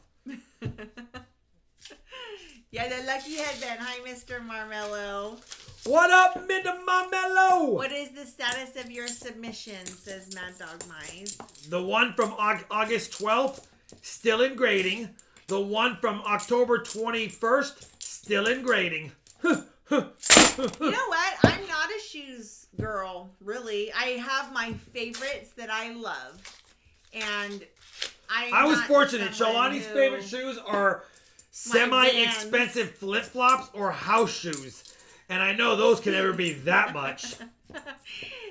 Yeah, the lucky headband. Hi, Mr. Marmello. What up, Mr. Marmello? What is the status of your submission, says Mad Dog Mize. The one from August 12th, still in grading. The one from October 21st, still in grading. You know what? I'm not a shoes girl, really. I have my favorites that I love. And I was fortunate. Shalani's favorite shoes are semi-expensive flip-flops or house shoes. And I know those can never be that much.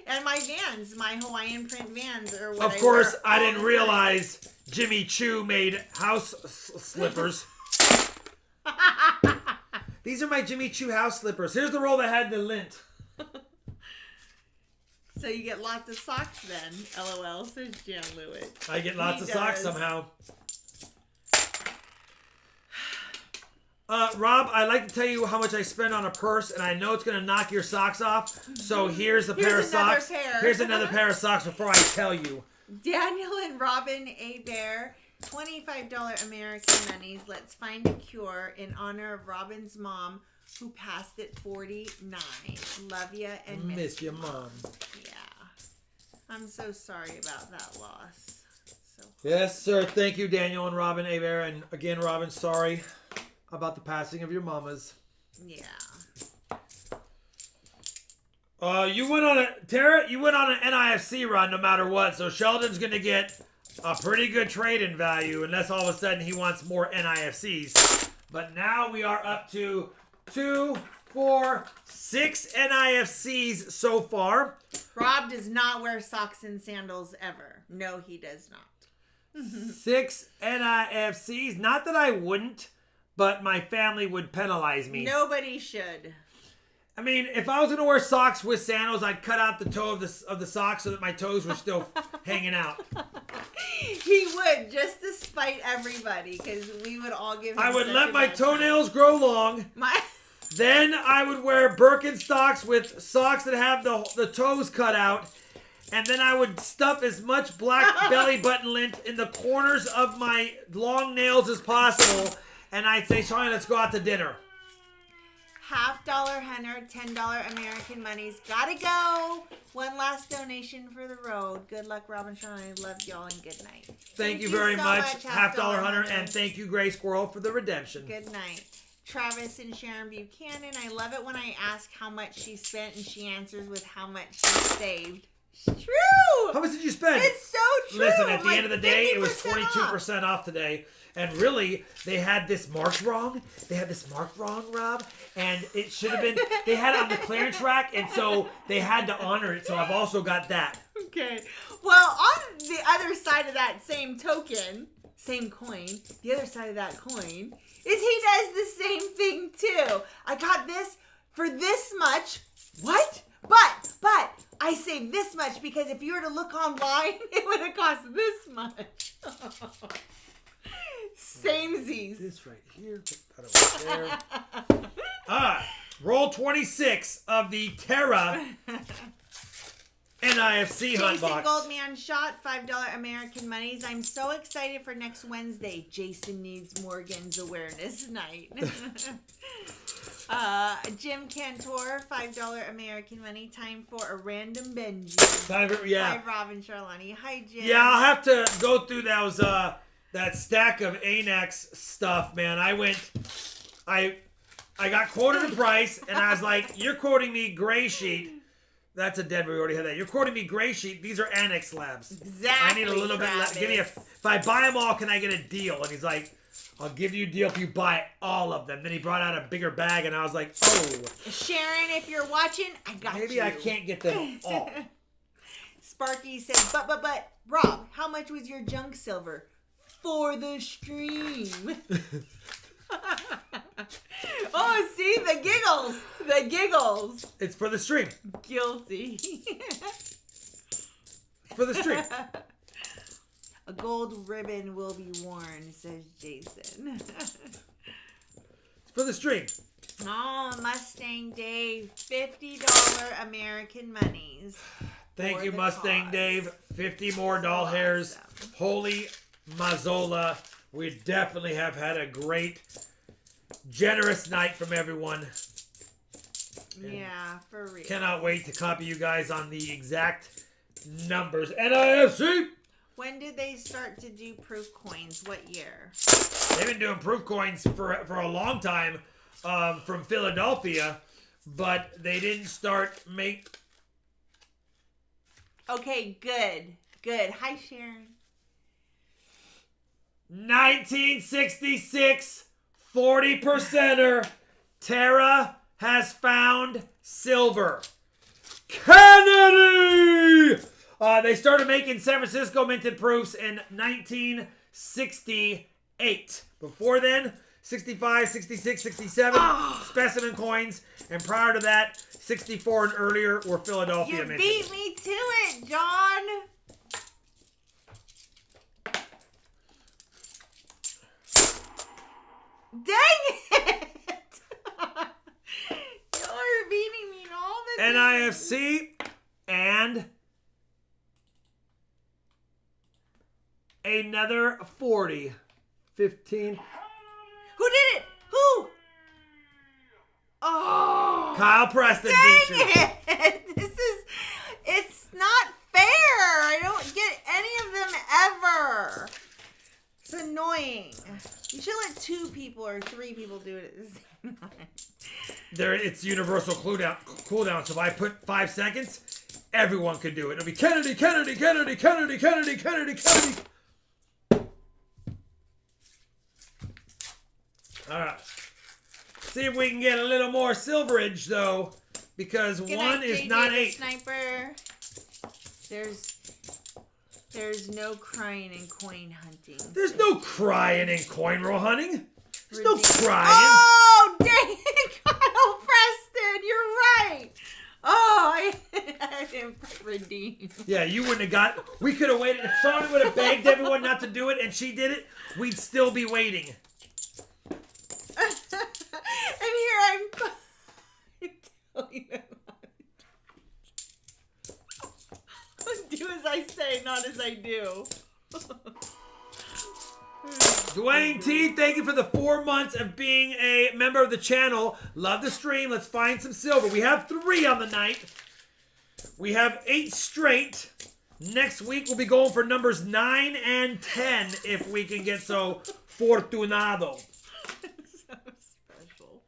And my Vans, my Hawaiian print Vans are what Of course, I didn't realize Jimmy Choo made house slippers. These are my Jimmy Choo house slippers. Here's the roll that had the lint. So you get lots of socks then, LOL, says Jan Lewis. I get lots of socks somehow. Rob, I'd like to tell you how much I spend on a purse, and I know it's going to knock your socks off. So here's a pair of socks. Here's another pair of socks before I tell you. Daniel and Robin A. Bear, $25 American monies. Let's find a cure in honor of Robin's mom, who passed at 49. Love ya and miss your mom. Yeah. I'm so sorry about that loss. Yes, sir. Thank you, Daniel and Robin A. Bear. And again, Robin, sorry about the passing of your mamas. Yeah. You went on an NIFC run no matter what, so Sheldon's going to get a pretty good trade-in value unless all of a sudden he wants more NIFCs. But now we are up to 2, 4, 6 NIFCs so far. Rob does not wear socks and sandals ever. No, he does not. 6 NIFCs. Not that I wouldn't, but my family would penalize me. Nobody should. I mean, if I was going to wear socks with sandals, I'd cut out the toe of the sock so that my toes were still hanging out. He would, just to spite everybody, because we would all give him I would such let a my bad toenails grow long. Then I would wear Birkenstocks with socks that have the toes cut out. And then I would stuff as much black belly button lint in the corners of my long nails as possible. And I'd say, Shawnee, let's go out to dinner. $50 Hunter, $10 American monies. Gotta go. One last donation for the road. Good luck, Robin Shawn. I love y'all and good night. Thank you very much. $50 Hunter. And thank you, Gray Squirrel, for the redemption. Good night. Travis and Sharon Buchanan. I love it when I ask how much she spent and she answers with how much she saved. It's true. How much did you spend? It's so true. Listen, at the end of the day, it was 22% off today. And really, they had this marked wrong. Rob. And it should have been, they had it on the clearance rack. And so they had to honor it. So I've also got that. Okay. Well, on the other side of that same token, same coin, the other side of that coin, is he does the same thing too. I got this for this much. What? But I saved this much because if you were to look online, it would have cost this much. Samesies. This right here. Put that over there. Roll 26 of the Terra NIFC hunt box. Jason Goldman shot $5 American monies. I'm so excited for next Wednesday. Jason needs Morgan's awareness night. Jim Cantor, $5 American money. Time for a random Benji. Hi, Robin Charlani. Hi, Jim. Yeah, I'll have to go through those that stack of Anax stuff, man. I got quoted a price, and I was like, "You're quoting me gray sheet." That's a Denver. We already had that. You're quoting me gray sheet. These are Annex labs. Exactly. I need a little bit less. Give me if I buy them all, can I get a deal? And he's like, I'll give you a deal if you buy all of them. Then he brought out a bigger bag, and I was like, oh. Sharon, if you're watching, I got you. Maybe I can't get them all. Sparky says, but, Rob, how much was your junk silver? For the stream. Oh, see? The giggles. It's for the stream. Guilty. For the stream. A gold ribbon will be worn, says Jason. For the stream. Oh, Mustang Dave, $50 American monies. Thank you, Mustang Dave. 50 more doll hairs. Holy Mazzola. We definitely have had a great, generous night from everyone. Yeah, for real. Cannot wait to copy you guys on the exact numbers. NIFC! When did they start to do proof coins? What year? They've been doing proof coins for a long time from Philadelphia, but they didn't start Okay, good. Good. Hi, Sharon. 1966 40%er. Tara has found silver. Kennedy! They started making San Francisco minted proofs in 1968. Before then, 65, 66, 67 specimen coins. And prior to that, 64 and earlier were Philadelphia minted. You beat me to it, John. Dang it! You're beating me all the time. NIFC and another 40. 15. Who did it? Who? Oh. Kyle Preston. Dang it! It's not fair. I don't get any of them ever. It's annoying. You should let 2 people or 3 people do it at the same time. It's universal cooldown. So if I put 5 seconds, everyone could do it. It'll be Kennedy, Kennedy, Kennedy, Kennedy, Kennedy, Kennedy, Kennedy. All right. See if we can get a little more silverage though, because Good 1 night, is JJ not the 8. Sniper. There's no crying in coin hunting. There's no crying in coin roll hunting. There's no crying. Oh, dang it, Kyle Preston. You're right. Oh, I didn't redeem. Yeah, you wouldn't have got... We could have waited. If Shawnee would have begged everyone not to do it and she did it, we'd still be waiting. And here I'm telling them. Do as I say, not as I do. Dwayne T, thank you for the 4 months of being a member of the channel. Love the stream. Let's find some silver. We have 3 on the night. We have 8 straight. Next week we'll be going for numbers 9 and 10 if we can get so fortunado. So special.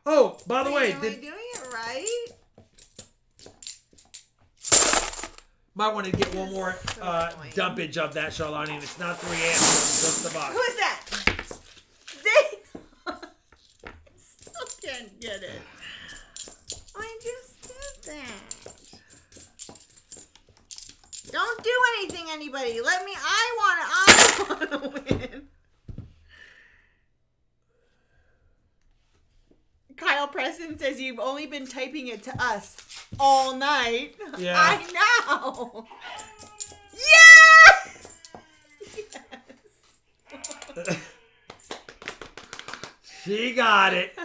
Oh, by the way, am I doing it right? might want to get one more dumpage of that, Charlani. And it's not 3 amps, it's just the box. Who is that? Zane? I still can't get it. I just did that. Don't do anything, anybody. Let me. I want to win. Kyle Preston says you've only been typing it to us all night. Yeah. I know. Yes. She got it.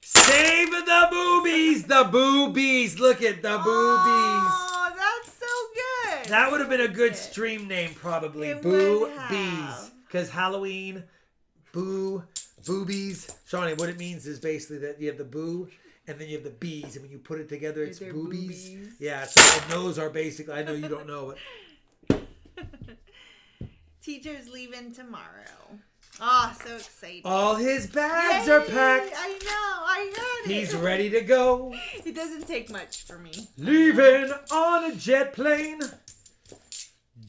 Save the boobies. The boobies. Look at the boobies. Oh, that's so good. That would have been a good stream name, probably. It Boo would have. Bees. Because Halloween, boobies. Shawnee, what it means is basically that you have the boo and then you have the bees. And when you put it together, it's They're boobies. boobies. Yeah, so and those are basically, I know you don't know, but Teacher's leaving tomorrow. Oh, so excited. all his bags Yay! are packed. I know. I got it. He's ready to go. It doesn't take much for me. Leaving on a jet plane.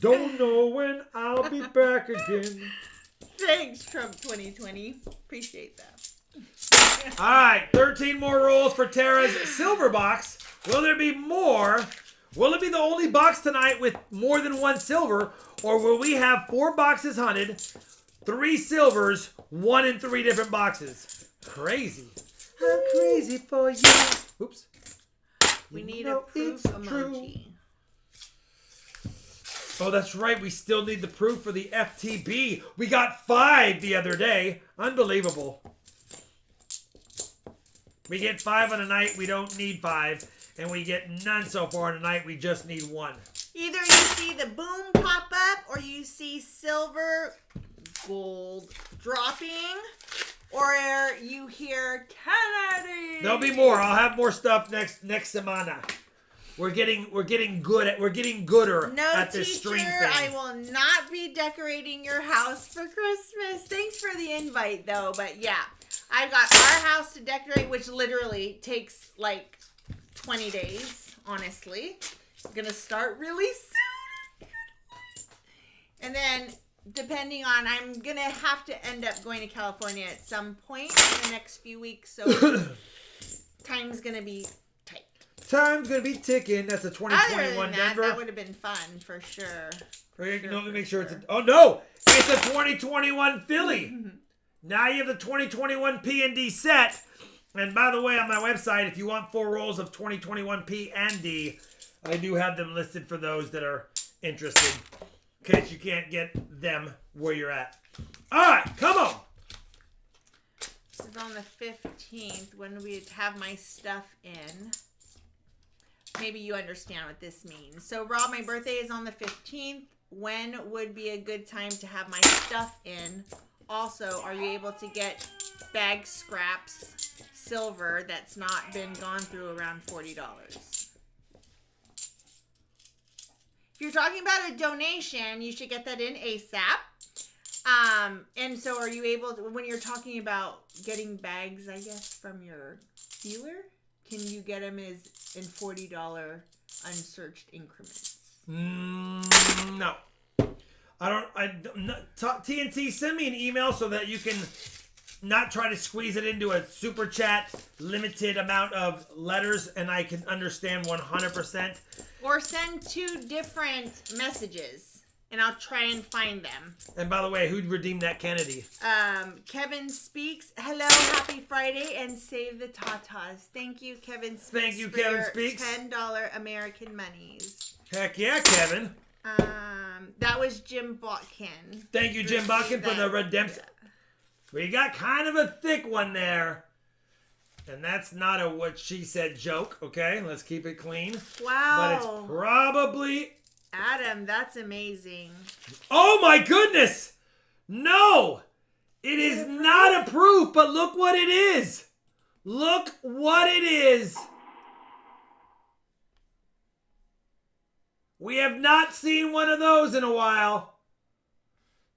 Don't know when I'll be back again. Thanks, Trump 2020. Appreciate that. All right, 13 more rolls for Tara's silver box. Will there be more? Will it be the only box tonight with more than 1 silver? Or will we have 4 boxes hunted, 3 silvers, 1 in 3 different boxes? Crazy. How crazy for you. Oops. We need know a proof it's emoji. true. Oh, that's right. We still need the proof for the FTB. We got 5 the other day. Unbelievable. We get 5 on a night, we don't need 5. And we get none so far on a night, we just need 1. Either you see the boom pop up or you see silver, gold dropping, or you hear Kennedy. There'll be more. I'll have more stuff next semana. We're getting gooder at this stream thing. I will not be decorating your house for Christmas. Thanks for the invite though, but yeah. I've got our house to decorate, which literally takes like 20 days, honestly. I'm gonna start really soon. And then depending on, I'm gonna have to end up going to California at some point in the next few weeks, so time's gonna be tight. Time's gonna be ticking. That's a 2021 Denver. That would have been fun for sure. Let me make sure it's oh no, it's a 2021 Philly. Now you have the 2021 P and D set. And by the way, on my website, if you want 4 rolls of 2021 P and D, I do have them listed for those that are interested. In case you can't get them where you're at. All right, come on. This is on the 15th when we have my stuff in. Maybe you understand what this means. So, Rob, my birthday is on the 15th. When would be a good time to have my stuff in? Also, are you able to get bag scraps silver that's not been gone through around $40? If you're talking about a donation, you should get that in ASAP. And so are you able to, when you're talking about getting bags, I guess, from your dealer, can you get them in $40 unsearched increments? No. TNT, send me an email so that you can not try to squeeze it into a super chat limited amount of letters and I can understand 100%. Or send 2 different messages and I'll try and find them. And by the way, who'd redeem that Kennedy? Kevin Speaks. Hello, happy Friday, and save the tatas. Thank you, Kevin Speaks. Thank you, Kevin Speaks. $10 American monies. Heck yeah, Kevin. That was Jim Botkin. Thank you, Jim Botkin, for the redemption. We got kind of a thick one there. And that's not a what she said joke, okay? Let's keep it clean. Wow. But it's probably... Adam, that's amazing. Oh my goodness! No! It is not a proof, but look what it is. Look what it is. We have not seen one of those in a while.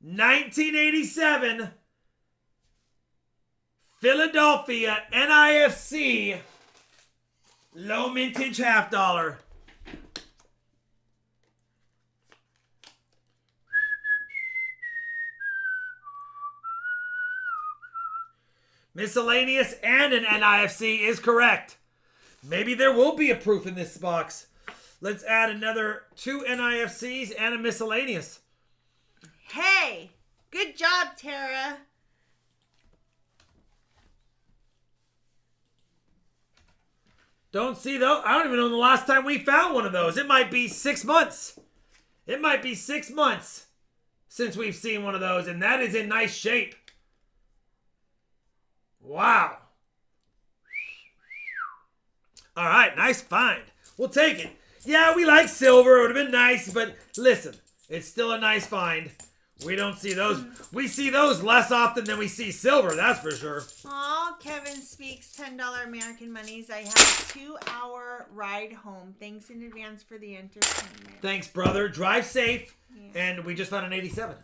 1987. Philadelphia NIFC low mintage half dollar. Miscellaneous and an NIFC is correct. Maybe there will be a proof in this box. Let's add another 2 NIFCs and a miscellaneous. Hey, good job, Tara. Don't see those. I don't even know the last time we found one of those. It might be 6 months. It might be 6 months since we've seen one of those, and that is in nice shape. Wow. All right, nice find. We'll take it. Yeah, we like silver. It would have been nice, but listen, it's still a nice find. We don't see those. We see those less often than we see silver, that's for sure. Aw, Kevin Speaks, $10 American monies. I have a 2-hour ride home. Thanks in advance for the entertainment. Thanks, brother. Drive safe. Yeah. And we just found an 87.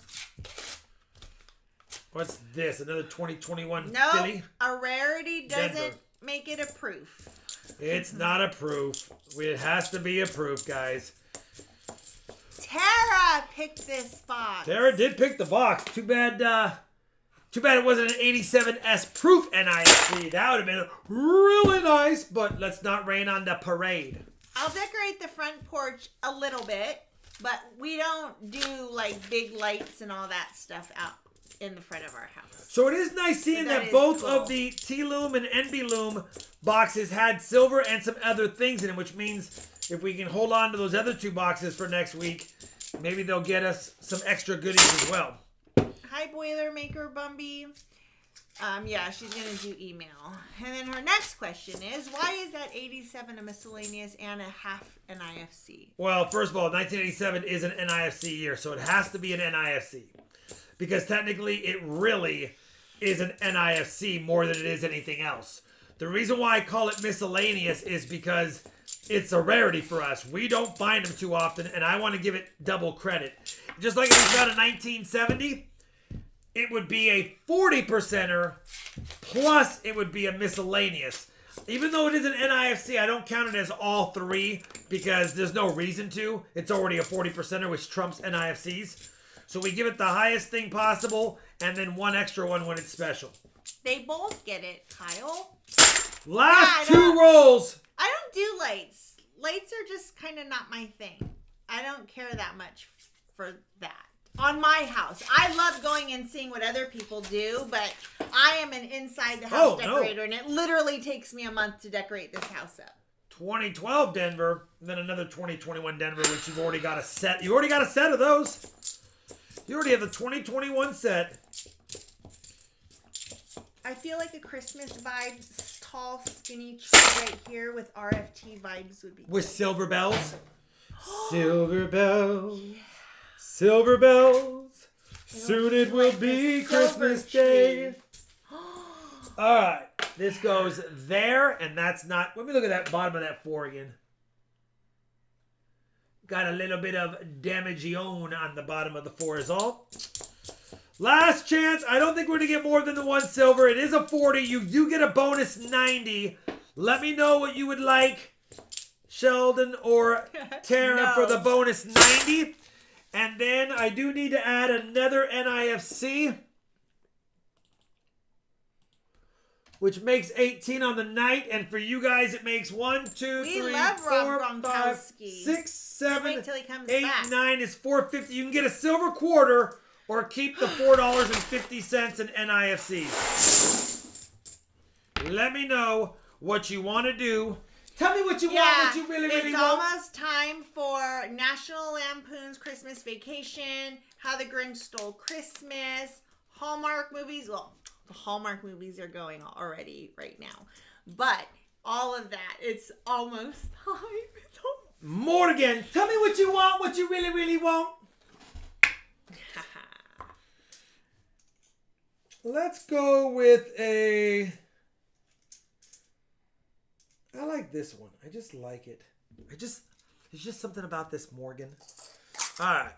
What's this? Another 2021 Philly? A rarity doesn't make it a proof. It's not a proof. It has to be a proof, guys. Tara picked this box. Tara did pick the box. Too bad it wasn't an 87S proof NIFC. That would have been really nice, but let's not rain on the parade. I'll decorate the front porch a little bit, but we don't do like big lights and all that stuff out in the front of our house. So it is nice seeing that both of the T-Loom and NB Loom boxes had silver and some other things in them, which means if we can hold on to those other 2 boxes for next week, maybe they'll get us some extra goodies as well. Hi, Boilermaker Bumby. Yeah, she's going to do email. And then her next question is, why is that 87 a miscellaneous and a half NIFC? Well, first of all, 1987 is an NIFC year, so it has to be an NIFC. Because technically, it really is an NIFC more than it is anything else. The reason why I call it miscellaneous is because it's a rarity for us. We don't find them too often, and I want to give it double credit. Just like it was found in 1970, it would be a 40%er, plus it would be a miscellaneous. Even though it is an NIFC, I don't count it as all three because there's no reason to. It's already a 40%er, which trumps NIFCs. So we give it the highest thing possible, and then one extra one when it's special. They both get it, Kyle. Last two rolls. I don't do lights. Lights are just kind of not my thing. I don't care that much for that. On my house. I love going and seeing what other people do, but I am an inside the house decorator, and it literally takes me a month to decorate this house up. 2012 Denver, and then another 2021 Denver, which you've already got a set. You already got a set of those. You already have the 2021 set. I feel like a Christmas vibe, tall, skinny tree right here with RFT vibes would be with good. Silver bells. Silver bells. Yeah. Silver bells. Soon it will be Christmas Day. All right. This goes there, and that's not... Let me look at that bottom of that 4 again. Got a little bit of damage-ion on the bottom of the 4 is all. Last chance. I don't think we're going to get more than the 1 silver. It is a 40. You do get a bonus 90. Let me know what you would like, Sheldon or Tara, for the bonus 90. And then I do need to add another NIFC, which makes 18 on the night. And for you guys, it makes 1, 2, 3, 4, 5, 6, 7, 8, 9 is 450. You can get a silver quarter or keep the $4.50 in NIFCs. Let me know what you want to do. Tell me what you want, what you really want. It's almost time for National Lampoon's Christmas Vacation, How the Grinch Stole Christmas, Hallmark movies. Well, the Hallmark movies are going already right now. But all of that, it's almost time. Morgan, tell me what you want, what you really, really want. Let's go with a... I like this one. I just like it. There's just something about this, Morgan. All right.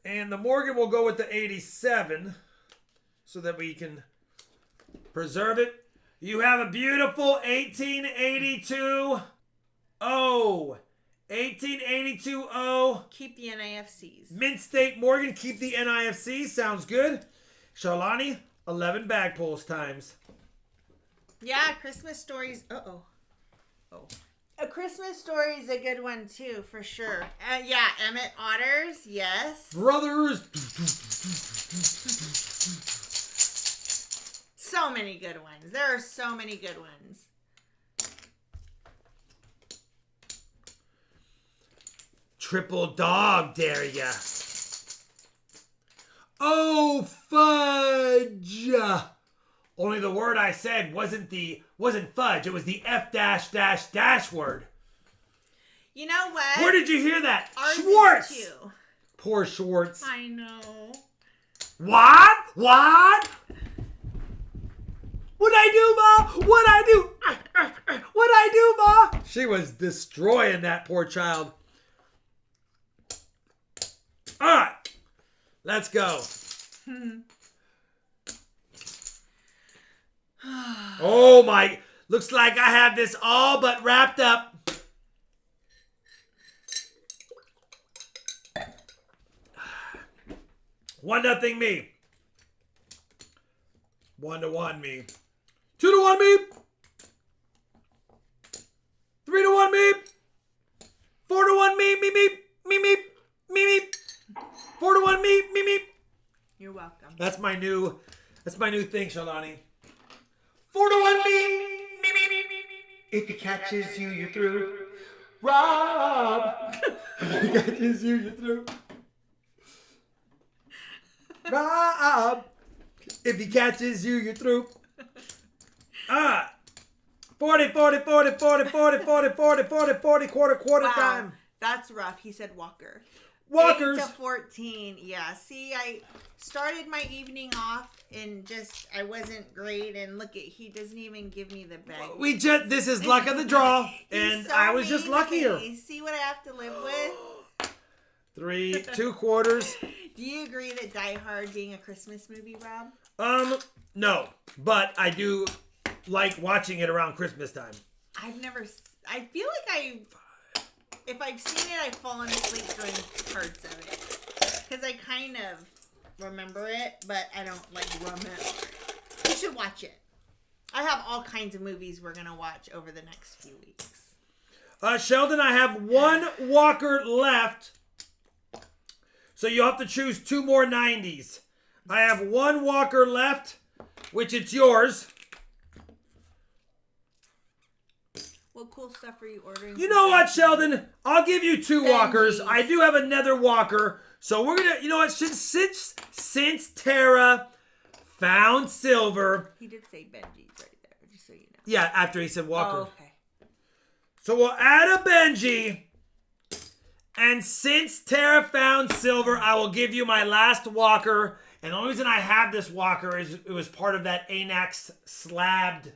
And the Morgan will go with the 87 so that we can preserve it. You have a beautiful 1882 O. 1882 O. Keep the NIFCs. Mint State Morgan, keep the NIFCs. Sounds good. Charlani, 11 bag pulls times. Yeah, Christmas Stories. Oh. A Christmas Story is a good one too, for sure. Yeah, Emmett Otters, yes. Brothers. So many good ones. There are so many good ones. Triple dog, dare ya. Oh, fudge. Only the word I said wasn't fudge. It was the F word. You know what? Where did you hear that? Ours Schwartz. Is too. Poor Schwartz. I know. What? What'd I do, Ma? What'd I do, Ma? She was destroying that poor child. All right. Let's go. Oh my, looks like I have this all but wrapped up. One nothing me. 1-1 me. 2-1 me. 3-1 me. 4-1 me. 4-1 me. You're welcome. That's my new thing, Shalani. 4-1 me. If he catches you, you're through. Rob. If he catches you, you're through. Rob. If he catches you, you're through. 40, 40, 40, 40, 40, 40, 40, 40, 40, quarter Wow, time. that's rough. He said Walker. Walkers. 8 to 14. Yeah. See, I started my evening off and I wasn't great. And look he doesn't even give me the bag. This is luck of the draw. And so I was just mean to luckier. me. See what I have to live with? 2 quarters. Do you agree that Die Hard being a Christmas movie, Rob? No. But I do like watching it around Christmas time. I feel like if I've seen it, I've fallen asleep during parts of it. Because I kind of remember it, but I don't remember it. You should watch it. I have all kinds of movies we're going to watch over the next few weeks. Sheldon, I have 1 walker left. So you have to choose 2 more 90s. I have 1 walker left, which it's yours. What cool stuff are you ordering? You know what, Sheldon? I'll give you 2 walkers. I do have another walker. So we're going to, you know what, since Tara found silver. He did say Benji's right there, just so you know. Yeah, after he said walker. Oh, okay. So we'll add a Benji. And since Tara found silver, I will give you my last walker. And the only reason I have this walker is it was part of that Anax slabbed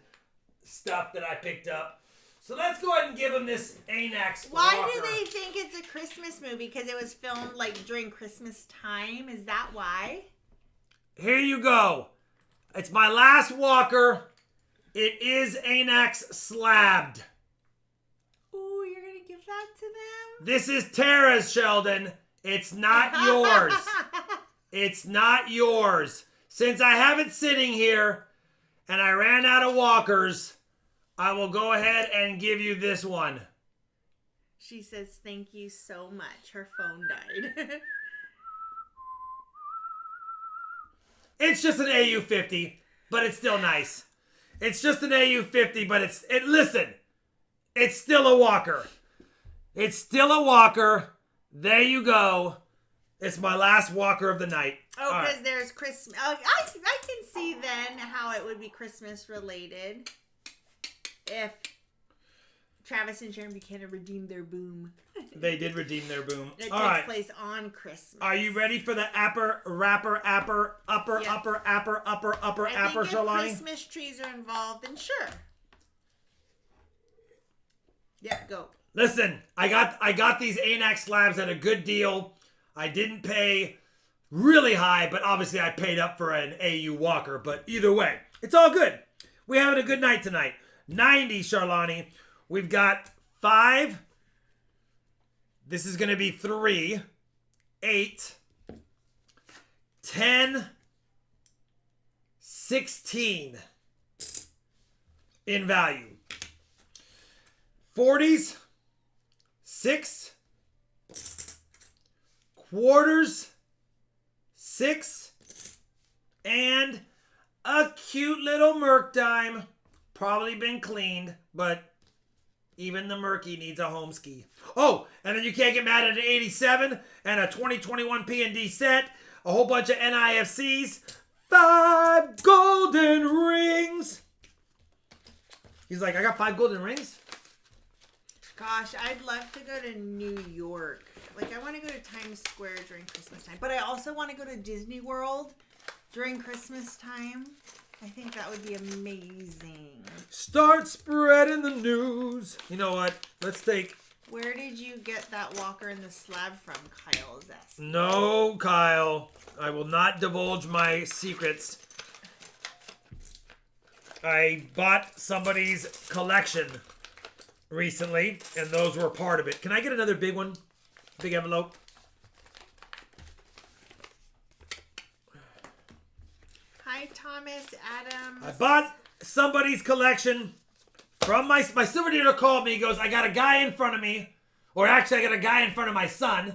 stuff that I picked up. So let's go ahead and give him this Anax Why walker. do they think it's a Christmas movie? Because it was filmed during Christmas time? Is that why? Here you go. It's my last walker. It is Anax slabbed. Ooh, you're going to give that to them? This is Tara's, Sheldon. It's not yours. It's not yours. Since I have it sitting here and I ran out of walkers, I will go ahead and give you this one. She says, thank you so much. Her phone died. It's just an AU50, but it's still nice. It's just an AU50, but listen, it's still a walker. It's still a walker. There you go. It's my last walker of the night. Oh, because there's Christmas. I can see then how it would be Christmas related. If Travis and Sharon Buchanan redeemed their boom. They did redeem their boom. It All takes right. place on Christmas. Are you ready for the upper, rapper, upper, Shalani? Christmas trees are involved, then sure. Yeah, go. Listen, I got these Anax slabs at a good deal. I didn't pay really high, but obviously I paid up for an AU walker. But either way, it's all good. We're having a good night tonight. 90, Charlani. We've got 5. This is going to be 3, 8, 10, 16 in value. 40s, 6, quarters, 6, and a cute little Merc dime. Probably been cleaned, but even the Murky needs a home ski. Oh, and then you can't get mad at an 87 and a 2021 P&D set, a whole bunch of NIFCs, 5 golden rings. He's like, I got 5 golden rings? Gosh, I'd love to go to New York. I want to go to Times Square during Christmas time. But I also want to go to Disney World during Christmas time. I think that would be amazing. Start spreading the news. You know what? Let's take... Where did you get that walker in the slab from, Kyle is asking. No, Kyle. I will not divulge my secrets. I bought somebody's collection recently, and those were part of it. Can I get another big one? Big envelope? Hi, Thomas, Adam. I bought somebody's collection from my silver dealer called me. He goes, I got a guy in front of me, or actually I got a guy in front of my son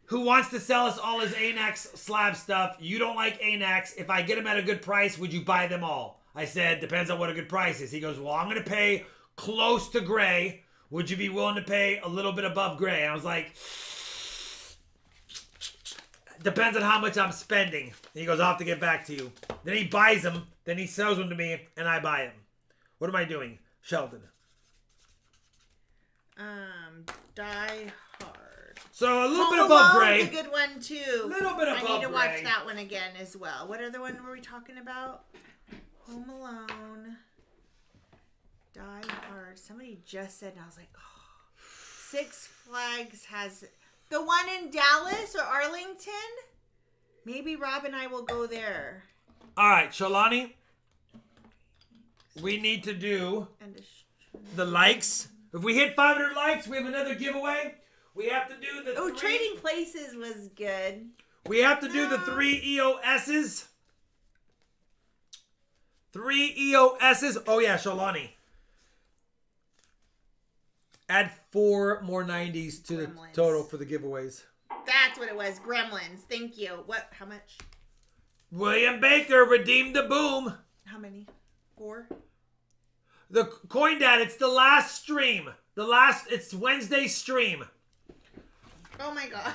who wants to sell us all his Anax slab stuff. You don't like Anax. If I get them at a good price, would you buy them all? I said, depends on what a good price is. He goes, well, I'm going to pay close to gray. Would you be willing to pay a little bit above gray? And I was like, depends on how much I'm spending. And he goes, I'll have to get back to you. Then he buys them. Then he sells them to me, and I buy them. What am I doing, Sheldon? Die Hard. So a little Home bit above Alone's gray. a good one too. A little bit above gray. I need to watch that one again as well. What other one were we talking about? Home Alone. Die Hard. Somebody just said, and I was like, oh. Six Flags has the one in Dallas or Arlington. Maybe Rob and I will go there. All right, Shalani. We need to do the likes. If we hit 500 likes, we have another giveaway. We have to do the Trading Places was good. We have to do the 3 EOSs. 3 EOSs. Oh, yeah, Shalani. Add 4 more 90s to the total for the giveaways. That's what it was. Gremlins. Thank you. What? How much? William Baker redeemed the boom. How many? 4? The Coin Dad, it's the last stream. It's Wednesday's stream. Oh my god.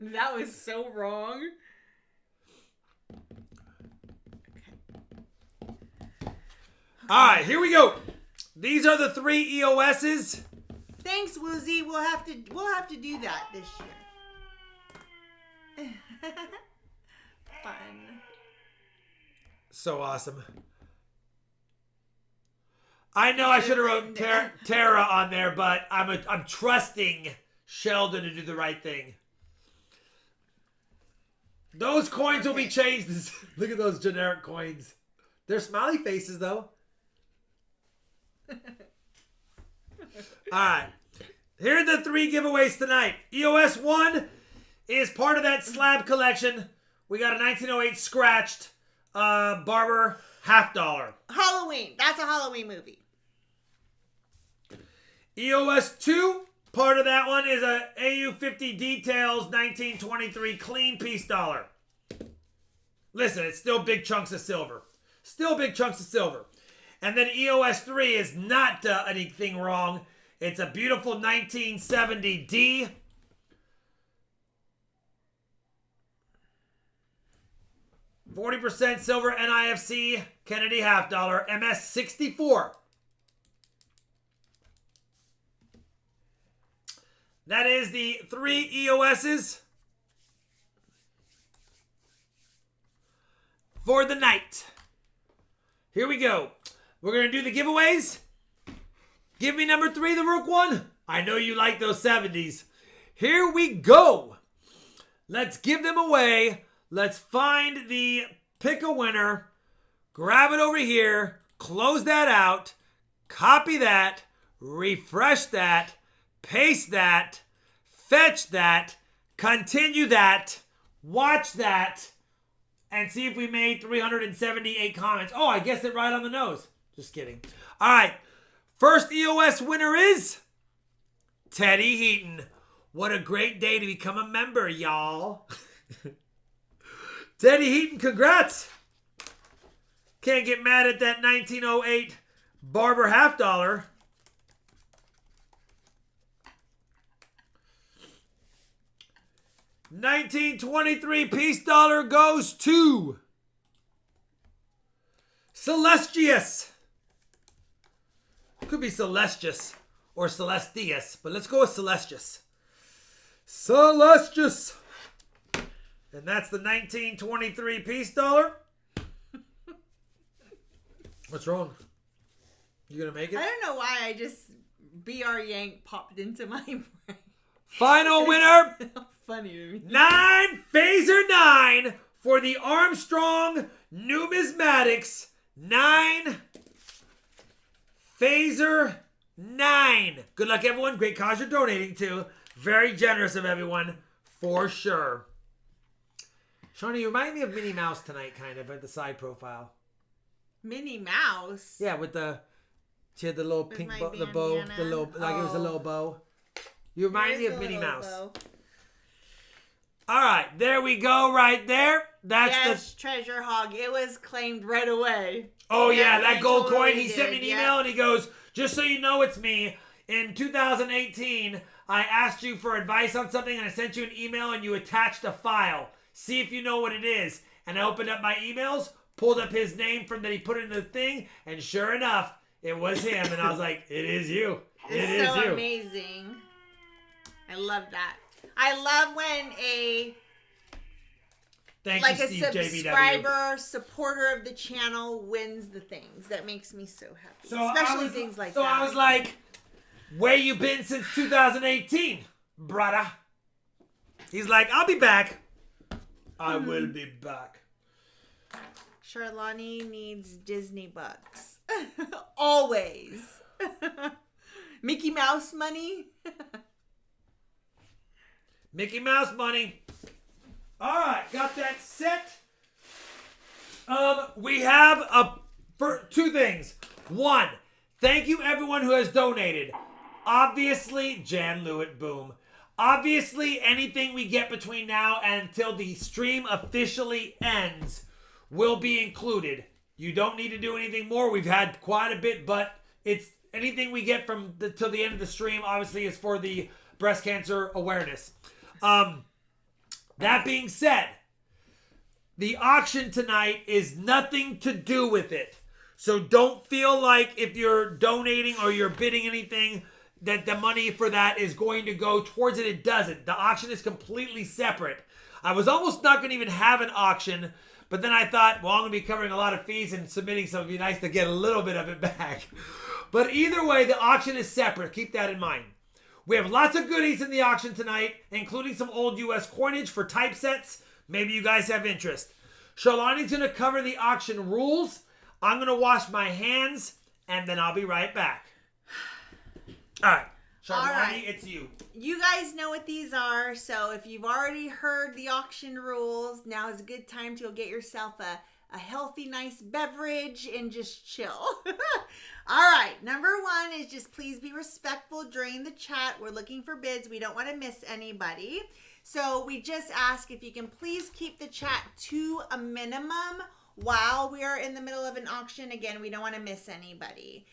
That was so wrong. All right, here we go. These are the 3 EOSs. Thanks, Woozy. We'll have to do that this year. Fun. So awesome. I know I should have wrote Tara on there, but I'm trusting Sheldon to do the right thing. Those coins will be changed. Look at those generic coins. They're smiley faces, though. All right. Here are the 3 giveaways tonight. EOS 1 is part of that slab collection. We got a 1908 scratched Barber $50. Halloween. That's a Halloween movie. EOS 2, part of that one is a AU50 Details 1923 clean piece dollar. Listen, it's still big chunks of silver. Still big chunks of silver. And then EOS 3 is not anything wrong. It's a beautiful 1970 D. %40 silver NIFC Kennedy $50 MS 64. That is the 3 EOSs for the night. Here we go. We're going to do the giveaways. Give me number 3, the Rook one. I know you like those 70s. Here we go. Let's give them away. Let's find the pick a winner. Grab it over here. Close that out. Copy that. Refresh that. Paste that. Fetch that. Continue that. Watch that. And see if we made 378 comments. Oh, I guessed it right on the nose. Just kidding. All right. First EOS winner is Teddy Heaton. What a great day to become a member, y'all. Teddy Heaton, congrats. Can't get mad at that 1908 Barber $50. $1923 piece dollar goes to Celestius. Could be Celestius or Celestius, but let's go with Celestius. Celestius. And that's the 1923 piece dollar. What's wrong? You gonna make it? I don't know why I just BR Yank popped into my brain. Final winner. Funny to me. 9 Phaser 9 for the Armstrong Numismatics. 9 Phaser 9. Good luck, everyone. Great cause you're donating to. Very generous of everyone, for sure. Shawnee, you remind me of Minnie Mouse tonight, kind of, at the side profile. Minnie Mouse? Yeah, with the... She had the little With pink my bow, the bow, bandana? the little, like it was a little bow. You remind me of Minnie Mouse. Bow. All right, there we go right there. That's yes, Treasure Hog. It was claimed right away. Oh, yeah, that gold totally coin. He sent me an email and he goes, just so you know it's me, in 2018, I asked you for advice on something and I sent you an email and you attached a file. See if you know what it is. And I opened up my emails, pulled up his name from that he put in the thing, and sure enough, it was him. And I was like, it is you. It's so amazing. I love that. I love when a subscriber, supporter of the channel wins the things. That makes me so happy. Especially things like that. So I was like, where you been since 2018, brother? He's like, I'll be back. I will be back. Charlani needs Disney bucks. Always. Mickey Mouse money. Mickey Mouse money. All right, got that set. We have for two things. One, thank you everyone who has donated. Obviously, Jan Lewitt, boom. Obviously, anything we get between now and until the stream officially ends will be included. You don't need to do anything more. We've had quite a bit, but it's anything we get from till the end of the stream, obviously, is for the breast cancer awareness. That being said, the auction tonight is nothing to do with it. So don't feel like if you're donating or you're bidding anything that the money for that is going to go towards it. It doesn't. The auction is completely separate. I was almost not going to even have an auction, but then I thought, well, I'm going to be covering a lot of fees and submitting, so it'd be nice to get a little bit of it back. But either way, the auction is separate. Keep that in mind. We have lots of goodies in the auction tonight, including some old US coinage for typesets. Maybe you guys have interest. Charlani's going to cover the auction rules. I'm going to wash my hands, and then I'll be right back. All right. Charlani, it's you. You guys know what these are, so if you've already heard the auction rules, now is a good time to go get yourself a healthy, nice beverage and just chill. All right. Number one is just please be respectful during the chat. We're looking for bids. We don't want to miss anybody. So we just ask if you can please keep the chat to a minimum while we are in the middle of an auction. Again, we don't want to miss anybody.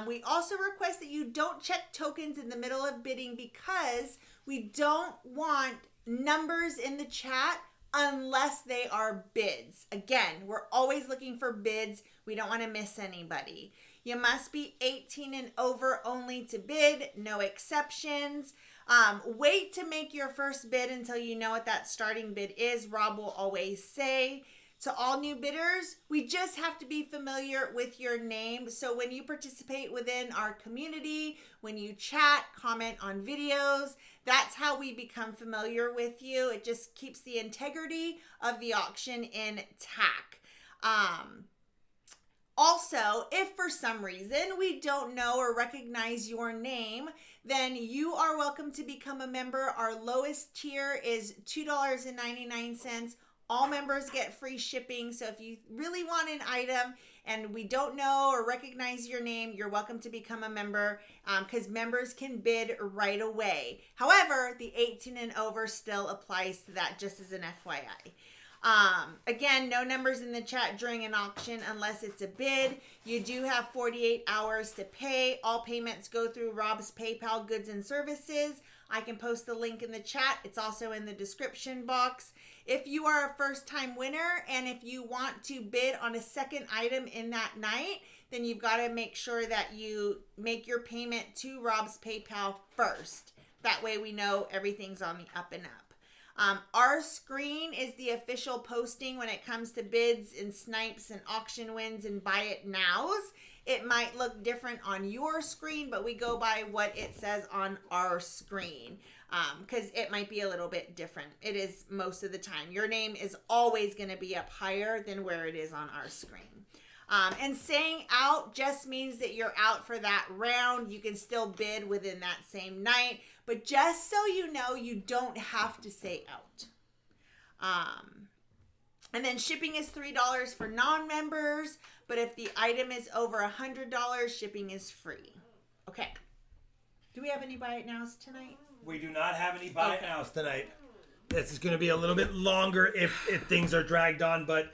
We also request that you don't check tokens in the middle of bidding because we don't want numbers in the chat unless they are bids. Again, we're always looking for bids. We don't want to miss anybody. You must be 18 and over only to bid, no exceptions. Wait to make your first bid until you know what that starting bid is. Rob will always say. To all new bidders, we just have to be familiar with your name. So when you participate within our community, when you chat, comment on videos, that's how we become familiar with you. It just keeps the integrity of the auction intact. Also, if for some reason we don't know or recognize your name, then you are welcome to become a member. Our lowest tier is $2.99. All members get free shipping. So if you really want an item and we don't know or recognize your name, you're welcome to become a member because members can bid right away. However, the 18 and over still applies to that, just as an FYI. Again, no numbers in the chat during an auction unless it's a bid. You do have 48 hours to pay. All payments go through Rob's PayPal Goods and Services. I can post the link in the chat. It's also in the description box. If you are a first-time winner and if you want to bid on a second item in that night, then you've got to make sure that you make your payment to Rob's PayPal first. That way we know everything's on the up and up. Our screen is the official posting when it comes to bids and snipes and auction wins and buy it nows. It might look different on your screen, but we go by what it says on our screen because it might be a little bit different. It is most of the time. Your name is always going to be up higher than where it is on our screen. And saying out just means that you're out for that round. You can still bid within that same night, but just so you know, you don't have to say out. And then shipping is $3 for non-members, but if the item is over $100, shipping is free. Okay. Do we have any buy it nows tonight? We do not have any buy it nows tonight. This is going to be a little bit longer if things are dragged on, but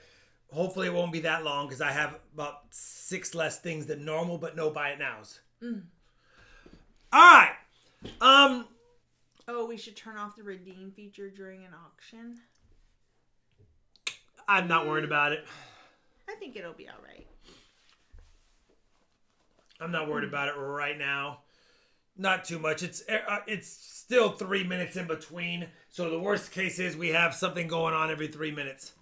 hopefully it won't be that long because I have about 6 less things than normal, but no buy it nows. All right. Oh, we should turn off the redeem feature during an auction. I'm not worried about it. I think it'll be all right. I'm not worried about it right now. Not too much. It's still 3 minutes in between. So the worst case is we have something going on every 3 minutes.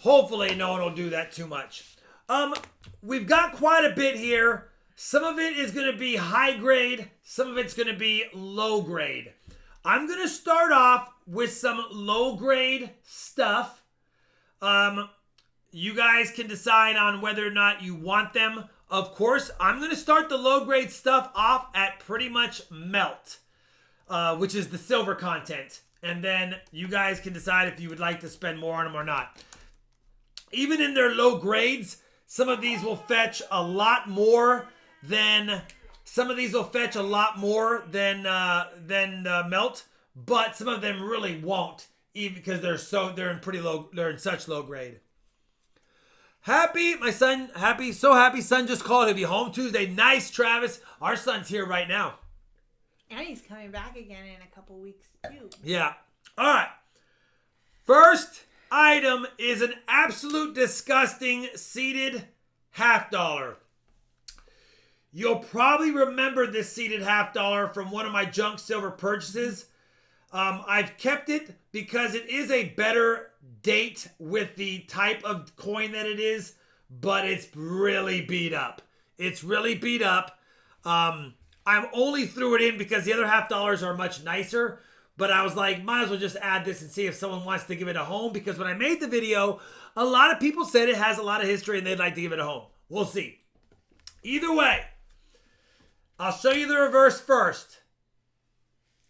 Hopefully no one will do that too much. We've got quite a bit here. Some of it is going to be high grade. Some of it's going to be low grade. I'm going to start off with some low grade stuff. You guys can decide on whether or not you want them. Of course, I'm going to start the low grade stuff off at pretty much melt, which is the silver content. And then you guys can decide if you would like to spend more on them or not. Even in their low grades, some of these will fetch a lot more than melt, but some of them really won't, even because they're in such low grade. So happy son just called. He'll be home Tuesday. Nice, Travis. Our son's here right now. And he's coming back again in a couple weeks too. Yeah. All right. First item is an absolute disgusting seated $50. You'll probably remember this seated $50 from one of my junk silver purchases. I've kept it because it is a better date with the type of coin that it is, but it's really beat up. I only threw it in because the other $50 are much nicer, but I was like, might as well just add this and see if someone wants to give it a home, because when I made the video, a lot of people said it has a lot of history and they'd like to give it a home. We'll see. Either way, I'll show you the reverse first.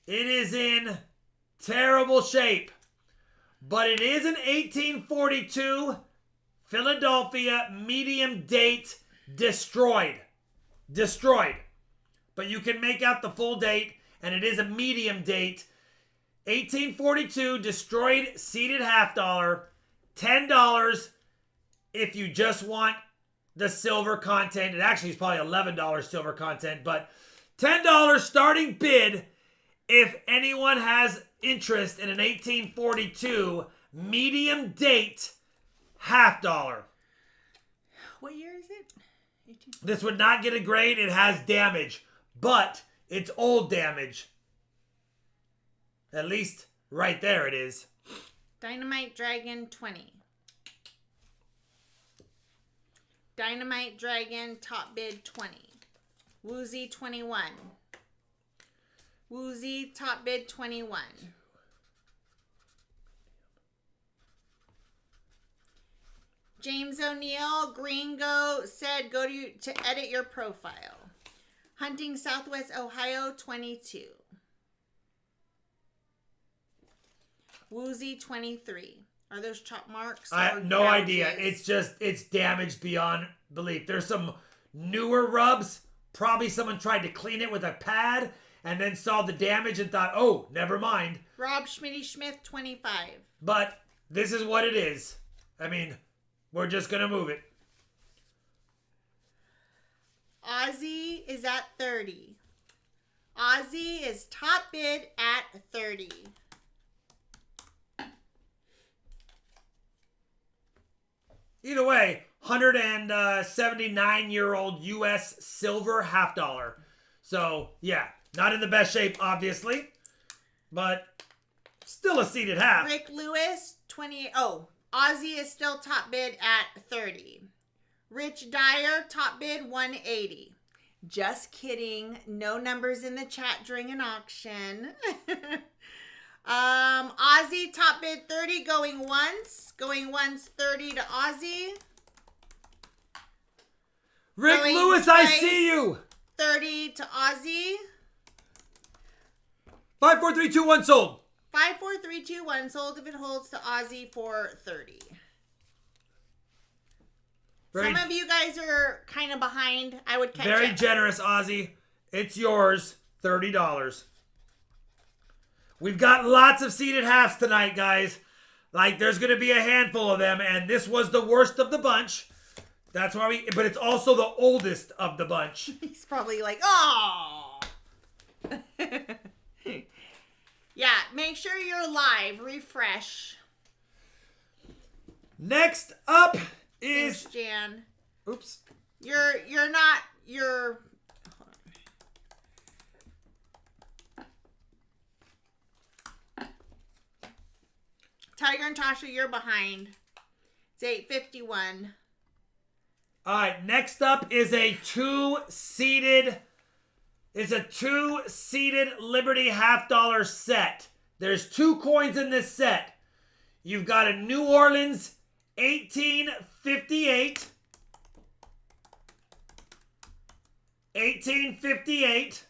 It is in terrible shape, but it is an 1842 Philadelphia medium date destroyed. But you can make out the full date, and it is a medium date. 1842 destroyed seated $50. $10 if you just want the silver content. It actually is probably $11 silver content, but $10 starting bid if anyone has interest in an 1842 medium date $50. What year is it? 18... This would not get a grade. It has damage, but it's old damage. At least right there it is. Dynamite Dragon 20. Dynamite Dragon top bid 20. Woozy 21. Woozy top bid 21. James O'Neill Gringo said go to edit your profile. Hunting Southwest Ohio 22. Woozy 23. Are those chop marks? I have no idea. It's damaged beyond belief. There's some newer rubs. Probably someone tried to clean it with a pad and then saw the damage and thought, oh, never mind. Rob Schmitty-Smith 25. But this is what it is. I mean, we're just going to move it. Ozzy is at 30. Ozzy is top bid at 30. Either way, 179-year-old U.S. silver $50. So, yeah, not in the best shape, obviously, but still a seated half. Rick Lewis, 28. Oh, Ozzy is still top bid at 30. Rich Dyer, top bid 180. Just kidding. No numbers in the chat during an auction. Ozzy top bid 30, going once 30 to Ozzy. Rick Lewis, I see you. 30 to Ozzy. 5, 4, 3, 2, 1 sold. 5, 4, 3, 2, 1 sold if it holds to Ozzy for 30. Some of you guys are kind of behind. I would catch very up. Generous, Ozzy. It's yours. $30. We've got lots of seated halves tonight, guys. Like, there's going to be a handful of them, and this was the worst of the bunch. That's why but it's also the oldest of the bunch. He's probably like, oh. Yeah, make sure you're live. Refresh. Next up is... Thanks, Jan. Oops. You're not... You're... Tiger and Tasha, you're behind. It's 8:51. All right, next up is a two-seated Liberty $half set. There's 2 coins in this set. You've got a New Orleans 1858. 1858.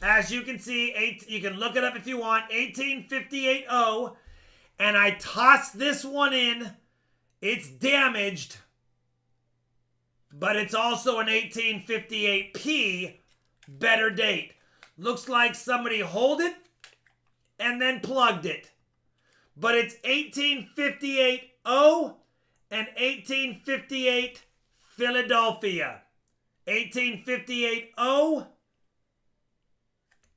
As you can see, you can look it up if you want. 1858-0. And I tossed this one in. It's damaged. But it's also an 1858P. Better date. Looks like somebody hold it and then plugged it. But it's 1858-0 and 1858 Philadelphia. 1858-0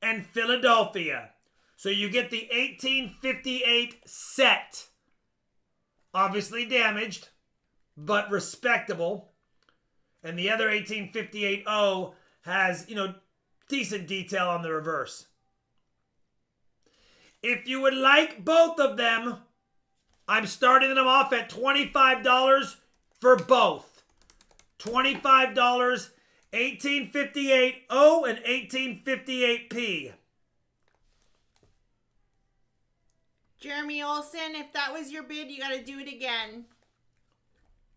and Philadelphia. So you get the 1858 set. Obviously damaged, but respectable. And the other 1858-0 has, decent detail on the reverse. If you would like both of them, I'm starting them off at $25 for both. $25, 1858-0 and 1858P. Jeremy Olson, if that was your bid, you got to do it again.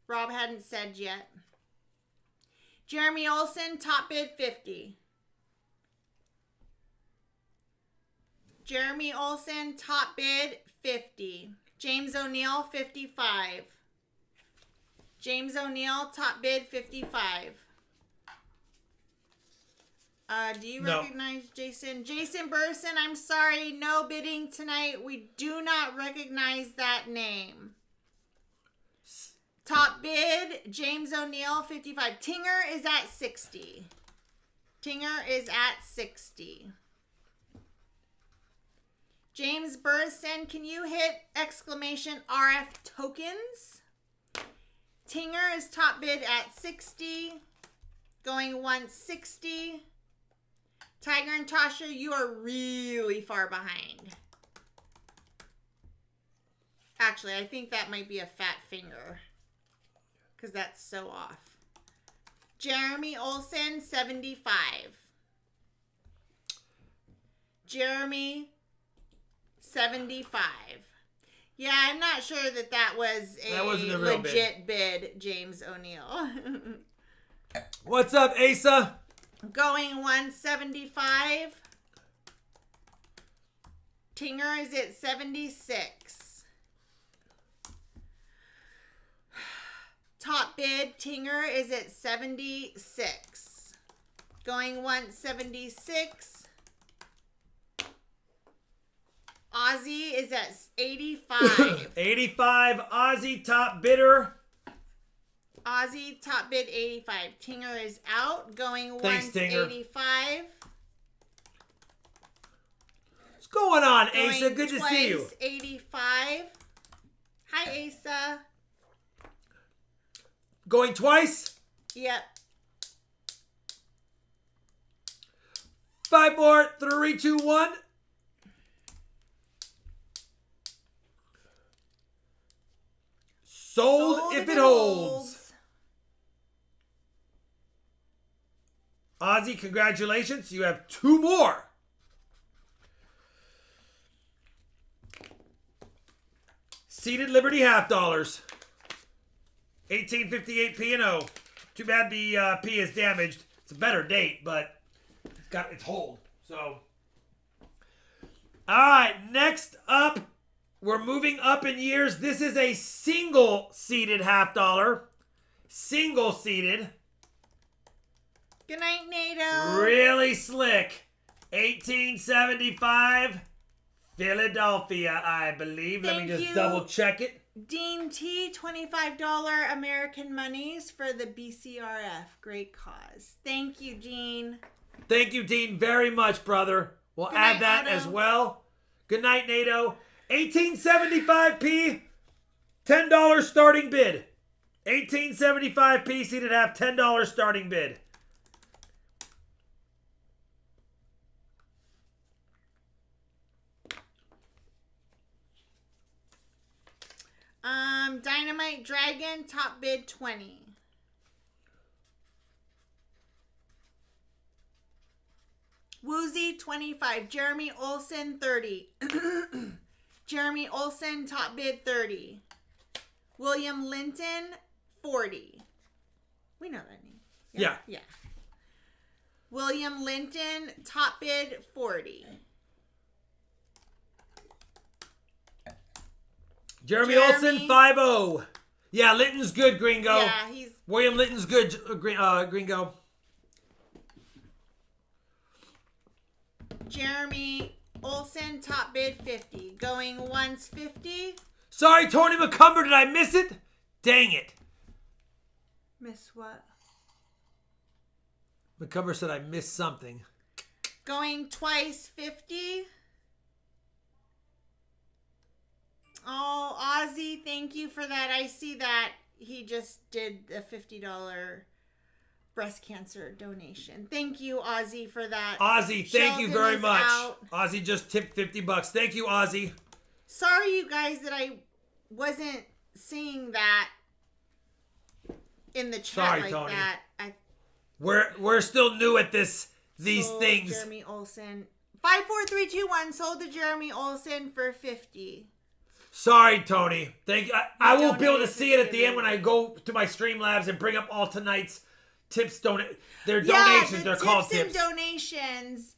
Rob hadn't said yet. Jeremy Olson, top bid 50. Jeremy Olson, top bid 50. James O'Neill, 55. James O'Neill, top bid 55. Do you recognize Jason? Jason Burson, I'm sorry, no bidding tonight. We do not recognize that name. Top bid, James O'Neill, 55. Tinger is at 60. Tinger is at 60. James Burson, can you hit exclamation RF tokens? Tinger is top bid at 60. Going 160. Tiger and Tasha, you are really far behind. Actually, I think that might be a fat finger. Because that's so off. Jeremy Olson, 75. Jeremy, 75. Yeah, I'm not sure that was a legit bid, James O'Neill. What's up, Asa? Going 175. Tinger is at 76. Top bid, Tinger is at 76. Going 176. Ozzy is at 85. 85, Ozzy top bidder. Ozzy, top bid 85. Tinger is out. Going Thanks, once, Tinger. 85. What's going on, Going Asa? Good to see you. 85. Hi, Asa. Going twice? Yep. 5, 4, 3, 2, 1. Sold if it holds. Ozzy, congratulations. You have 2 more. Seated Liberty $half. 1858 P and O. Too bad the P is damaged. It's a better date, but it's got its hold. So, all right. Next up, we're moving up in years. This is a single-seated $half. Single-seated. Good night, NATO. Really slick. 1875. Philadelphia, I believe. Let me Thank just you. double check it. Dean T, $25 American monies for the BCRF. Great cause. Thank you, Dean. Thank you, Dean, very much, brother. We'll Good add night, that Otto. as well. Good night, NATO. 1875p, $10 starting bid. 1875p seated half, $10 starting bid. Dynamite Dragon, top bid 20. Woozy 25. Jeremy Olson 30. Jeremy Olson, top bid 30. William Linton 40. We know that name. Yeah. William Linton, top bid 40. Jeremy Olson 5-0. Yeah, Linton's good, Gringo. Yeah, he's William Linton's good, Gringo. Jeremy Olson, top bid 50. Going once 50. Sorry, Tony McCumber, did I miss it? Dang it. Miss what? McCumber said I missed something. Going twice 50. Oh, Ozzy, thank you for that. I see that he just did a $50 breast cancer donation. Thank you, Ozzy, for that. Ozzy, thank you very is much. out. Ozzy just tipped $50. Thank you, Ozzy. Sorry, you guys, that I wasn't seeing that in the chat. Sorry, like Tony. that. We're still new at these sold things. Jeremy Olson. 54321 sold to Jeremy Olson for 50. Sorry, Tony. Thank you. I will be able to donated see it at to the end when I go to my Streamlabs and bring up all tonight's tips. They're donations. They're called tips. And donations,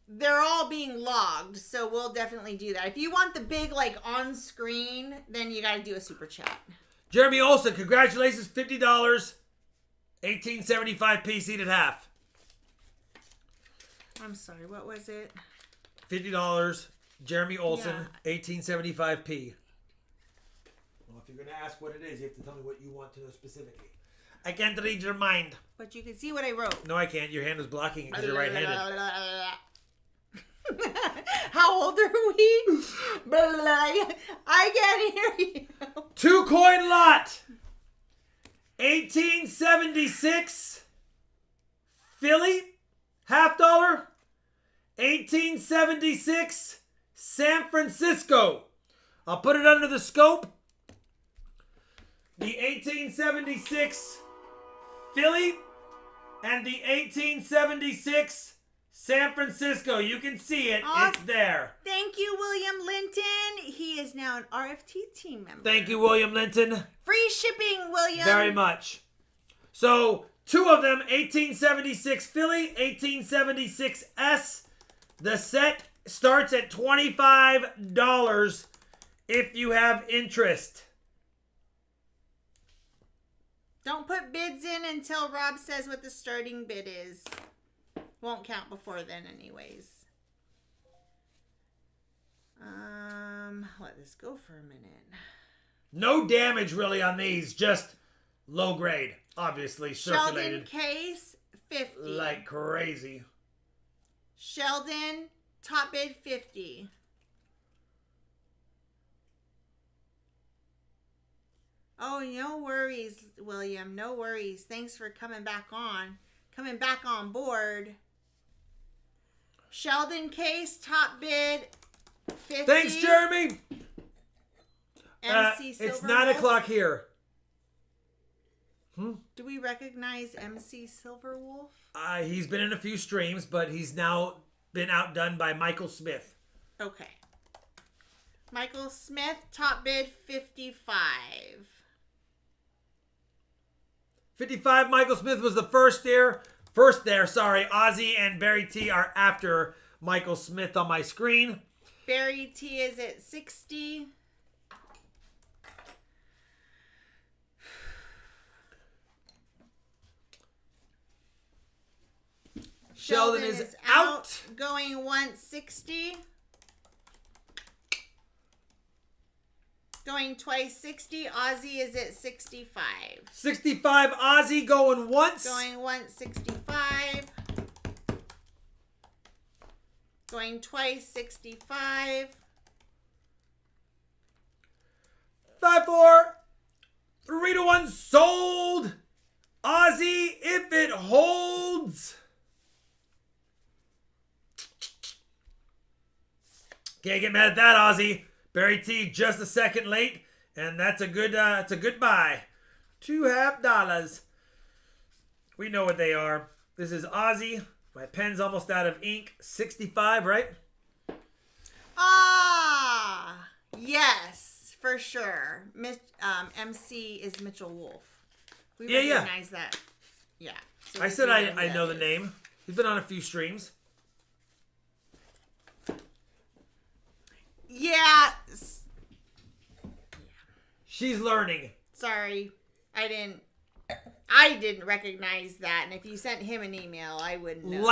they're all being logged, so we'll definitely do that. If you want the big on screen, then you got to do a super chat. Jeremy Olson, congratulations, $50, 1875p seated half. I'm sorry, what was it? $50, Jeremy Olson, Yeah. 1875p. Well, if you're going to ask what it is, you have to tell me what you want to know specifically. I can't read your mind. But you can see what I wrote. No, I can't. Your hand is blocking it because you're right-handed. How old are we? I can't hear you. 2-coin lot. 1876 Philly, $50. 1876 San Francisco. I'll put it under the scope. The 1876 Philly and the 1876 San Francisco. You can see it. Awesome. It's there. Thank you, William Linton. He is now an RFT team member. Thank you, William Linton. Free shipping, William. Very much. So, two of them, 1876 Philly, 1876 S. The set starts at $25 if you have interest. Don't put bids in until Rob says what the starting bid is. Won't count before then anyways. Let this go for a minute. No damage really on these, just low grade, obviously circulated. Sheldon Case, 50. Like crazy. Sheldon, top bid, 50. Oh, no worries, William. No worries. Thanks for coming back on board. Sheldon Case, top bid, 50. Thanks, Jeremy. MC it's Silverwolf. 9 o'clock here. Do we recognize MC Silverwolf? He's been in a few streams, but he's now been outdone by Michael Smith. Okay. Michael Smith, top bid, 55. 55, Michael Smith was the first there. Ozzy and Barry T are after Michael Smith on my screen. Barry T is at 60. Sheldon is out. Going 160. Going twice 60. Aussie is at 65. 65 Aussie going once. Going once 65. Going twice 65. 5, 4, 3 to 1 sold. Aussie if it holds. Can't get mad at that, Aussie. Barry T just a second late, and that's a good buy. $2.50. We know what they are. This is Aussie. My pen's almost out of ink. 65, right? Ah, yes, for sure. MC is Mitchell Wolf. We recognize that. Yeah. So I said I know the name. He's been on a few streams. Yeah. She's learning. Sorry, I didn't recognize that. And if you sent him an email, I wouldn't know.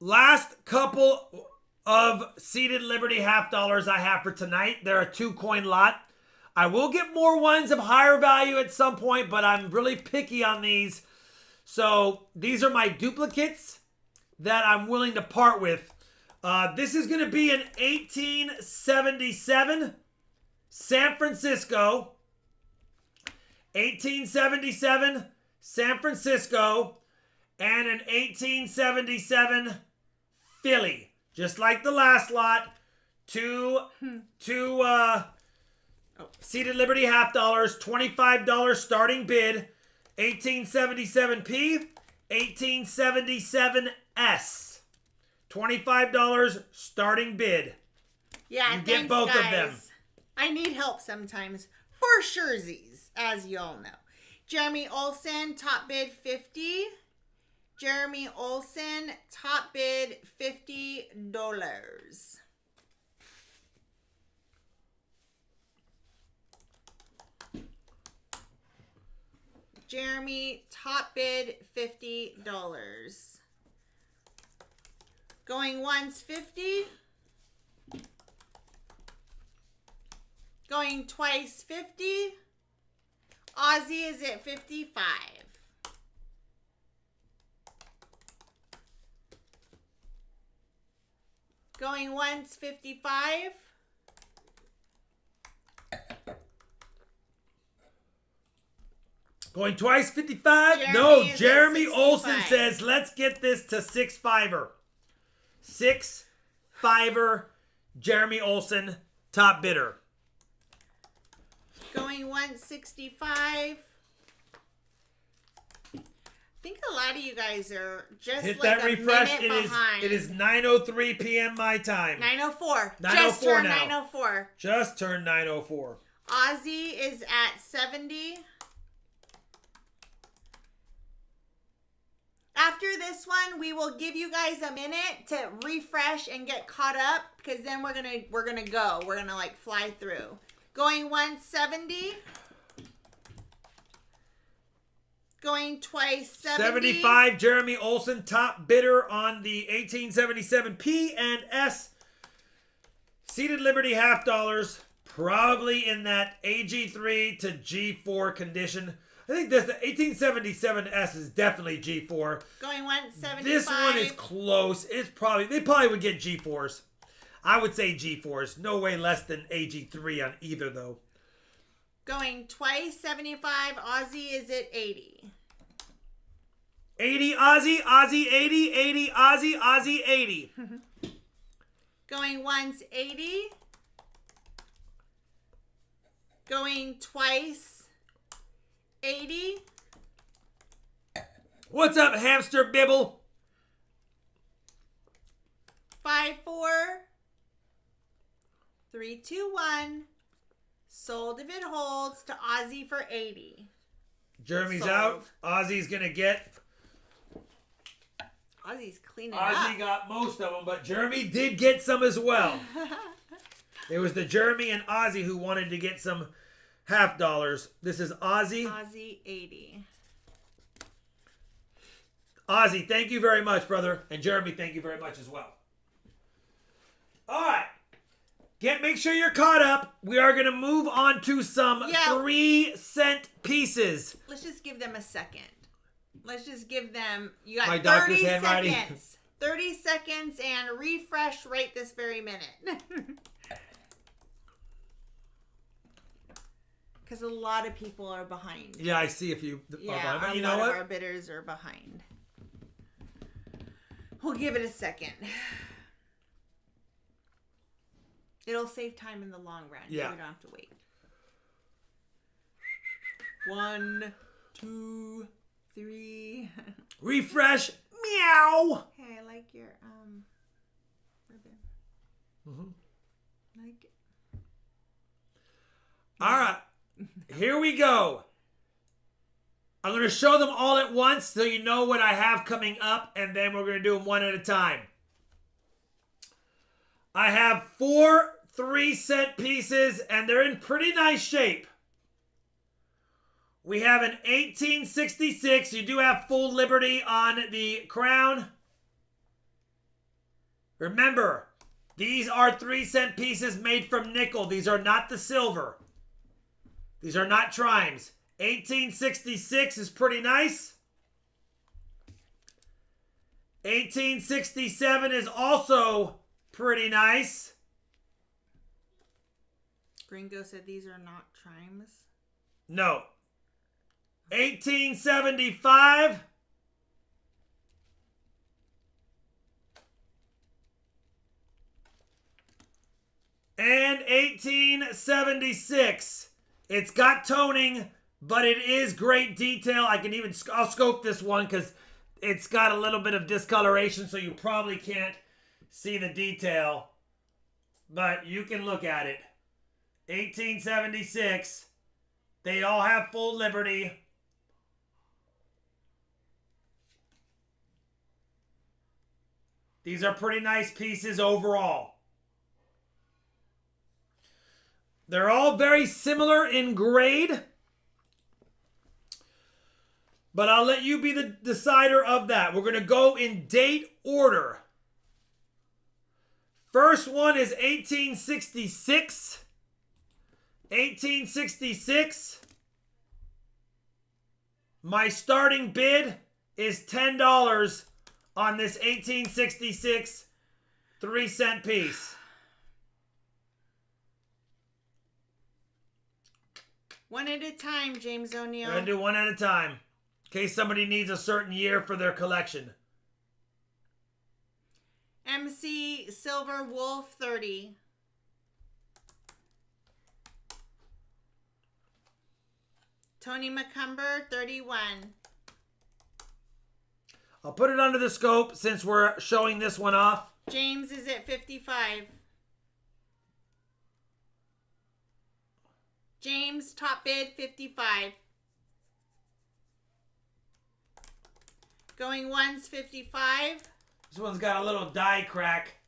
Last couple of Seated Liberty $half I have for tonight. They're a 2-coin lot. I will get more ones of higher value at some point, but I'm really picky on these. So these are my duplicates that I'm willing to part with. This is going to be an 1877 San Francisco. 1877 San Francisco. And an 1877 Philly. Just like the last lot. Two Seated Liberty $half, $25 starting bid. 1877P, 1877S. $25 starting bid. Yeah, you get both guys. of them. I need help sometimes for surezies, as you all know. Jeremy Olson, top bid 50. Jeremy Olson, top bid $50. Jeremy, top bid $50. Going once 50. Going twice 50. Aussie is at 55. Going once 55. Going twice 55? Jeremy Olson says, let's get this to 6-5er. 6-5er, Jeremy Olson, top bidder. Going 165. I think a lot of you guys are just hit like that a refresh. minute behind. It is 9:03 p.m. my time. 9:04. 9:04 Just turned now. 9:04. Just turned 9:04. Aussie is at 70. After this one, we will give you guys a minute to refresh and get caught up, because then we're gonna go. We're gonna like fly through. Going 170. Going twice 70. 75, Jeremy Olson, top bidder on the 1877 P and S. Seated Liberty $half, probably in that AG3 to G4 condition. I think the 1877S is definitely G4. Going 175. This one is close. They probably would get G4s. I would say G4s. No way less than AG3 on either, though. Going twice 75. Aussie is at 80. 80 Aussie, Aussie 80, 80 Aussie, Aussie 80. Going once 80. Going twice 80. What's up, Hamster Bibble? 5, 4, 3, 2, 1. Sold if it holds to Aussie for 80. Jeremy's Sold. out. Aussie's going to get. Aussie's cleaning Aussie up. got most of them, but Jeremy did get some as well. It was the Jeremy and Aussie who wanted to get some $half. This is Aussie. Aussie 80. Aussie, thank you very much, brother. And Jeremy, thank you very much as well. All right. Make sure you're caught up. We are going to move on to some 3-cent pieces. Let's just give them a second. Let's just give them, you got My 30 doctor's handwriting. seconds. 30 seconds and refresh right this very minute. Because a lot of people are behind. Yeah, I see a few. Yeah, but you a know lot what? of our bidders are behind. We'll give it a second. It'll save time in the long run. Yeah. So we don't have to wait. 1, 2, 3. Refresh. Meow. Hey, I like your ribbon. Like it. All right. Here we go. I'm going to show them all at once so you know what I have coming up, and then we're going to do them one at a time. I have 4 3-cent pieces, and they're in pretty nice shape. We have an 1866. You do have full liberty on the crown. Remember, these are 3-cent pieces made from nickel. These are not the silver. These are not trimes. 1866 is pretty nice. 1867 is also pretty nice. Gringo said these are not trimes. No. 1875. And 1876. It's got toning, but it is great detail. I'll scope this one because it's got a little bit of discoloration, so you probably can't see the detail. But you can look at it. 1876. They all have full liberty. These are pretty nice pieces overall. They're all very similar in grade. But I'll let you be the decider of that. We're going to go in date order. First one is 1866. 1866. My starting bid is $10 on this 1866 3-cent piece. One at a time, James O'Neill. We're going to do one at a time. In case somebody needs a certain year for their collection. MC Silver Wolf 30. Tony McCumber 31. I'll put it under the scope since we're showing this one off. James is at 55. James, top bid, 55. Going once, 55. This one's got a little die crack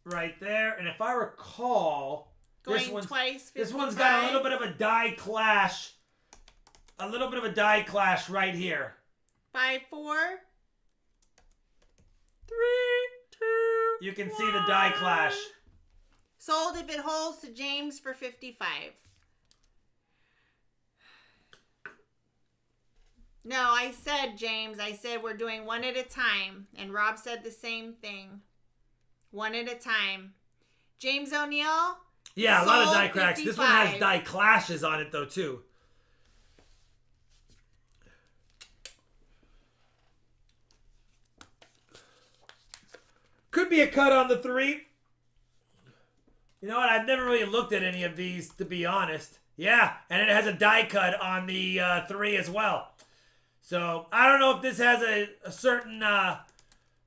right there. And if I recall, Going twice, 55. This one's got a little bit of a die clash. A little bit of a die clash right here. 5-4. 3, 2. You can see the die clash. Sold if it holds to James for 55. No, I said, James, I said we're doing one at a time. And Rob said the same thing. One at a time. James O'Neill? Yeah, a lot of die 55. cracks. This one has die clashes on it, though, too. Could be a cut on the 3. You know what? I've never really looked at any of these, to be honest. Yeah, and it has a die cut on the 3 as well. So, I don't know if this has a certain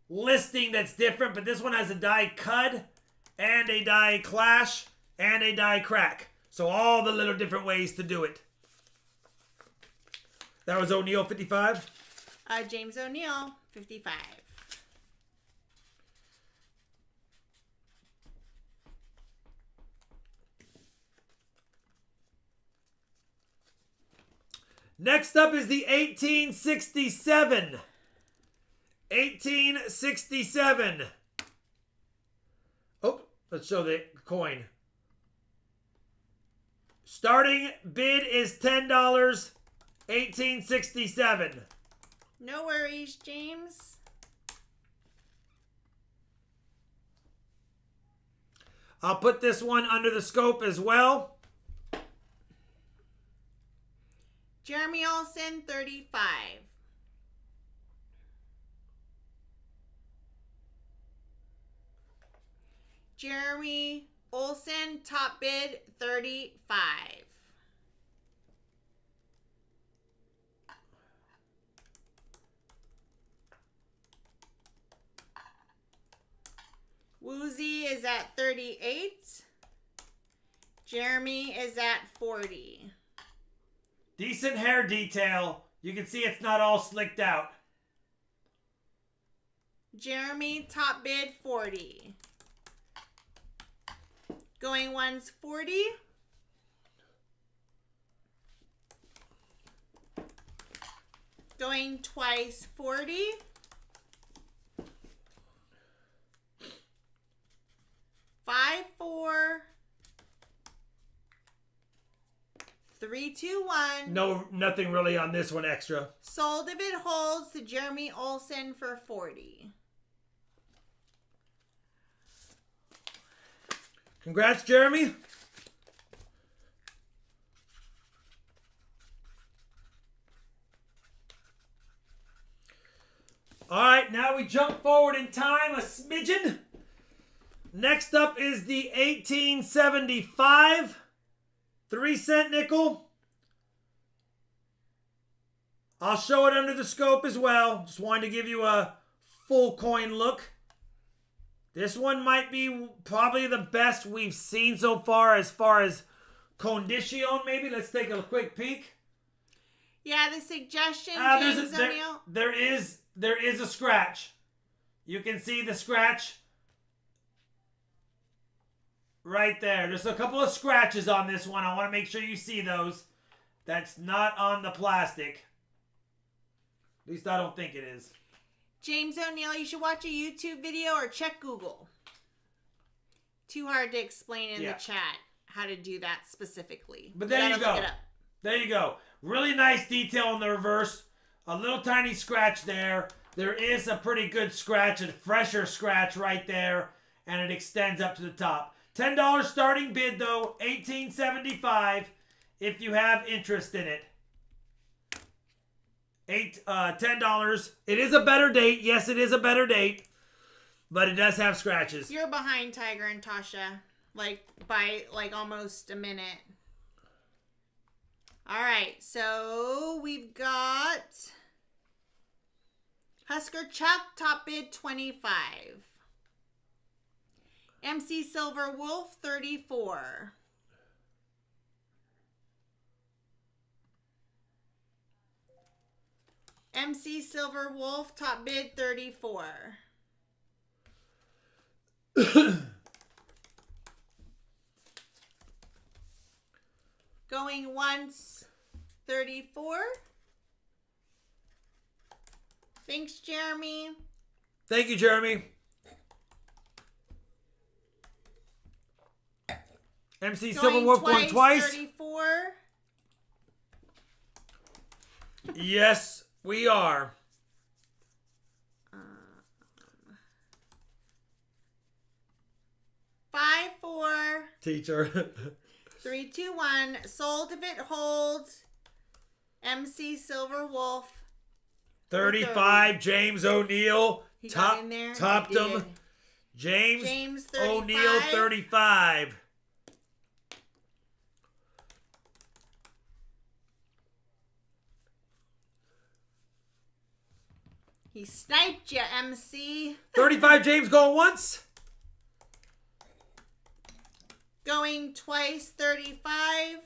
listing that's different, but this one has a die cut and a die clash and a die crack. So, all the little different ways to do it. That was O'Neill, 55? James O'Neill, 55. Next up is the 1867. 1867. Oh, Let's show the coin. Starting bid is $10. 1867. No worries, James. I'll put this one under the scope as well. Jeremy Olsen, 35. Jeremy Olsen, top bid, 35. Woozy is at 38. Jeremy is at 40. Decent hair detail. You can see it's not all slicked out. Jeremy, top bid, 40. Going once, 40. Going twice, 40. 5, 4. 3, 2, 1. No, nothing really on this one extra. Sold if it holds to Jeremy Olsen for 40. Congrats, Jeremy. All right, now we jump forward in time a smidgen. Next up is the 1875 3-cent nickel. I'll show it under the scope as well. Just wanted to give you a full coin look. This one might be probably the best we've seen so far as condition, maybe. Let's take a quick peek. Yeah, the suggestion, James O'Neill. There is a scratch. You can see the scratch right there. There's a couple of scratches on this one. I want to make sure you see those. That's not on the plastic. At least I don't think it is. James O'Neill, you should watch a YouTube video or check Google. Too hard to explain in the chat how to do that specifically. But there you go. There you go. Really nice detail on the reverse. A little tiny scratch there. There is a pretty good scratch, a fresher scratch right there. And it extends up to the top. $10 starting bid though. $18.75 if you have interest in it. $10. It is a better date. Yes, it is a better date. But it does have scratches. You're behind Tiger and Tasha. By almost a minute. Alright, so we've got Husker Chuck, top bid 25. MC Silver Wolf, 34. MC Silver Wolf, top bid 34. Going once, 34. Thanks, Jeremy. Thank you, Jeremy. MC Silver Wolf going twice. 34. Yes, we are. 5, 4. Teacher. 3, 2, 1. Sold if it holds. MC Silver Wolf. 35. James O'Neill. Got in there. Topped him. James O'Neill, 35. He sniped you, MC. 35 James going once. Going twice, 35.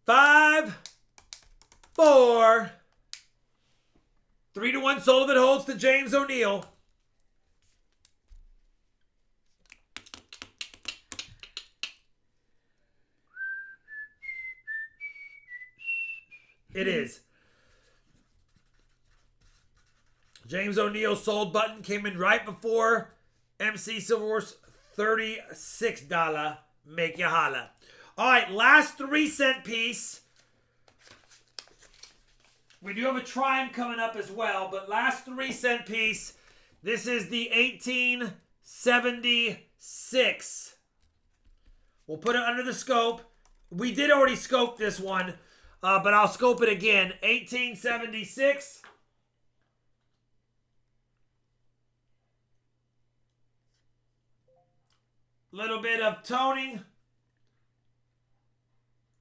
5, 4. 3 to 1 sold if it holds to James O'Neill. It is. James O'Neill sold button came in right before MC Silverworth's $36. Make you holla. All right, last 3-cent piece. We do have a Triumph coming up as well, but last 3-cent piece. This is the 1876. We'll put it under the scope. We did already scope this one, but I'll scope it again. 1876. Little bit of toning.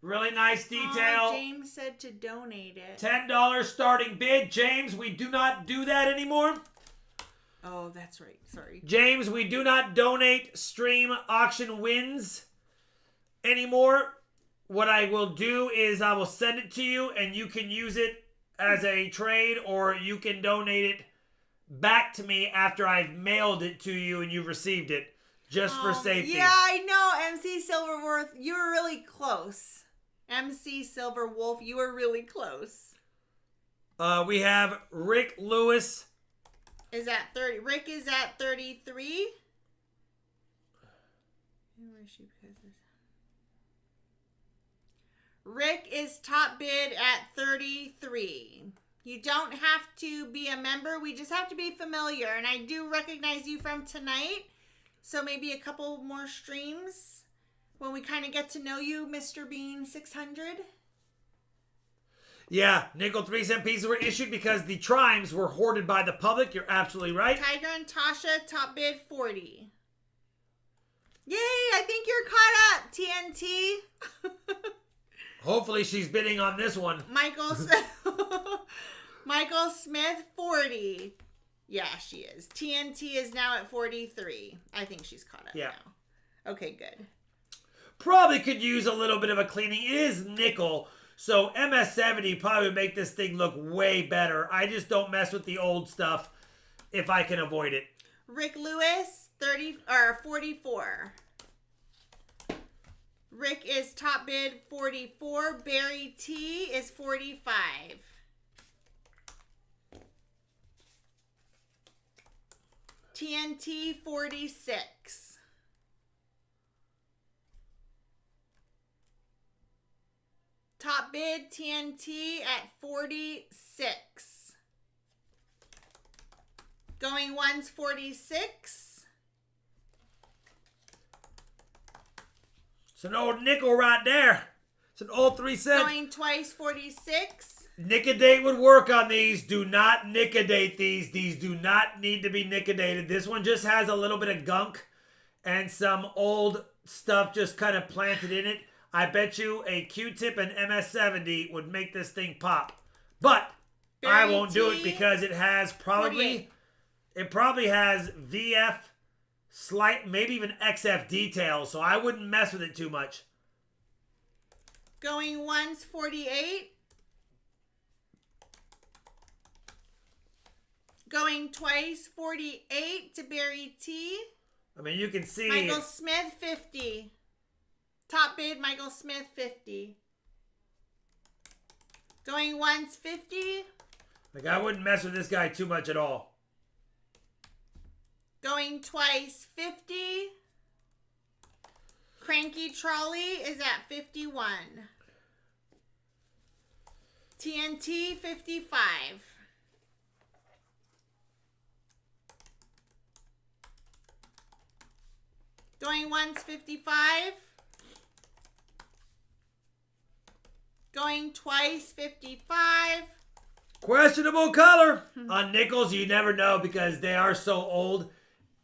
Really nice detail. James said to donate it. $10 starting bid. James, we do not do that anymore. Oh, that's right. Sorry. James, we do not donate stream auction wins anymore. What I will do is I will send it to you and you can use it as a trade, or you can donate it back to me after I've mailed it to you and you've received it, just for safety. Yeah, I know. MC Silverworth, you were really close. MC Silverwolf, you were really close. We have Rick Lewis. Is at 30. Rick is at 33. Where is she? Rick is top bid at 33. You don't have to be a member. We just have to be familiar. And I do recognize you from tonight. So maybe a couple more streams when we kind of get to know you, Mr. Bean 600. Yeah, nickel 3-cent pieces were issued because the Triumphs were hoarded by the public. You're absolutely right. Tiger and Tasha, top bid 40. Yay, I think you're caught up, TNT. Hopefully she's bidding on this one. Michael Smith, 40. Yeah, she is. TNT is now at 43. I think she's caught up now. Okay, good. Probably could use a little bit of a cleaning. It is nickel, so MS-70 probably would make this thing look way better. I just don't mess with the old stuff if I can avoid it. Rick Lewis, 44. Rick is top bid 44. Barry T is 45. TNT 46. Top bid TNT at 46. Going once 46. It's an old nickel right there. It's an old 3-cent. Going twice 46. Nicodate would work on these. Do not nicodate these. These do not need to be nicodated. This one just has a little bit of gunk and some old stuff just kind of planted in it. I bet you a Q-tip and MS-70 would make this thing pop. But I won't do it because it has probably... 48. It probably has VF, slight, maybe even XF details, so I wouldn't mess with it too much. Going once 48. Going twice 48 to Barry T. I mean, you can see... Michael Smith, 50. Top bid, Michael Smith, 50. Going once, 50. Like, I wouldn't mess with this guy too much at all. Going twice, 50. Cranky Trolley is at 51. TNT, 55. Going once, 55. Going twice, 55. Questionable color. On nickels, you never know because they are so old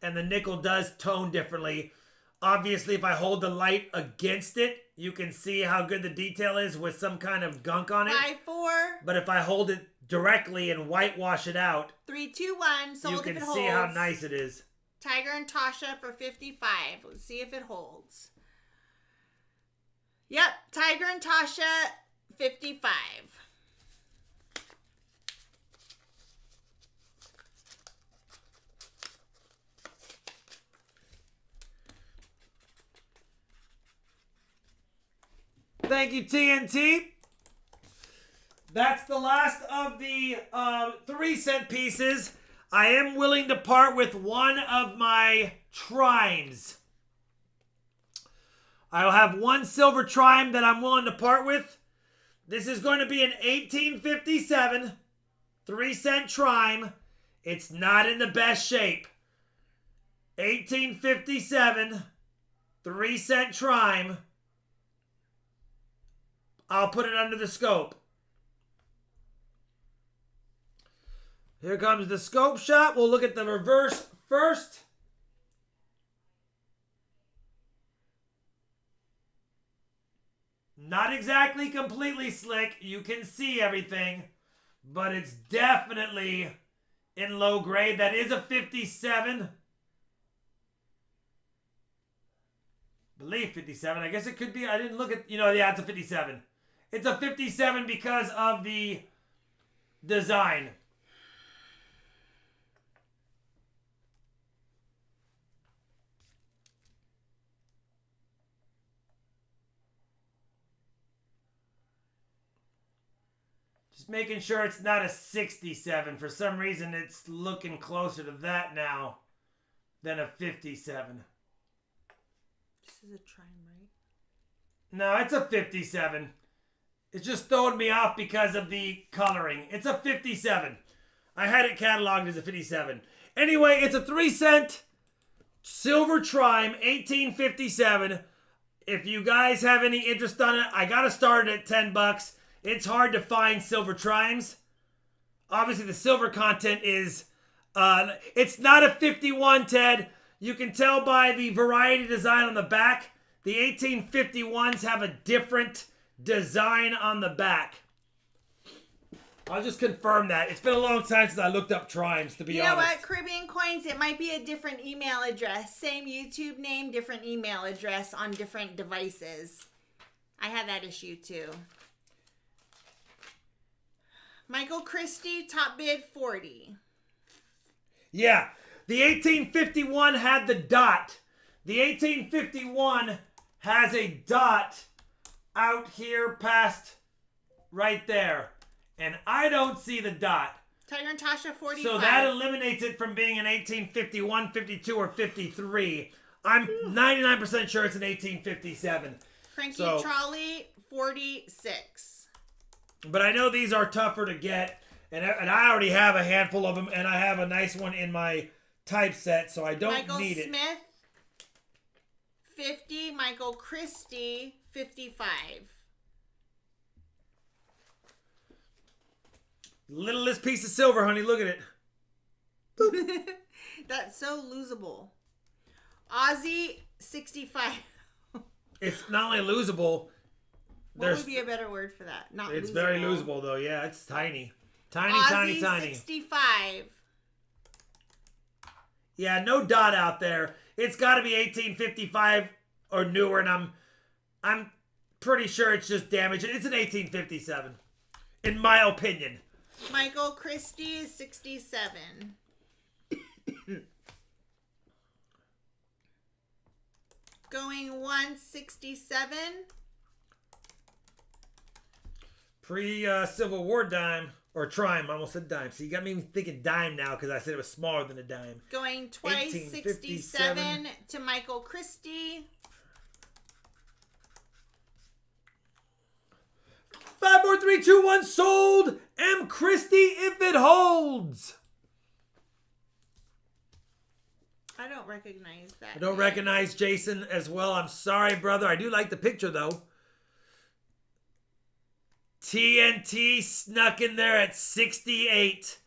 and the nickel does tone differently. Obviously, if I hold the light against it, you can see how good the detail is with some kind of gunk on it. 5-4. But if I hold it directly and whitewash it out, 3-2-1. Sold you if can it holds. see how nice it is. Tiger and Tasha for 55. Let's see if it holds. Yep, Tiger and Tasha, 55. Thank you, TNT. That's the last of the 3-cent pieces. I am willing to part with one of my trimes. I'll have one silver trime that I'm willing to part with. This is going to be an 1857 3-cent trime. It's not in the best shape. 1857 3-cent trime. I'll put it under the scope. Here comes the scope shot. We'll look at the reverse first. Not exactly completely slick. You can see everything, but it's definitely in low grade. That is a 57. I believe 57. I guess it could be. I didn't look at, yeah, it's a 57. It's a 57 because of the design. Just making sure it's not a 67. For some reason, it's looking closer to that now than a 57. This is a trime, right? No, it's a 57. It's just throwing me off because of the coloring. It's a 57. I had it cataloged as a 57. Anyway, it's a 3-cent silver trime, 1857. If you guys have any interest on it, I got to start it at $10. It's hard to find silver trimes. Obviously, the silver content is... it's not a 51, Ted. You can tell by the variety design on the back. The 1851s have a different design on the back. I'll just confirm that. It's been a long time since I looked up trimes, to be honest. You know what? Caribbean Coins, it might be a different email address. Same YouTube name, different email address on different devices. I had that issue too. Michael Christie, top bid 40. Yeah, the 1851 had the dot. The 1851 has a dot out here past right there. And I don't see the dot. Tiger and Tasha 45. So that eliminates it from being an 1851, 52, or 53. I'm 99% sure it's an 1857. Cranky Trolley 46. But I know these are tougher to get. And I already have a handful of them. And I have a nice one in my typeset. So I don't need it. Michael Smith 50. Michael Christie 55. Littlest piece of silver, honey. Look at it. That's so losable. Aussie 65. It's not only losable. What would be a better word for that? Not it's losable. Very losable, though. Yeah, it's tiny. Tiny, Aussie tiny. 65. Yeah, no dot out there. It's got to be 1855 or newer, and I'm pretty sure it's just damaged. It's an 1857, in my opinion. Michael Christie is 67. Going 167. Pre-Civil War dime. Or trime. I almost said dime. So you got me thinking dime now because I said it was smaller than a dime. Going twice 67 to Michael Christie. 5, 4, 3, 2, 1, sold. M. Christie, if it holds. I don't recognize that. I don't recognize Jason as well. I'm sorry, brother. I do like the picture, though. TNT snuck in there at 68.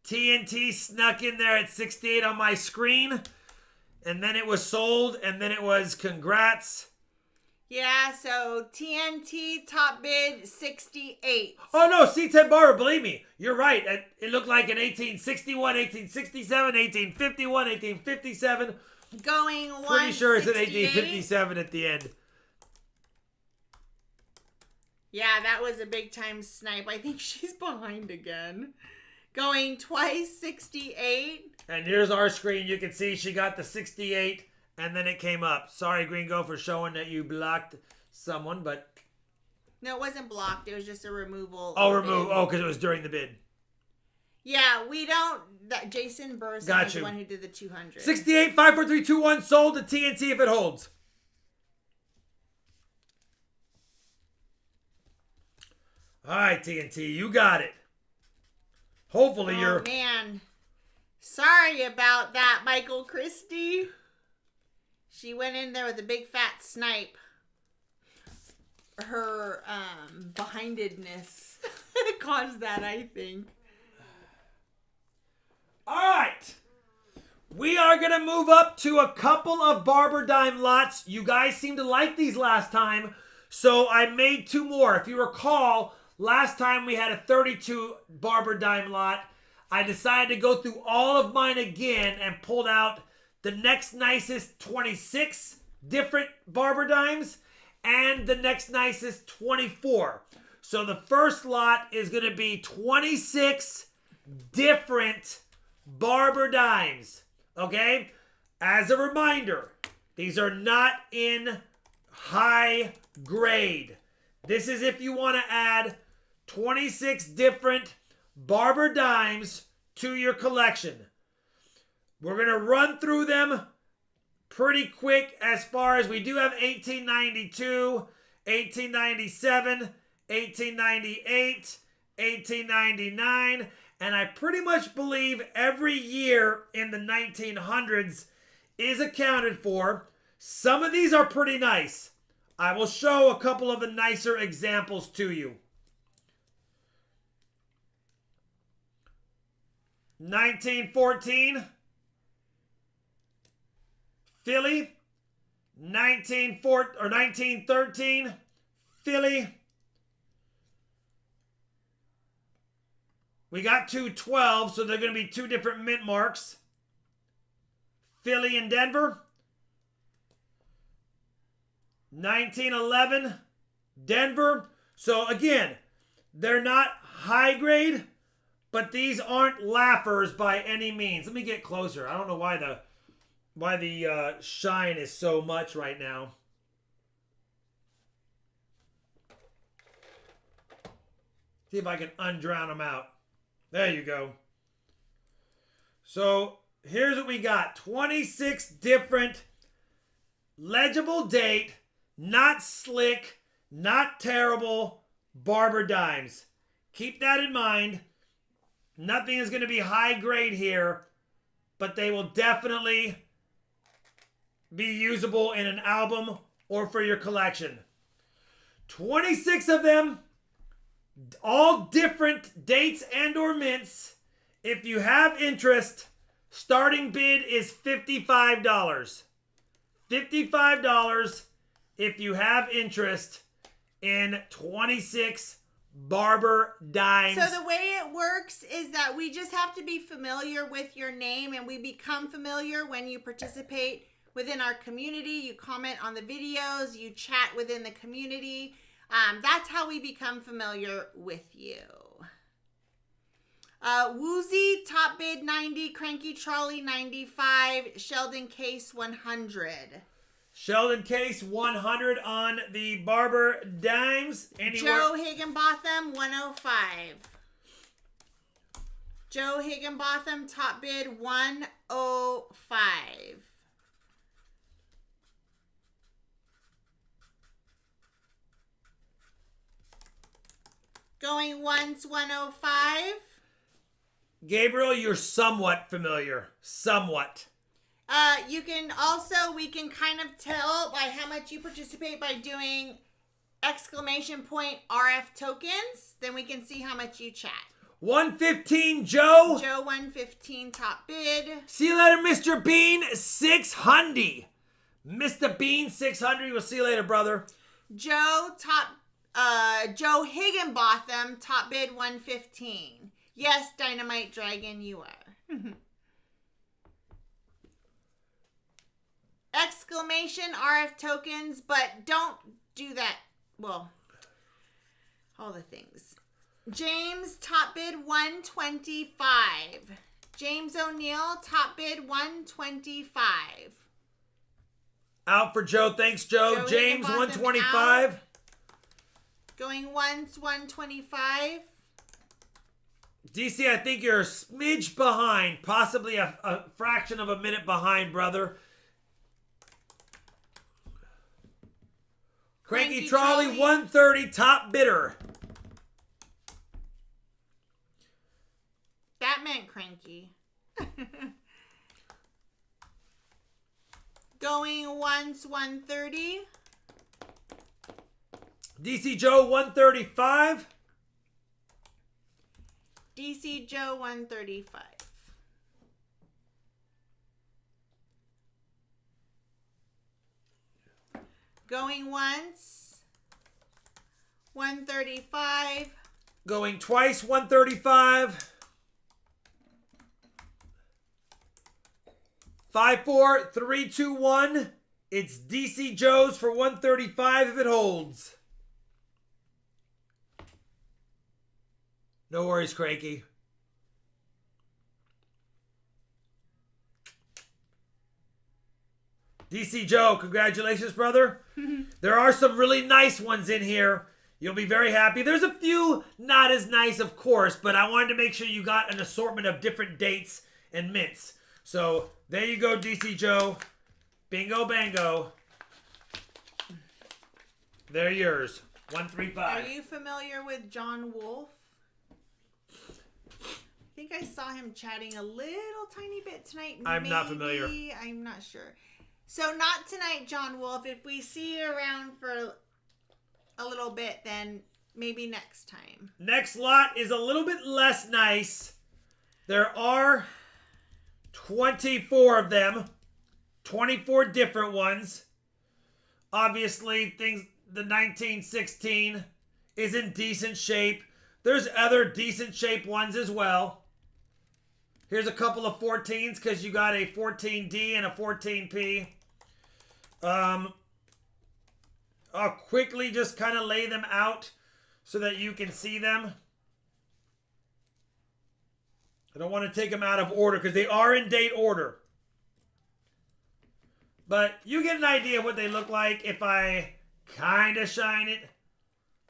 TNT snuck in there at 68 on my screen. And then it was sold. And then it was congrats. Yeah, so TNT top bid 68. Oh, no, C10 Barber, believe me. You're right. It looked like an 1861, 1867, 1851, 1857. Going 168. Pretty sure it's an 1857 at the end. Yeah, that was a big time snipe. I think she's behind again. Going twice 68. And here's our screen. You can see she got the 68. And then it came up. Sorry, Gringo, for showing that you blocked someone, but... No, it wasn't blocked. It was just a removal. Oh, remove. Oh, because it was during the bid. Yeah, we don't. Jason Burson Got is you. the one who did the 200. 68, 5, 4, 3, 2, 1. Sold to TNT if it holds. All right, TNT, you got it. Hopefully you're... Oh, man. Sorry about that, Michael Christie. She went in there with a big fat snipe. Her behindedness caused that, I think. All right. We are going to move up to a couple of Barber Dime lots. You guys seemed to like these last time, so I made 2 more. If you recall, last time we had a 32 Barber Dime lot. I decided to go through all of mine again and pulled out the next nicest 26 different Barber Dimes and the next nicest 24. So the first lot is going to be 26 different Barber Dimes. Okay? As a reminder, these are not in high grade. This is if you want to add 26 different Barber Dimes to your collection. We're going to run through them pretty quick as far as we do have 1892, 1897, 1898, 1899, and I pretty much believe every year in the 1900s is accounted for. Some of these are pretty nice. I will show a couple of the nicer examples to you. 1914, Philly. 1913, Philly. We got 212, so they're going to be 2 different mint marks. Philly and Denver. 1911, Denver. So again, they're not high grade, but these aren't laughers by any means. Let me get closer. I don't know why the shine is so much right now. See if I can undrown them out. There you go. So here's what we got. 26 different legible date, not slick, not terrible Barber Dimes. Keep that in mind. Nothing is going to be high grade here, but they will definitely be usable in an album or for your collection. 26 of them, all different dates and or mints. If you have interest, starting bid is $55. $55 if you have interest in 26 Barber Dimes. So the way it works is that we just have to be familiar with your name, and we become familiar when you participate within our community. You comment on the videos, you chat within the community. That's how we become familiar with you. Woozy, top bid 90, Cranky Charlie 95, Sheldon Case 100. Sheldon Case 100 on the Barber Dimes. Anywhere. Joe Higginbotham 105. Joe Higginbotham, top bid 105. Going once, 105. Gabriel, you're somewhat familiar. Somewhat. We can kind of tell by how much you participate by doing exclamation point RF tokens. Then we can see how much you chat. 115, Joe. Joe 115, top bid. See you later, Mr. Bean, 600. Mr. Bean, 600. We'll see you later, brother. Joe Higginbotham, top bid 115. Yes, Dynamite Dragon, you are. Exclamation RF tokens, but don't do that. Well, all the things. James, top bid 125. James O'Neill, top bid 125. Out for Joe. Thanks, Joe. James, 125. Going once, 125. DC, I think you're a smidge behind. Possibly a fraction of a minute behind, brother. Cranky Trolley, 130, top bidder. That meant cranky. Going once, 130. DC Joe, 135. DC Joe, 135. Going once, 135. Going twice, 135. 5, 4, 3, 2, 1. It's DC Joe's for 135 if it holds. No worries, Cranky. DC Joe, congratulations, brother. There are some really nice ones in here. You'll be very happy. There's a few not as nice, of course, but I wanted to make sure you got an assortment of different dates and mints. So there you go, DC Joe. Bingo, bango. They're yours. 135. Are you familiar with John Wolfe? I think I saw him chatting a little tiny bit tonight. I'm not familiar. I'm not sure. So not tonight, John Wolfe. If we see you around for a little bit, then maybe next time. Next lot is a little bit less nice. There are 24 of them. 24 different ones. Obviously, the 1916 is in decent shape. There's other decent shape ones as well. Here's a couple of 14s because you got a 14D and a 14P. I'll quickly just kind of lay them out so that you can see them. I don't want to take them out of order because they are in date order. But you get an idea of what they look like if I kind of shine it.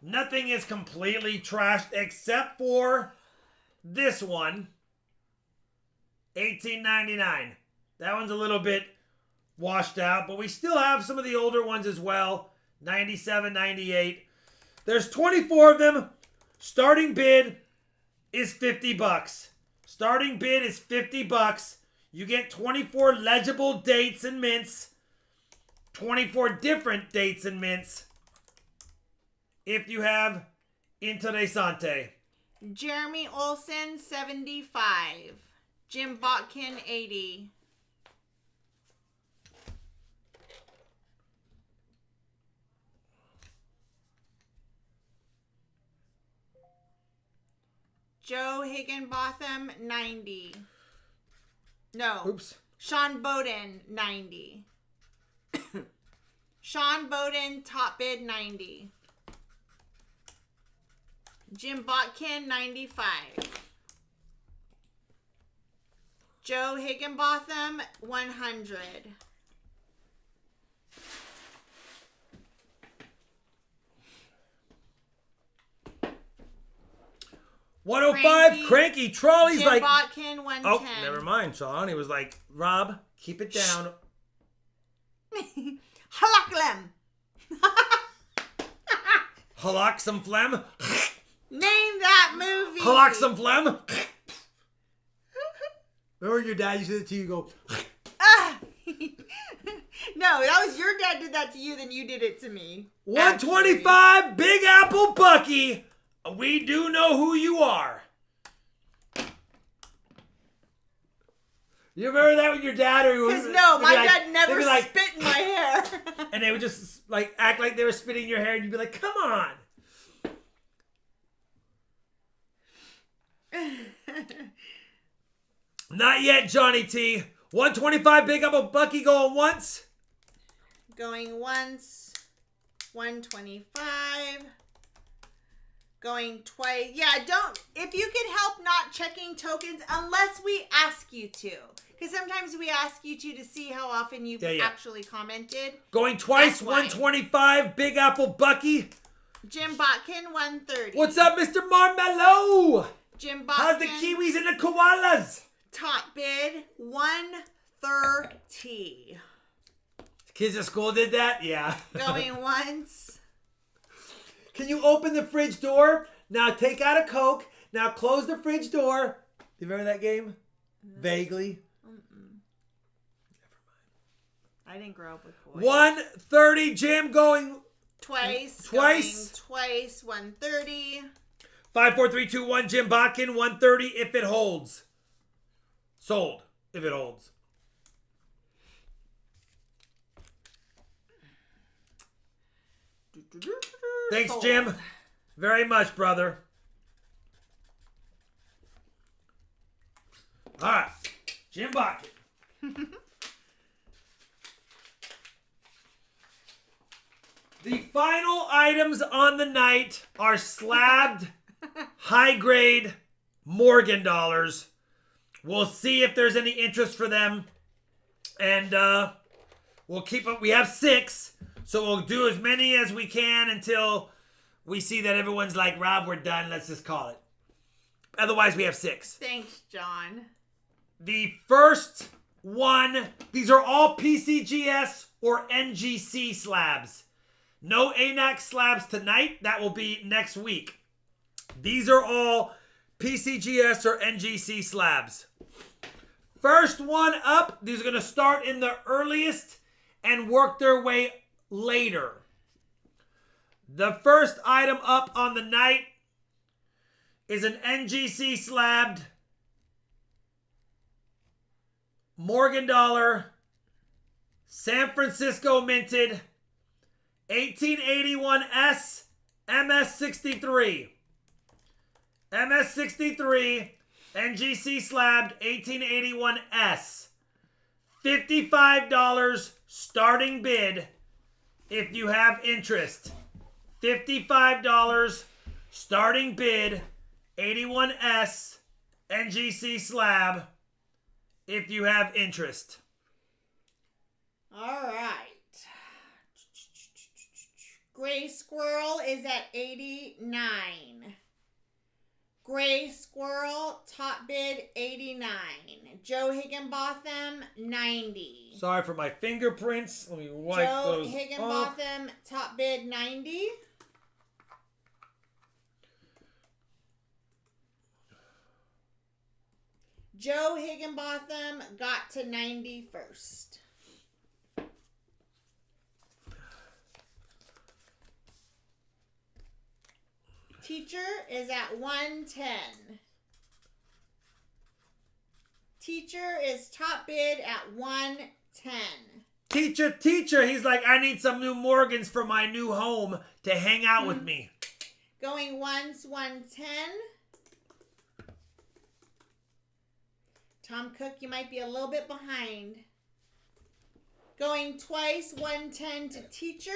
Nothing is completely trashed except for this one. $18.99. That one's a little bit washed out, but we still have some of the older ones as well. 97, 98. There's 24 of them. Starting bid is $50. Starting bid is $50. You get 24 legible dates and mints. 24 different dates and mints. If you have Interessante. Jeremy Olson, 75. Jim Botkin, 80. Joe Higginbotham, 90. No. Oops. Sean Bowden, 90. Sean Bowden, top bid, 90. Jim Botkin, 95. Joe Higginbotham, 100. $105 Cranky Trolley's Jim like... Botkin, 110. Oh, never mind, Sean. He was like, Rob, keep it down. Halaklem. Halak some phlegm. Name that movie. Halak some phlegm. Remember your dad used to do it to you, go... No, that was your dad did that to you, then you did it to me. 125 Big Apple Bucky. We do know who you are. You remember that with your dad? Because no, my dad never spit in my hair. And they would just like act like they were spitting in your hair and you'd be like, come on. Not yet, Johnny T. 125 Big Apple Bucky going once. Going once. 125. Going twice. Yeah, if you can help not checking tokens unless we ask you to. Because sometimes we ask you to see how often you've actually commented. Going twice, 125 Big Apple Bucky. Jim Botkin, 130. What's up, Mr. Marmello? Jim How's the Botkin. Kiwis and the koalas? Top bid, $130. Kids at school did that? Yeah. Going once. Can you open the fridge door? Now take out a Coke. Now close the fridge door. You remember that game? Vaguely. I didn't grow up with boys. 130, Jim, going Twice. Twice. Going twice, 130. 5, 4, 3, 2, 1, Jim Botkin, 130 if it holds. Sold if it holds. Thanks, Sold. Jim. Very much, brother. All right. Jim Botkin. The final items on the night are slabbed, high-grade Morgan dollars. We'll see if there's any interest for them. And we'll keep up. We have 6. So we'll do as many as we can until we see that everyone's like, Rob, we're done. Let's just call it. Otherwise, we have 6. Thanks, John. The first one, these are all PCGS or NGC slabs. No ANAC slabs tonight. That will be next week. These are all PCGS or NGC slabs. First one up, these are going to start in the earliest and work their way later. The first item up on the night is an NGC slabbed Morgan dollar, San Francisco minted, 1881S MS63. MS63 NGC slabbed 1881S. $55 starting bid if you have interest. $55 starting bid 81S NGC slab if you have interest. All right. Gray Squirrel is at 89. Gray Squirrel, top bid 89. Joe Higginbotham, 90. Sorry for my fingerprints. Let me wipe Joe those off. Higginbotham, top bid 90. Joe Higginbotham got to 90 first. Teacher is at 110. Teacher is top bid at 110. Teacher, he's like, I need some new Morgans for my new home to hang out with me. Going once, 110. Tom Cook, you might be a little bit behind. Going twice, 110 to Teacher.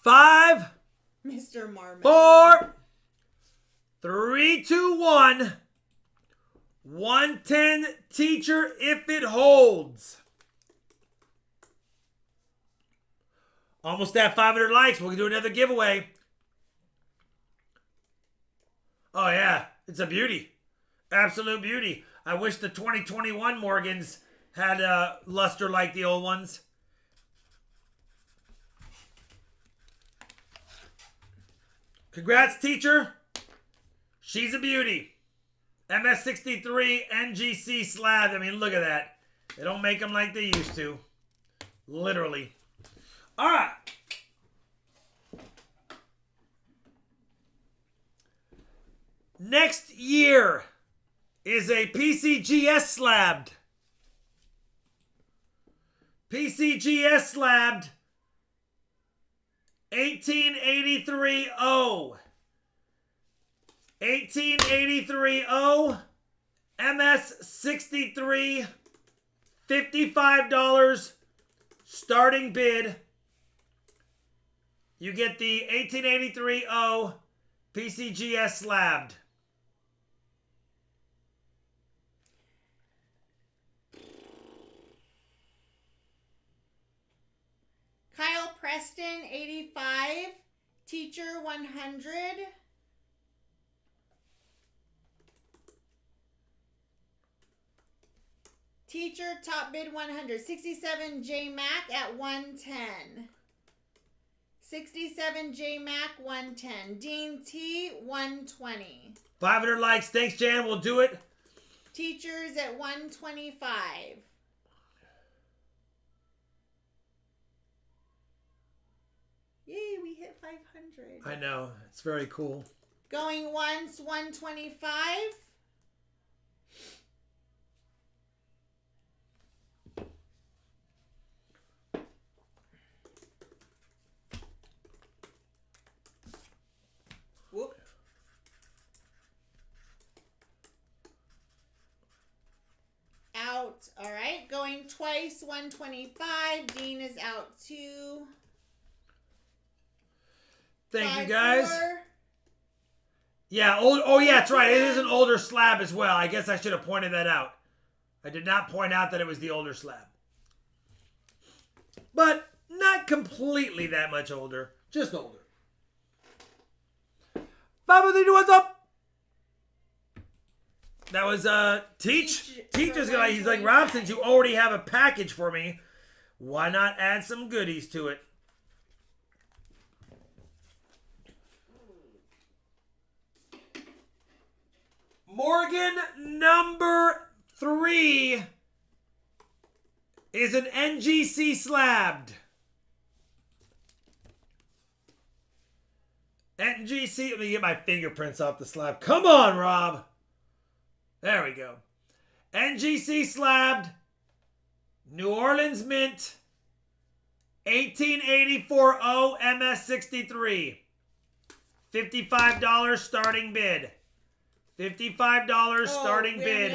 Five, Mr. Marmot. 4, 3, 2, 1. 110 Teacher if it holds. Almost at 500 likes. We'll do another giveaway. Oh, yeah. It's a beauty. Absolute beauty. I wish the 2021 Morgans had a luster like the old ones. Congrats, Teacher. She's a beauty. MS63 NGC slab. I mean, look at that. They don't make them like they used to. Literally. All right. Next year is a PCGS slabbed. PCGS slabbed 1883-0. 1883-0. MS63. $55 starting bid. You get the 1883-0 PCGS slabbed. Preston 85, Teacher 100. Teacher top bid 100. 67 J Mac at 110. 67 J Mac 110. Dean T 120. 500 likes. Thanks, Jan. We'll do it. Teachers at 125. Yay, we hit 500. I know. It's very cool. Going once, 125. Whoop. Out. All right. Going twice, 125. Dean is out too. Thank you, guys. 4. Yeah. Oh, yeah, that's right. It is an older slab as well. I guess I should have pointed that out. I did not point out that it was the older slab. But not completely that much older. Just older. 503, what's up? That was Teach. Teacher's guy. He's like, Rob, since you already have a package for me, why not add some goodies to it? Morgan number 3 is an NGC slabbed. NGC, let me get my fingerprints off the slab. Come on, Rob. There we go. NGC slabbed. New Orleans Mint. 1884 O MS63. $55 starting bid. $55 starting bid.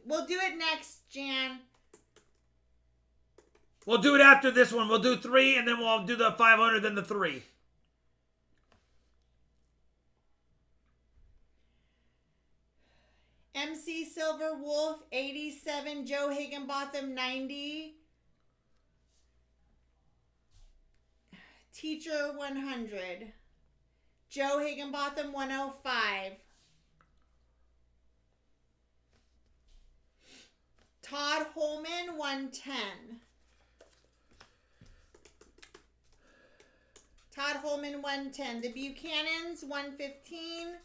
We'll do it next, Jan. We'll do it after this one. We'll do 3 and then we'll do the 500, then the 3. MC Silver Wolf 87, Joe Higginbotham 90. Teacher 100. Joe Higginbotham 105. Todd Holman 110. Todd Holman 110. The Buchanans 115.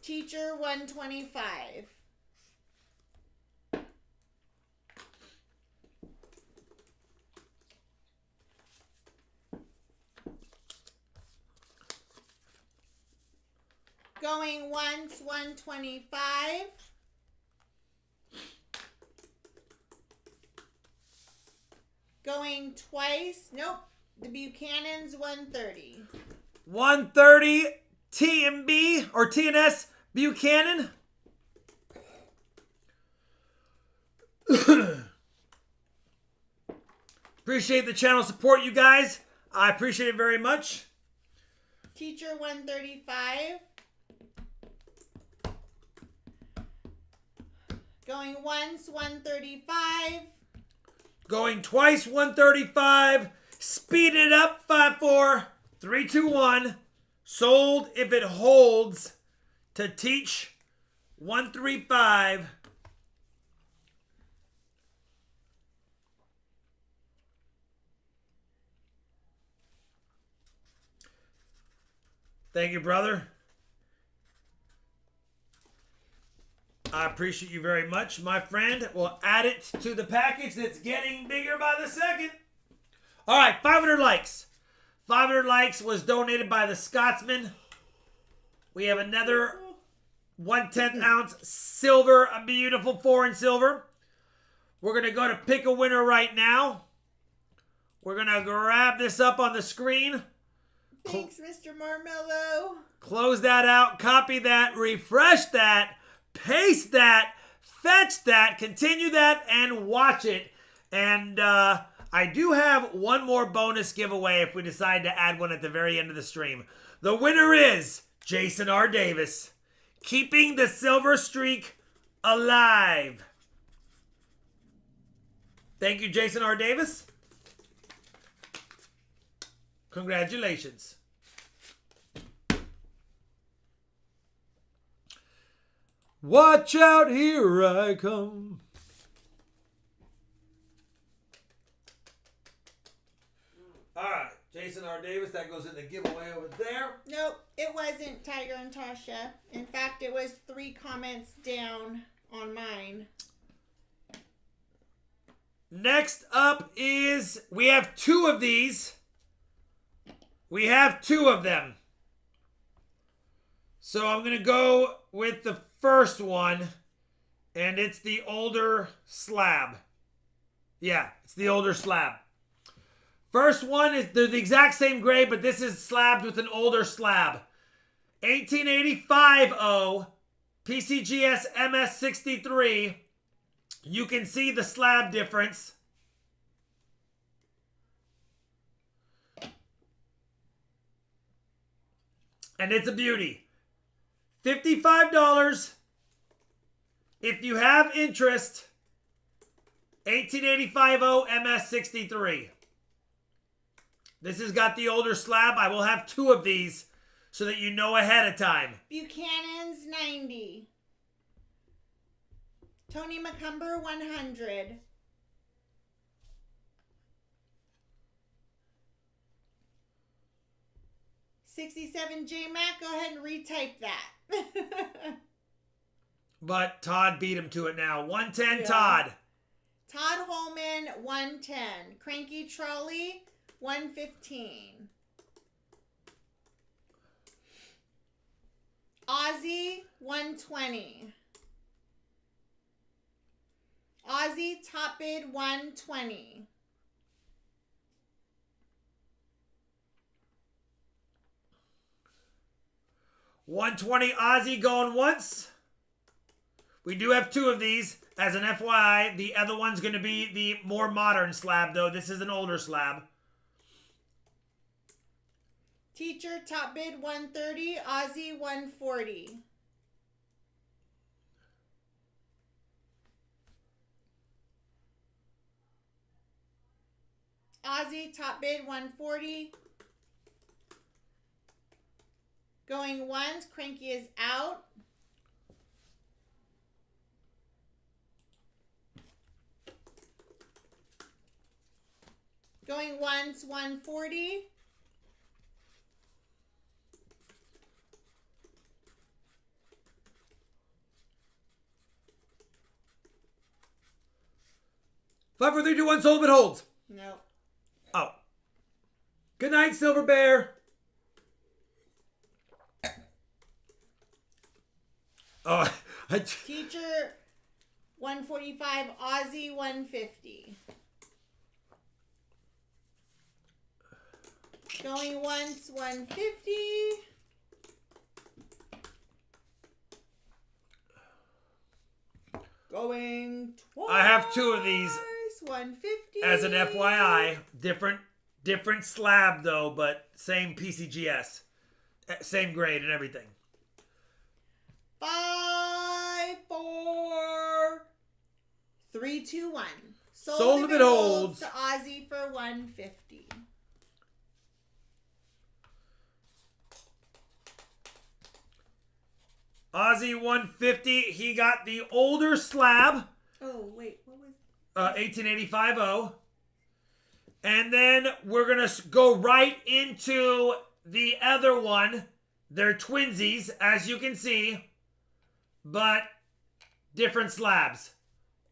Teacher 125. Going once, 125. Going twice. Nope. The Buchanans 130. 130 TMB or TNS Buchanan. Appreciate the channel support, you guys. I appreciate it very much. Teacher 135. Going once, 135. Going twice, 135. Speed it up, 5-4, 3-2-1. Sold if it holds to Teach 135. Thank you, brother. I appreciate you very much, my friend. We'll add it to the package that's getting bigger by the second. All right, 500 likes. 500 likes was donated by the Scotsman. We have another 1/10 ounce silver, a beautiful 4 in silver. We're going to go to pick a winner right now. We're going to grab this up on the screen. Thanks, Mr. Marmello. Close that out, copy that, refresh that, paste that, fetch that, continue that, and watch it. And I do have one more bonus giveaway if we decide to add one at the very end of the stream. The winner is Jason R. Davis, keeping the silver streak alive. Thank you, Jason R. Davis. Congratulations. Watch out, here I come. All right, Jason R. Davis, that goes in the giveaway over there. Nope, it wasn't Tiger and Tasha. In fact, it was 3 comments down on mine. Next up is, we have 2 of these. We have 2 of them. So I'm going to go with the first one, and it's the older slab. Yeah, it's the older slab. First one is, they're the exact same grade, but this is slabbed with an older slab. 1885 PCGS MS63. You can see the slab difference. And it's a beauty. $55. If you have interest, 1885 MS63. This has got the older slab. I will have 2 of these so that you know ahead of time. Buchanan's 90. Tony McCumber 100. $67 J Mac, go ahead and retype that. But Todd beat him to it now. 110 Yeah. Todd. Todd Holman 110. Cranky Trolley 115. Ozzy 120. Ozzy top bid 120. $120 Ozzy going once. We do have 2 of these as an FYI. The other one's going to be the more modern slab, though. This is an older slab. Teacher top bid 130. Ozzy 140. Ozzy top bid 140. Going once, Cranky is out. Going once, 140. Five, four, three, two, one. Sold if it holds. No. Oh. Good night, Silver Bear. Oh, Teacher 145. Ozzy 150. Going once, 150. Going twice. I have 2 of these 150. as an FYI. Different slab though, but same PCGS. Same grade and everything. 5, 4, 3, 2, 1. Sold if it holds. To Ozzy for 150. Ozzy 150. He got the older slab. Oh wait, what was? 1885 And then we're gonna go right into the other one. They're twinsies, as you can see, but different slabs.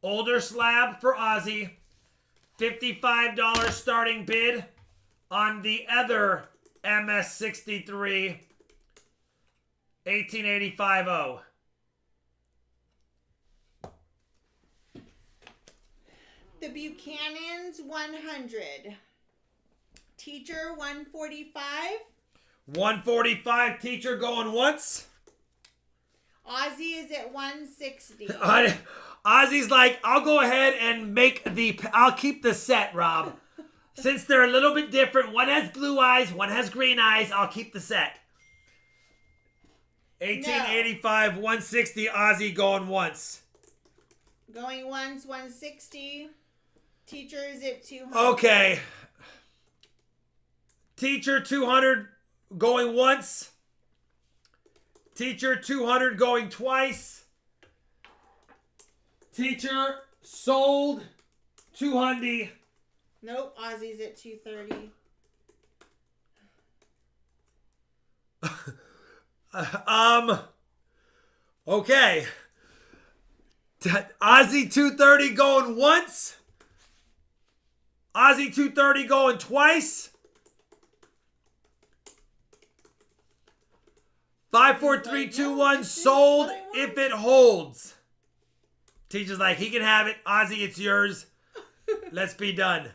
Older slab for Ozzy. $55 starting bid on the other MS63 1885 The Buchanan's 100. Teacher 145. 145 teacher going once. Ozzy is at 160. Ozzy's like, I'll go ahead and I'll keep the set, Rob. Since they're a little bit different. One has blue eyes, one has green eyes. I'll keep the set. 1885, 160, Ozzy going once. Going once, 160. Teacher is at 200. Okay. Teacher 200 going once. Teacher 200 going twice. Teacher sold 200. Nope, Ozzy's at 230. Okay. Ozzy 230 going once. Ozzy 230 going twice. 5, 4, 3, 2, 1 sold if it holds. Teacher's like, he can have it. Ozzy, it's yours. Let's be done.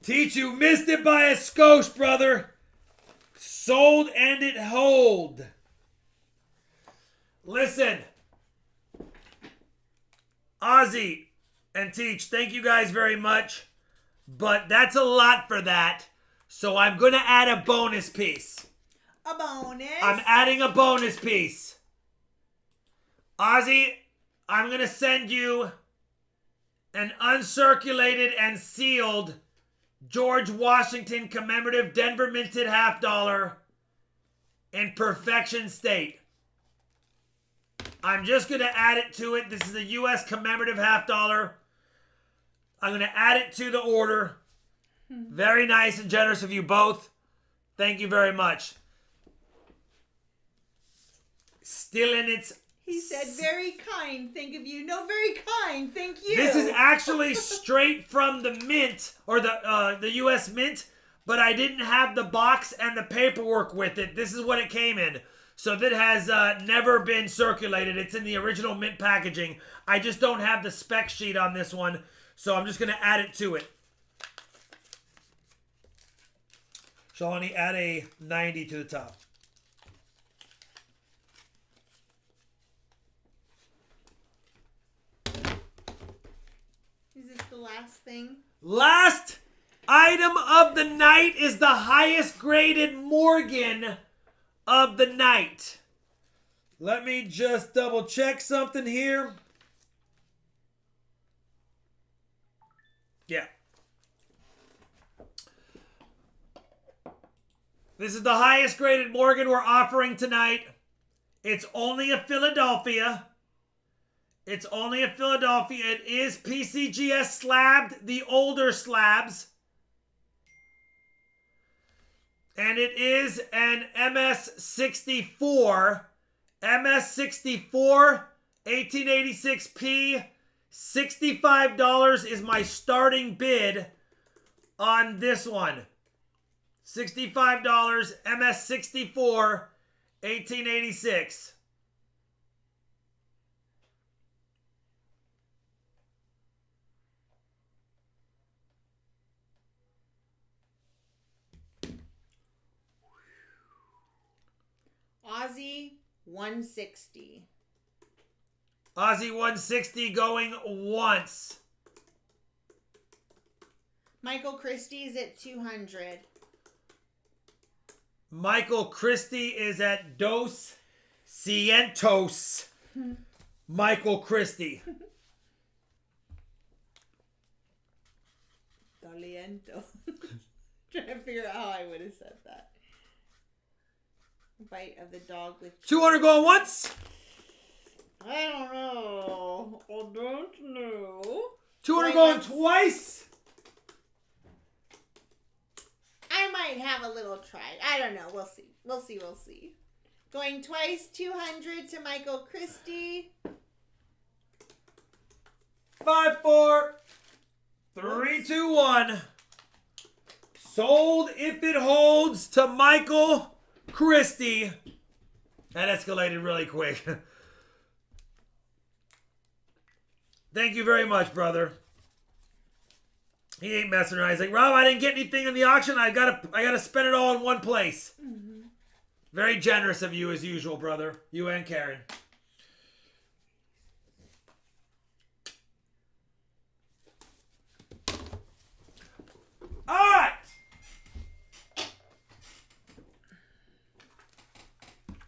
Teach, you missed it by a skosh, brother. Sold and it hold. Listen. Ozzy and Teach, thank you guys very much. But that's a lot for that. So I'm going to add a bonus piece. A bonus? I'm adding a bonus piece. Ozzy, I'm going to send you an uncirculated and sealed George Washington commemorative Denver minted $50 in perfection state. I'm just going to add it to it. This is a U.S. commemorative $50. I'm going to add it to the order. Very nice and generous of you both. Thank you very much. Still in its... He said, very kind, think of you. No, very kind, thank you. This is actually straight from the mint, or the U.S. Mint, but I didn't have the box and the paperwork with it. This is what it came in. So that has never been circulated. It's in the original mint packaging. I just don't have the spec sheet on this one, so I'm just going to add it to it. Shawnee, add a 90 to the top. Is this the last thing? Last item of the night is the highest graded Morgan of the night. Let me just double check something here. Yeah. This is the highest graded Morgan we're offering tonight. It's only a Philadelphia. It's only a Philadelphia. It is PCGS slabbed, the older slabs. And it is an MS64. MS64, 1886p. $65 is my starting bid on this one. $65, MS64, 1886. Aussie 160. Aussie 160 going once. Michael Christie's at 200. Michael Christie is at Dos Cientos. Michael Christie. Doliento. Trying to figure out how I would have said that. Bite of the dog with 200 going once. I don't know. I don't know. 200 going twice. I might have a little try. I don't know. We'll see. We'll see. We'll see. Going twice, 200 to Michael Christie. 5, 4, 3, 2, 1. Sold if it holds to Michael Christie. That escalated really quick. Thank you very much, brother. He ain't messing around. He's like, Rob, I didn't get anything in the auction. I gotta spend it all in one place. Mm-hmm. Very generous of you as usual, brother. You and Karen. All right.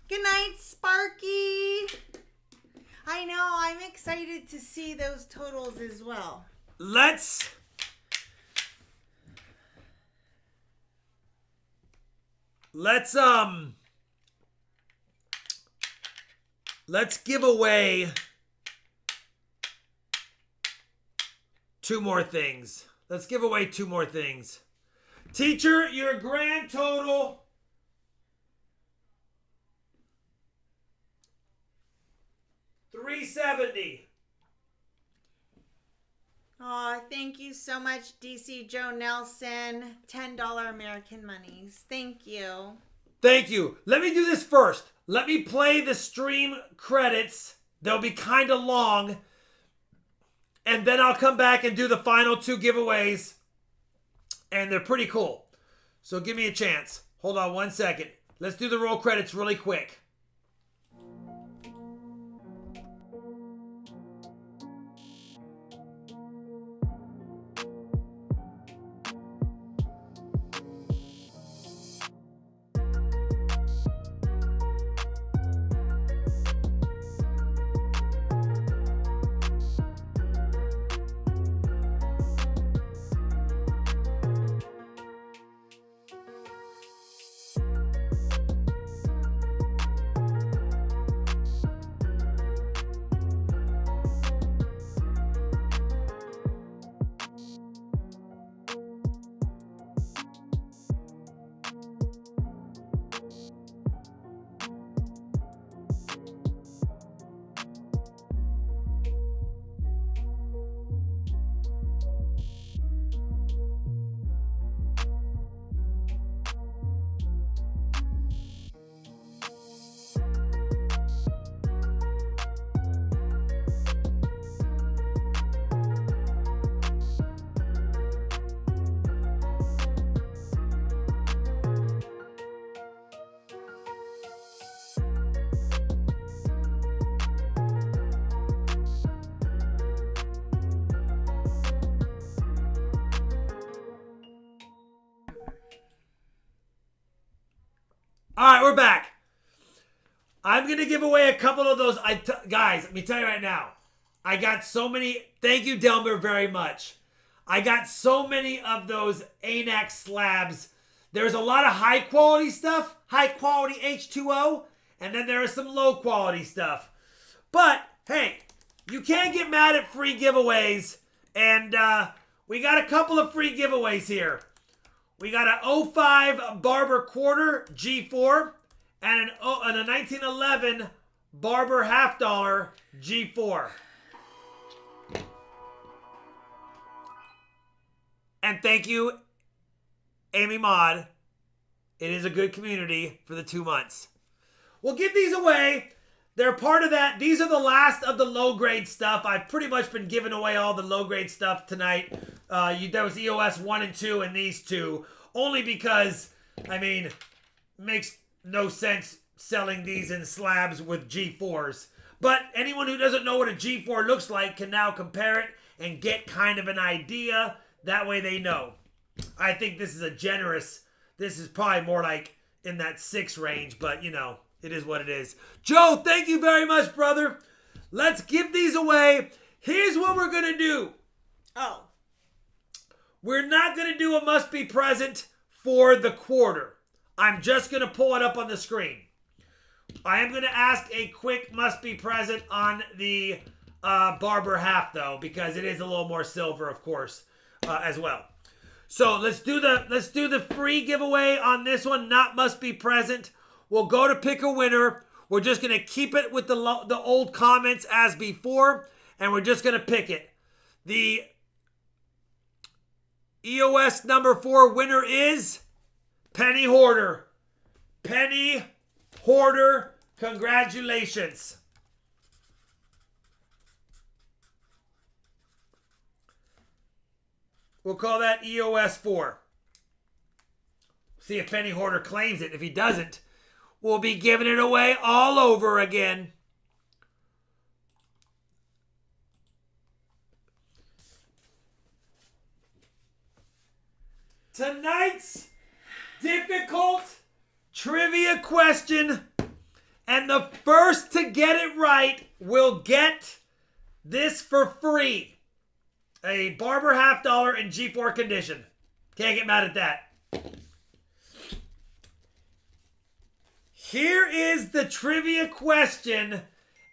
Good night, Sparky. I know. I'm excited to see those totals as well. let's give away two more things. Let's give away two more things. Teacher, your grand total $370. Oh, thank you so much, DC Joe Nelson. $10 American monies. Thank you. Thank you. Let me do this first. Let me play the stream credits. They'll be kind of long. And then I'll come back and do the final two giveaways. And they're pretty cool. So give me a chance. Hold on one second. Let's do the roll credits really quick. All right, we're back. I'm going to give away a couple of those. Guys, let me tell you right now. I got so many. Thank you, Delmer, very much. I got so many of those ANAC slabs. There's a lot of high quality stuff, high quality H2O, and then there is some low quality stuff. But, hey, you can't get mad at free giveaways. And we got a couple of free giveaways here. We got an 05 Barber quarter G4 and a 1911 Barber half dollar G4. And thank you, Amy Mod. It is a good community for the 2 months. We'll give these away. They're part of that. These are the last of the low-grade stuff. I've pretty much been giving away all the low-grade stuff tonight. That was EOS 1 and 2 and these two. Only because, I mean, makes no sense selling these in slabs with G4s. But anyone who doesn't know what a G4 looks like can now compare it and get kind of an idea. That way they know. I think this is a generous, this is probably more like in that 6 range, but you know, it is what it is. Joe, thank you very much, brother. Let's give these away. Here's what we're going to do. Oh. We're not going to do a must be present for the quarter. I'm just going to pull it up on the screen. I am going to ask a quick must be present on the Barber half though, because it is a little more silver, of course, as well. So let's do the free giveaway on this one. Not must be present. We'll go to pick a winner. We're just going to keep it with the old comments as before, and we're just going to pick it. The EOS number 4 winner is Penny Hoarder. Penny Hoarder, congratulations. We'll call that EOS 4. See if Penny Hoarder claims it. If he doesn't, we'll be giving it away all over again. Tonight's difficult trivia question, and the first to get it right will get this for free. A Barber $50 in G4 condition. Can't get mad at that. Here is the trivia question,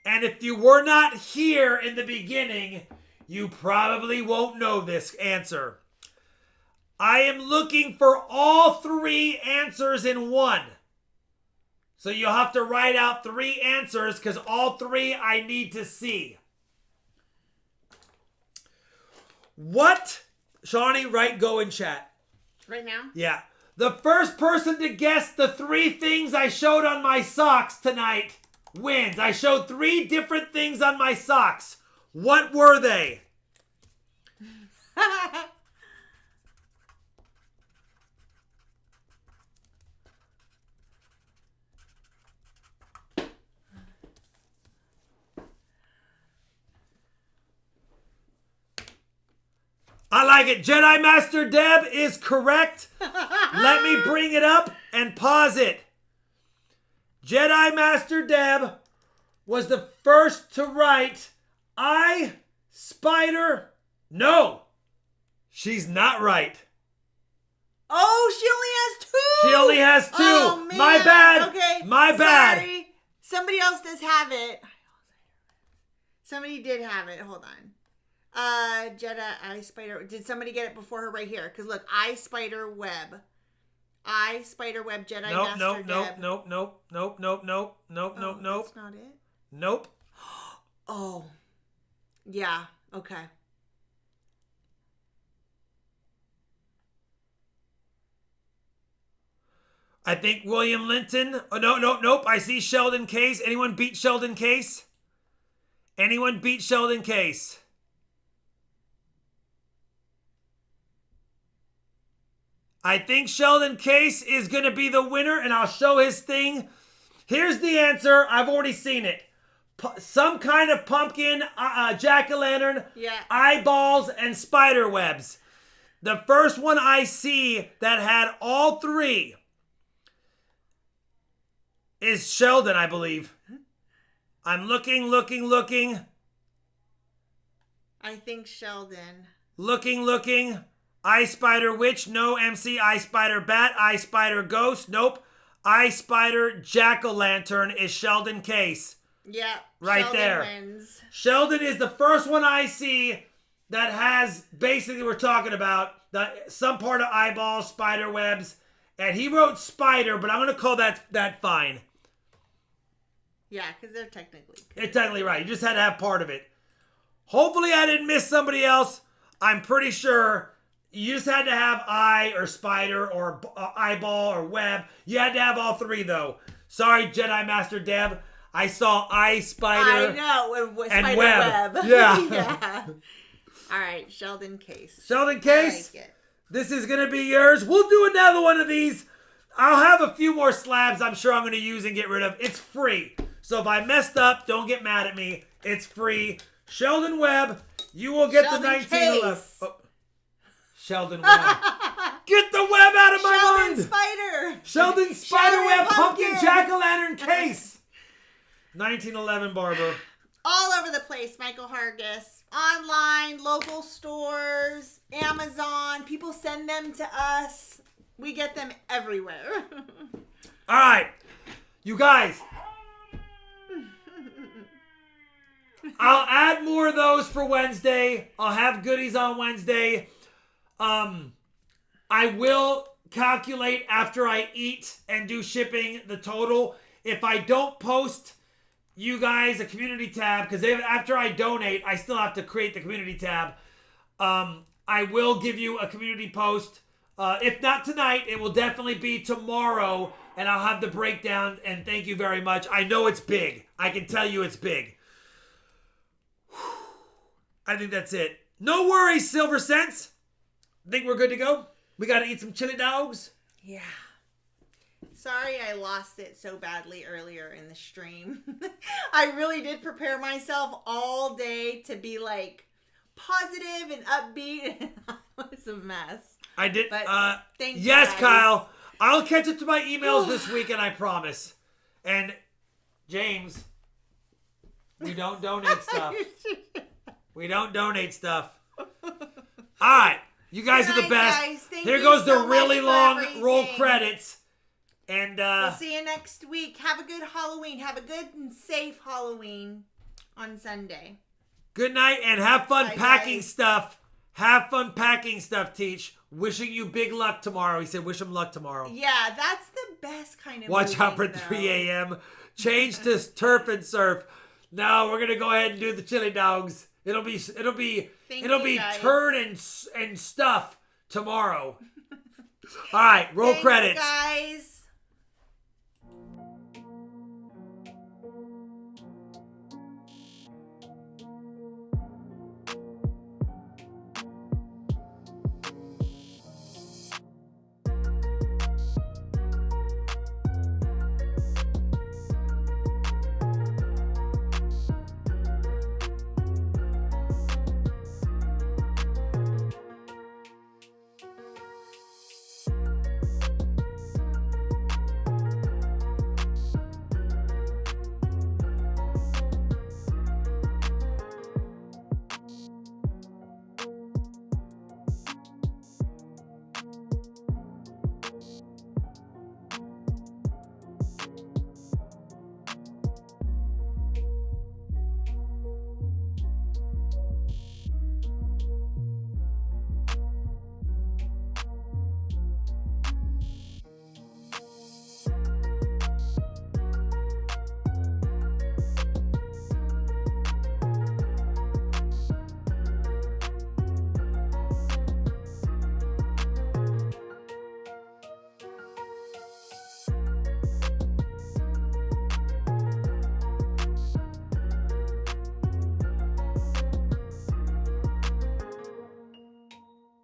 and if you were not here in the beginning, you probably won't know this answer. I am looking for all 3 answers in one. So you'll have to write out 3 answers because all 3 I need to see. What? Shawnee, go in chat. Right now? Yeah. The first person to guess the 3 things I showed on my socks tonight wins. I showed 3 different things on my socks. What were they? I like it. Jedi Master Deb is correct. Let me bring it up and pause it. Jedi Master Deb was the first to write I Spider. No, she's not right. Oh, she only has 2. She only has 2. Oh, man. My bad. Okay. My bad. Sorry. Somebody else does have it. Somebody did have it. Hold on. Jedi, I Spider. Did somebody get it before her right here? Because look, I Spider Web. I Spider Web Jedi Master Deb. Nope. That's not it? Nope. Oh. Yeah. Okay. I think William Linton. Oh, nope. I see Sheldon Case. Anyone beat Sheldon Case? Anyone beat Sheldon Case? I think Sheldon Case is going to be the winner, and I'll show his thing. Here's the answer. I've already seen it. Some kind of pumpkin, jack-o'-lantern, eyeballs, and spider webs. The first one I see that had all 3 is Sheldon, I believe. I'm looking. I think Sheldon. Looking. I Spider Witch, no. MC, I Spider Bat, I Spider Ghost, nope. I Spider Jack-o'-lantern is Sheldon Case. Yeah, right Sheldon there. Wins. Sheldon is the first one I see that has basically we're talking about some part of eyeballs, spider webs, and he wrote spider, but I'm gonna call that fine. Yeah, because they're technically. It's technically right. You just had to have part of it. Hopefully, I didn't miss somebody else. I'm pretty sure. You just had to have eye or spider or eyeball or web. You had to have all 3, though. Sorry, Jedi Master Deb. I saw eye, spider, I know, and spider web. web. Yeah. Yeah. All right, Sheldon Case. Sheldon Case, I like it. This is going to be yours. We'll do another one of these. I'll have a few more slabs I'm sure I'm going to use and get rid of. It's free. So if I messed up, don't get mad at me. It's free. Sheldon Webb, you will get Sheldon the 1911. Case. Sheldon Webb. Get the web out of my Sheldon mind. Spider. Sheldon Spiderweb Pumpkin Pumpkin. Jack-o'-lantern Case. 1911 Barber. All over the place, Michael Hargis. Online, local stores, Amazon. People send them to us. We get them everywhere. All right. You guys. I'll add more of those for Wednesday. I'll have goodies on Wednesday. I will calculate after I eat and do shipping the total. If I don't post you guys a community tab, because after I donate, I still have to create the community tab. I will give you a community post. If not tonight, it will definitely be tomorrow, and I'll have the breakdown, and thank you very much. I know it's big. I can tell you it's big. I think that's it. No worries, Silver Cents. Think we're good to go? We got to eat some chili dogs? Yeah. Sorry I lost it so badly earlier in the stream. I really did prepare myself all day to be like positive and upbeat. I was a mess. I did. But thank you yes, guys. Kyle. I'll catch up to my emails this weekend, I promise. And James, we don't donate stuff. We don't donate stuff. All right. You guys Good are the night, best. guys. Thank Here you goes so the really much for long roll everything. credits. And We'll see you next week. Have a good Halloween. Have a good and safe Halloween on Sunday. good night and have fun Bye, packing guys. stuff. Have fun packing stuff, Teach. Wishing you big luck tomorrow. He said, wish him luck tomorrow. Yeah, that's the best kind of Watch out for moving, 3 though. a.m. Change to turf and surf. No, we're gonna go ahead and do the chili dogs. It'll be Thank you, guys. turn and stuff tomorrow. All right, roll Thanks, credits. guys.